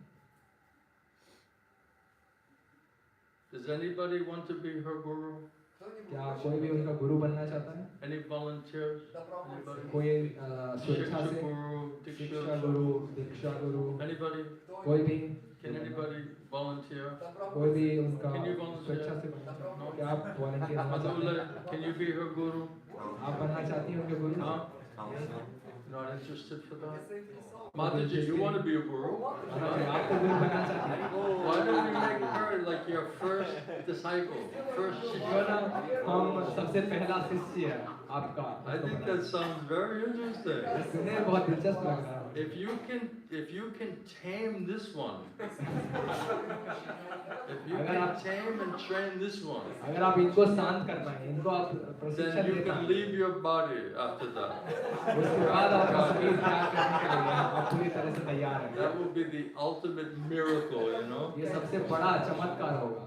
Does anybody want to be her guru? क्या कोई भी उनका गुरु बनना चाहता है? Any volunteers? Anybody? कोई स्वेच्छा Shiksha से guru, शिक्षा Diksha गुरु, guru. दीक्षा गुरु, Anybody? कोई भी Can anybody volunteer? कोई भी उनका Can you volunteer? स्वेच्छा से बनना चाहता है? क्या आप वॉलंटियर बनना चाहते Madhula, हैं? can you be her guru? आप बनना चाहती हैं उनके गुरु? Huh? Not interested for that? Mataji, you want to be a guru? आप तो गुरु बनना चाहती हैं? Why don't you make her like your first disciple, first क्यों shikha? ना हम सबसे पहला शिष्य है आपका? I think that sounds very interesting. सुनने में बहुत दिलचस्प लग रहा है। If you can tame this one, if you can tame and train this one, अगर आप इनको शांत कर पाएंगे, इनको आप प्रशिक्षण then you दे can पाएंगे, leave your body after that. उसके बाद आपका शरीर त्याग करने के लिए आप पूरी तरह से तैयार हैं। That will be the ultimate miracle, ये सबसे बड़ा चमत्कार होगा।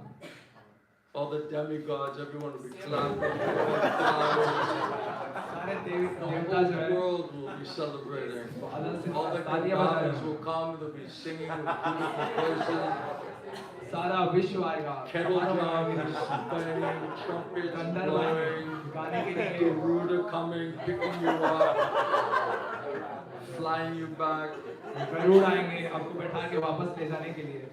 All the demigods, everyone will be clapping, flowers. सारे देवी The देवता whole जो है world will be celebrating. आनंद से All the तालियां बजा रहे Gandharvas will हैं come, they'll be singing with beautiful voices. सारा विश्व आएगा Kettle समारोह drums, आएंगे banging, trumpets गंधर्व blowing, आएंगे गाने के लिए Garuda coming, picking you up, flying you back. Garuda आएंगे आपको बैठा के वापस ले जाने के लिए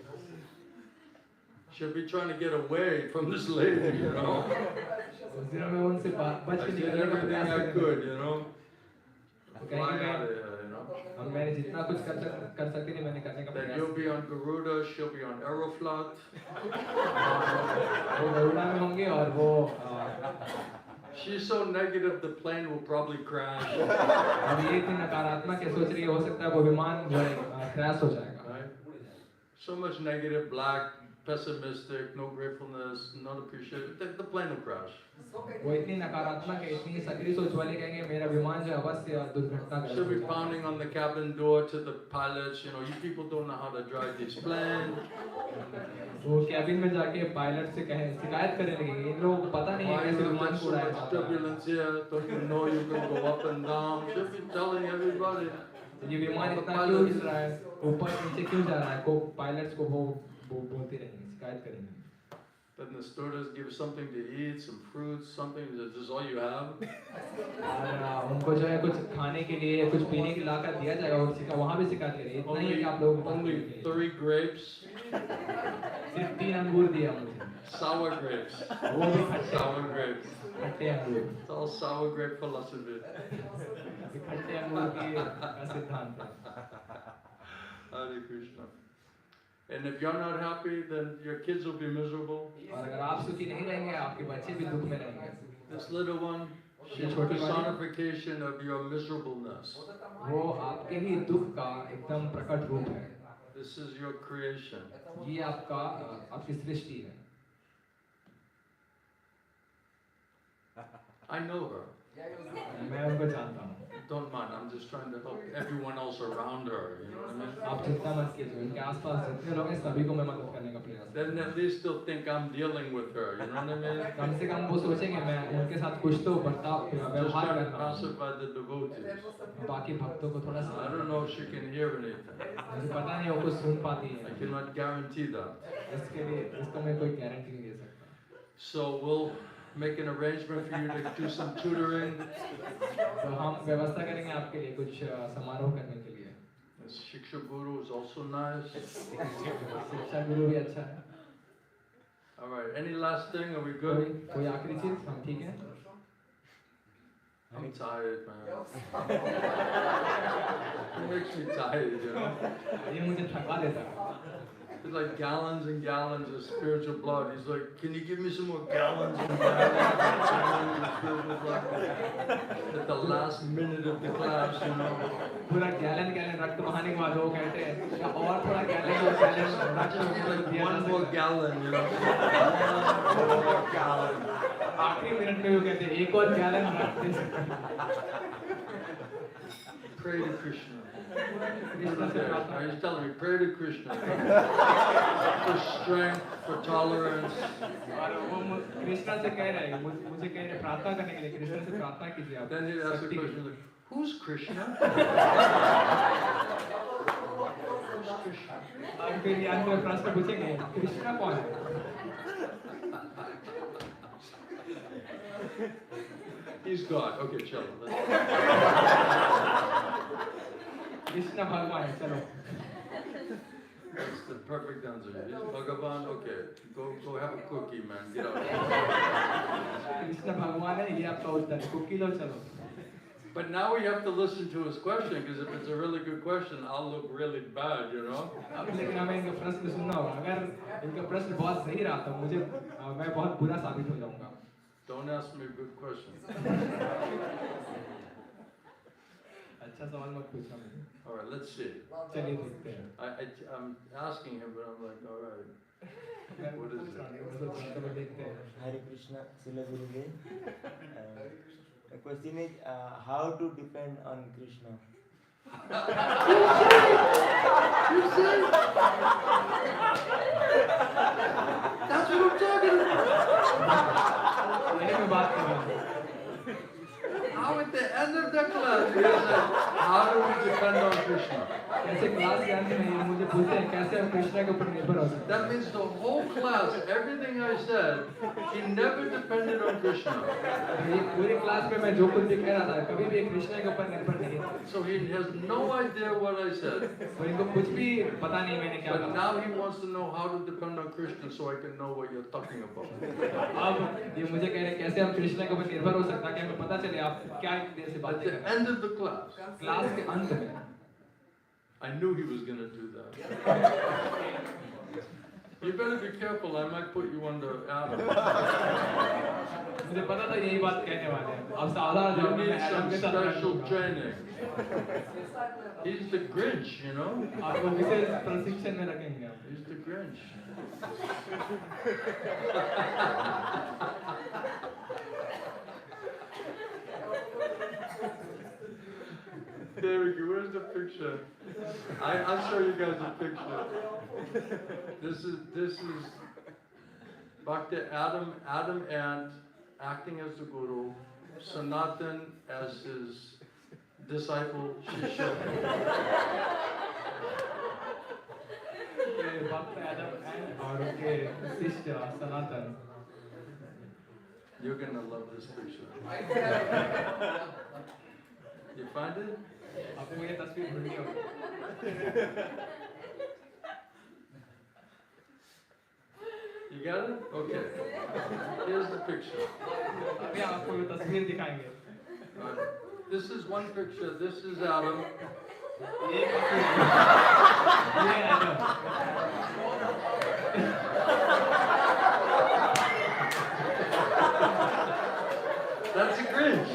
She'll be trying to get away from this lady, you know. उस दिनों में उनसे बच I के did निकलने का everything प्रयास I करेंगे could, you know. तो Fly कहेंगे out of here, you know. अब मैंने जितना कुछ कर सकती थी मैंने करने का Then प्रयास you'll be on Garuda, she'll be on Aeroflot. वो गरुड़ा में होंगे और वो She's so negative, the plane will probably crash. अब ये इतनी नकारात्मक है सोच रही है हो सकता है वो विमान जो है क्रैश हो जाएगा Right? So much negative, black, pessimistic, no gratefulness, not appreciative. The plane will crash. वो इतनी नकारात्मक है इतनी सक्रिय सोच वाले कहेंगे मेरा विमान जो है अवश्य दुर्घटना She'll be ग्रस्त pounding on the cabin door to the pilots. You know, you people don't know how to drive these planes. वो कैबिन में जाके पायलट से कहे शिकायत करने लगेंगे इन लोगों को पता नहीं है Why कैसे you विमान have को so उड़ाया much जाता है turbulence here? Don't you know you can go up and down? She'll be telling everybody. ये विमान इतना क्यों हिल रहा है ऊपर नीचे क्यों जा रहा है को पायलट्स को वो बोलते रहेंगे शिकायत करेंगे Then the stewardess gives something to eat, some fruits, something. Is this all you have? और उनको जो है कुछ खाने के लिए कुछ पीने के लाकर दिया जाएगा और वहाँ भी शिकायत करेंगे इतना ही है कि आप लोगों को Only 3 grapes, सिर्फ 3 अंगूर दिया मुझे sour grapes. वो भी खट्टे Sour grapes. खट्टे अंगूर It's all sour grape philosophy. खट्टे अंगूर का सिद्धांत है Hare Krishna. And if you're not happy, then your kids will be miserable. और अगर आप सुखी नहीं रहेंगे आपके बच्चे भी दुख में रहेंगे This little one, she's a personification of your miserableness. वो आपके ही दुख का एकदम प्रकट रूप है This is your creation. ये आपकी सृष्टि है I know her. मैं उनको जानता हूँ Don't mind, I'm just trying to help everyone else around her. You know what I mean? आप चिंता मत कीजिए उनके आसपास जितने लोग हैं सभी को मैं मदद करने का प्रयास Then at least they'll think I'm dealing with her. You know what I mean? कम से कम वो सोचेंगे मैं उनके साथ कुछ तो बर्ताव Just व्यवहार trying to कर रहा हूँ pacify the devotees. बाकी भक्तों को थोड़ा सा I don't know if she can hear anything. मुझे पता नहीं वो कुछ सुन पाती I है cannot guarantee that. इसके लिए इसको मैं कोई गारंटी नहीं दे सकता So we'll make an arrangement for you to do some tutoring. तो हम व्यवस्था करेंगे आपके लिए कुछ समारोह करने के लिए This Shiksha Guru is also nice. शिक्षा गुरु भी अच्छा है All right, any last thing? Are we कोई good? कोई आखिरी चीज हम ठीक है I'm tired, man. It makes me tired, you know? ये मुझे थका देता है It's like gallons and gallons of spiritual blood. He's like, can you give me some more gallons and gallons of spiritual blood? At the last minute of the class, you know? पूरा gallon gallon रक्त बहाने के बाद वो कहते हैं या और थोड़ा गैलन और गैलन रक्त Like दिया जा one सकता more है। gallon, you know? One more gallon. आखिरी मिनट में वो कहते हैं एक और गैलन रक्त दे सकते हैं। Pray to Krishna. कृष्ण से प्रार्थना He's telling me, pray to Krishna. For strength, for tolerance. और वो कृष्ण से कह रहे हैं मुझे कह रहे हैं प्रार्थना करने के लिए कृष्ण से प्रार्थना कीजिए आप Then he asks the शक्ति question, की। like, who's Krishna? Who's Krishna? और फिर ये अंत में प्रश्न पूछेंगे कृष्ण कौन है He's God. Okay, chill. Krishna भगवान है चलो That's the perfect answer. He's Bhagavan. Okay, go have a cookie, man. Get out. Krishna भगवान है ये आपका उत्तर है कुकी लो चलो But now we have to listen to his question, because if it's a really good question, I'll look really bad, you know? अब लेकिन हमें इनका प्रश्न सुनना होगा अगर इनका प्रश्न बहुत सही रहा तो मुझे मैं बहुत बुरा साबित हो जाऊंगा Don't ask me good questions. अच्छा सवाल मत पूछना मुझे All right, let's see. चलिए देखते हैं I'm asking him, but I'm like, all right. मैं What is पूछ रहा it? हूँ, मैं सोच रहा हूँ, चलो देखते हैं Hare Krishna, Srila Gurudev. The question is how to depend on Krishna. You see? That's what I'm talking about. यही मैं बात कर रहा हूँ। Now at the end of the class, he said, how do we depend on Krishna? ऐसे class के अंत में ये मुझे पूछते हैं कैसे हम कृष्णा के ऊपर निर्भर हो सकते हैं। That means the whole class, everything I said, he never depended on Krishna. ये पूरी क्लास में मैं जो कुछ भी कह रहा था कभी भी कृष्णा के ऊपर निर्भर नहीं था। So he has no idea what I said. तो इनको कुछ भी पता नहीं मैंने क्या But कहा। now he wants to know how to depend on Krishna so I can know what you're talking about. अब ये मुझे कह रहे हैं कैसे हम कृष्णा के ऊपर निर्भर हो सकता है कि हमें पता चले आप क्या देर से At बातें the कर रहे end of the class, हैं। क्लास के अंत में I knew he was going to do that. You better be careful, I might put you under Adam. मुझे पता था यही बात कहने वाले हैं। अब सावधान You रहो मैं need एडम some के साथ special रहूंगा। training. He's the Grinch, you know? आपको विशेष प्रशिक्षण में रखेंगे आप। He's the Grinch. There we go. Where's the picture? I'll show you guys a picture. This is Bhakti Adam and acting as the guru, Sanatan as his disciple Shishya. ये भक्त Adam और उनके शिष्य सनातन। You're gonna love this picture. You find it? आपको ये तस्वीर ढूंढनी होगी। You got it? Okay. Here's the picture. अभी आपको ये तस्वीर दिखाएंगे। Right. This is one picture. This is Adam. ये Adam. That's a Grinch.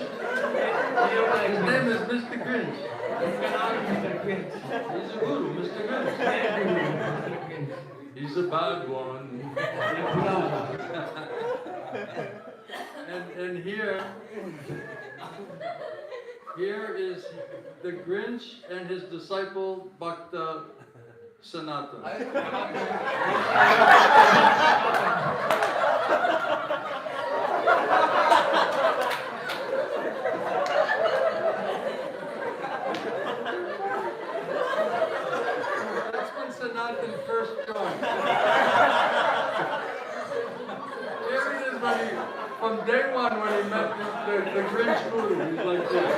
His name is Mr. Grinch. इसका नाम mister क्विंच। He's a guru, Mr. Grinch. He's a bad one. ये बुरा वाला। And here is the Grinch and his disciple Bhakta Sanatan. That's when Sanatan first joined. Here it is from day one when he met the Grinch guru. He's like this.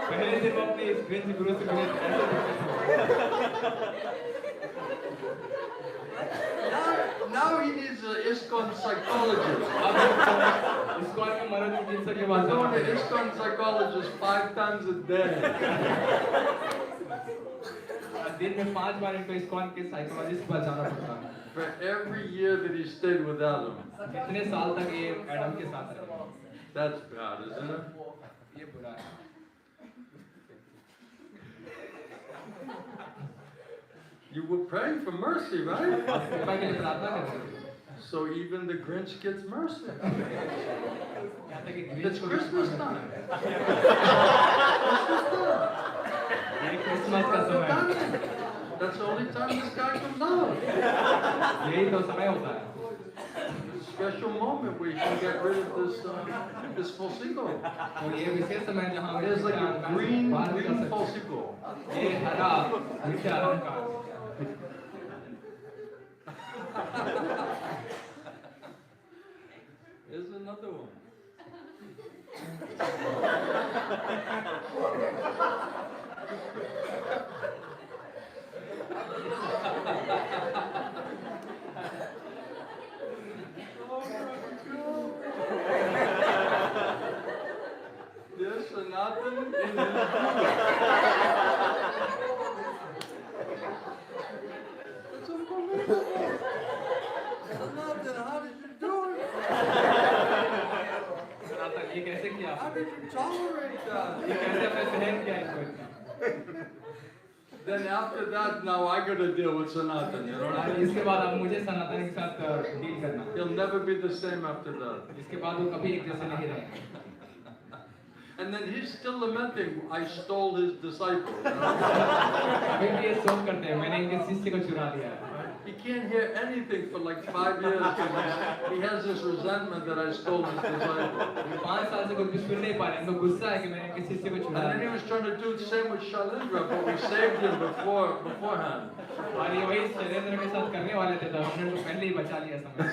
पहले दिन वो अपने इस क्विंच गुरु से मिले थे ऐसे दिखते थे। Now he needs an ISKCON psychologist. अब इसको आके मनोचिकित्सक के पास He's going जाना to ISKCON psychologist 5 times a day. दिन में 5 बार इनको इस्कॉन के साइकोलॉजिस्ट के पास जाना पड़ता है। For every year that he stayed with Adam. कितने साल तक ये एडम के साथ रहे? That's bad, isn't it? ये बुरा है। You were praying for mercy, right? कृपा के लिए प्रार्थना कर रहे थे। So even the Grinch gets mercy. यहाँ तक कि ग्रीन It's Christmas time. ये क्रिसमस का समय है। That's the only time this guy comes out. यही तो समय होता है। Special moment where you can get rid of this falsico. और ये विशेष समय जहाँ हम There's like a green बाहर निकल सकते falsico. हैं। ये हरा मिठा अलंकार। Here's another one. There's Sanatan in his It's unbelievable. Sanatan, how did you do it? ये कैसे किया? How did you tolerate that? ये कैसे आपने सहन किया इसको? Then after that, now I got to deal with Sanatan, you know. इसके बाद अब मुझे सनातन के साथ डील करना। He'll never be the same after that. इसके बाद वो कभी एक जैसे नहीं रहेंगे। And then he's still lamenting, I stole his disciple. You know? अभी भी ये शोक करते हैं मैंने इनके शिष्य को चुरा लिया है He can't hear anything for like 5 years because he has this resentment that I stole his disciple. 5 साल से कुछ भी सुन नहीं पा रहे हैं उनको गुस्सा है कि मैंने इनके शिष्य को चुरा And then he लिया was trying to do the same with Shailendra, but we saved him beforehand. और ये वही शैलेंद्र के साथ करने वाले थे तो हमने उनको पहले ही बचा लिया समझ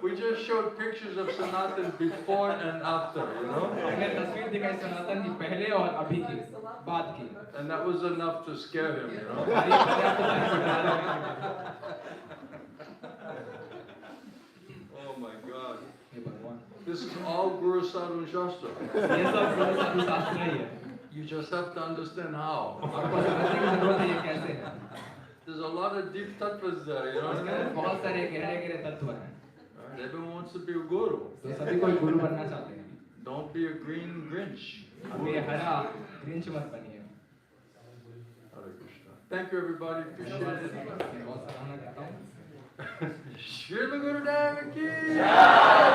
We just showed pictures of Sanatan before and after, you know? हमने तस्वीर दिखाई सनातन की पहले और अभी की बाद की And that was enough to scare him, you know? और ये पर्याप्त था इनको डराने के लिए। Oh my God. हे भगवान This is all Guru Sadhu Shastra. ये सब गुरु साधु शास्त्र ही है You just have to understand how. आपको समझने की जरूरत है ये कैसे है There's a lot of deep tattvas there, you know what I इसके अंदर mean? बहुत सारे गहरे गहरे तत्व हैं Everyone wants to be a guru. तो सभी कोई गुरु बनना चाहते हैं Don't be a green Grinch. अब ये हरा ग्रिंच मत बनिए Hare Krishna. Thank you everybody. Appreciate it. मैं बहुत सराहना करता हूँ Srila Gurudev ki jai,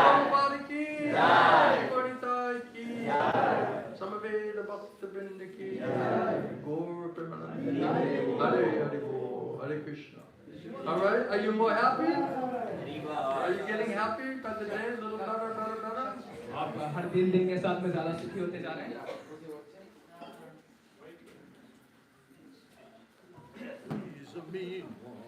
Prabhupada ki jai, Gauritai ki jai, Samaveda Bhakta-vrinda ki jai, Gaur Premanandi ki jai. Hare Bol, Hare Krishna. All right, are you more happy? Are you getting happy by the day? A little better? आप हर दिन के साथ में ज़्यादा सुखी होते जा रहे हैं He's a mean one.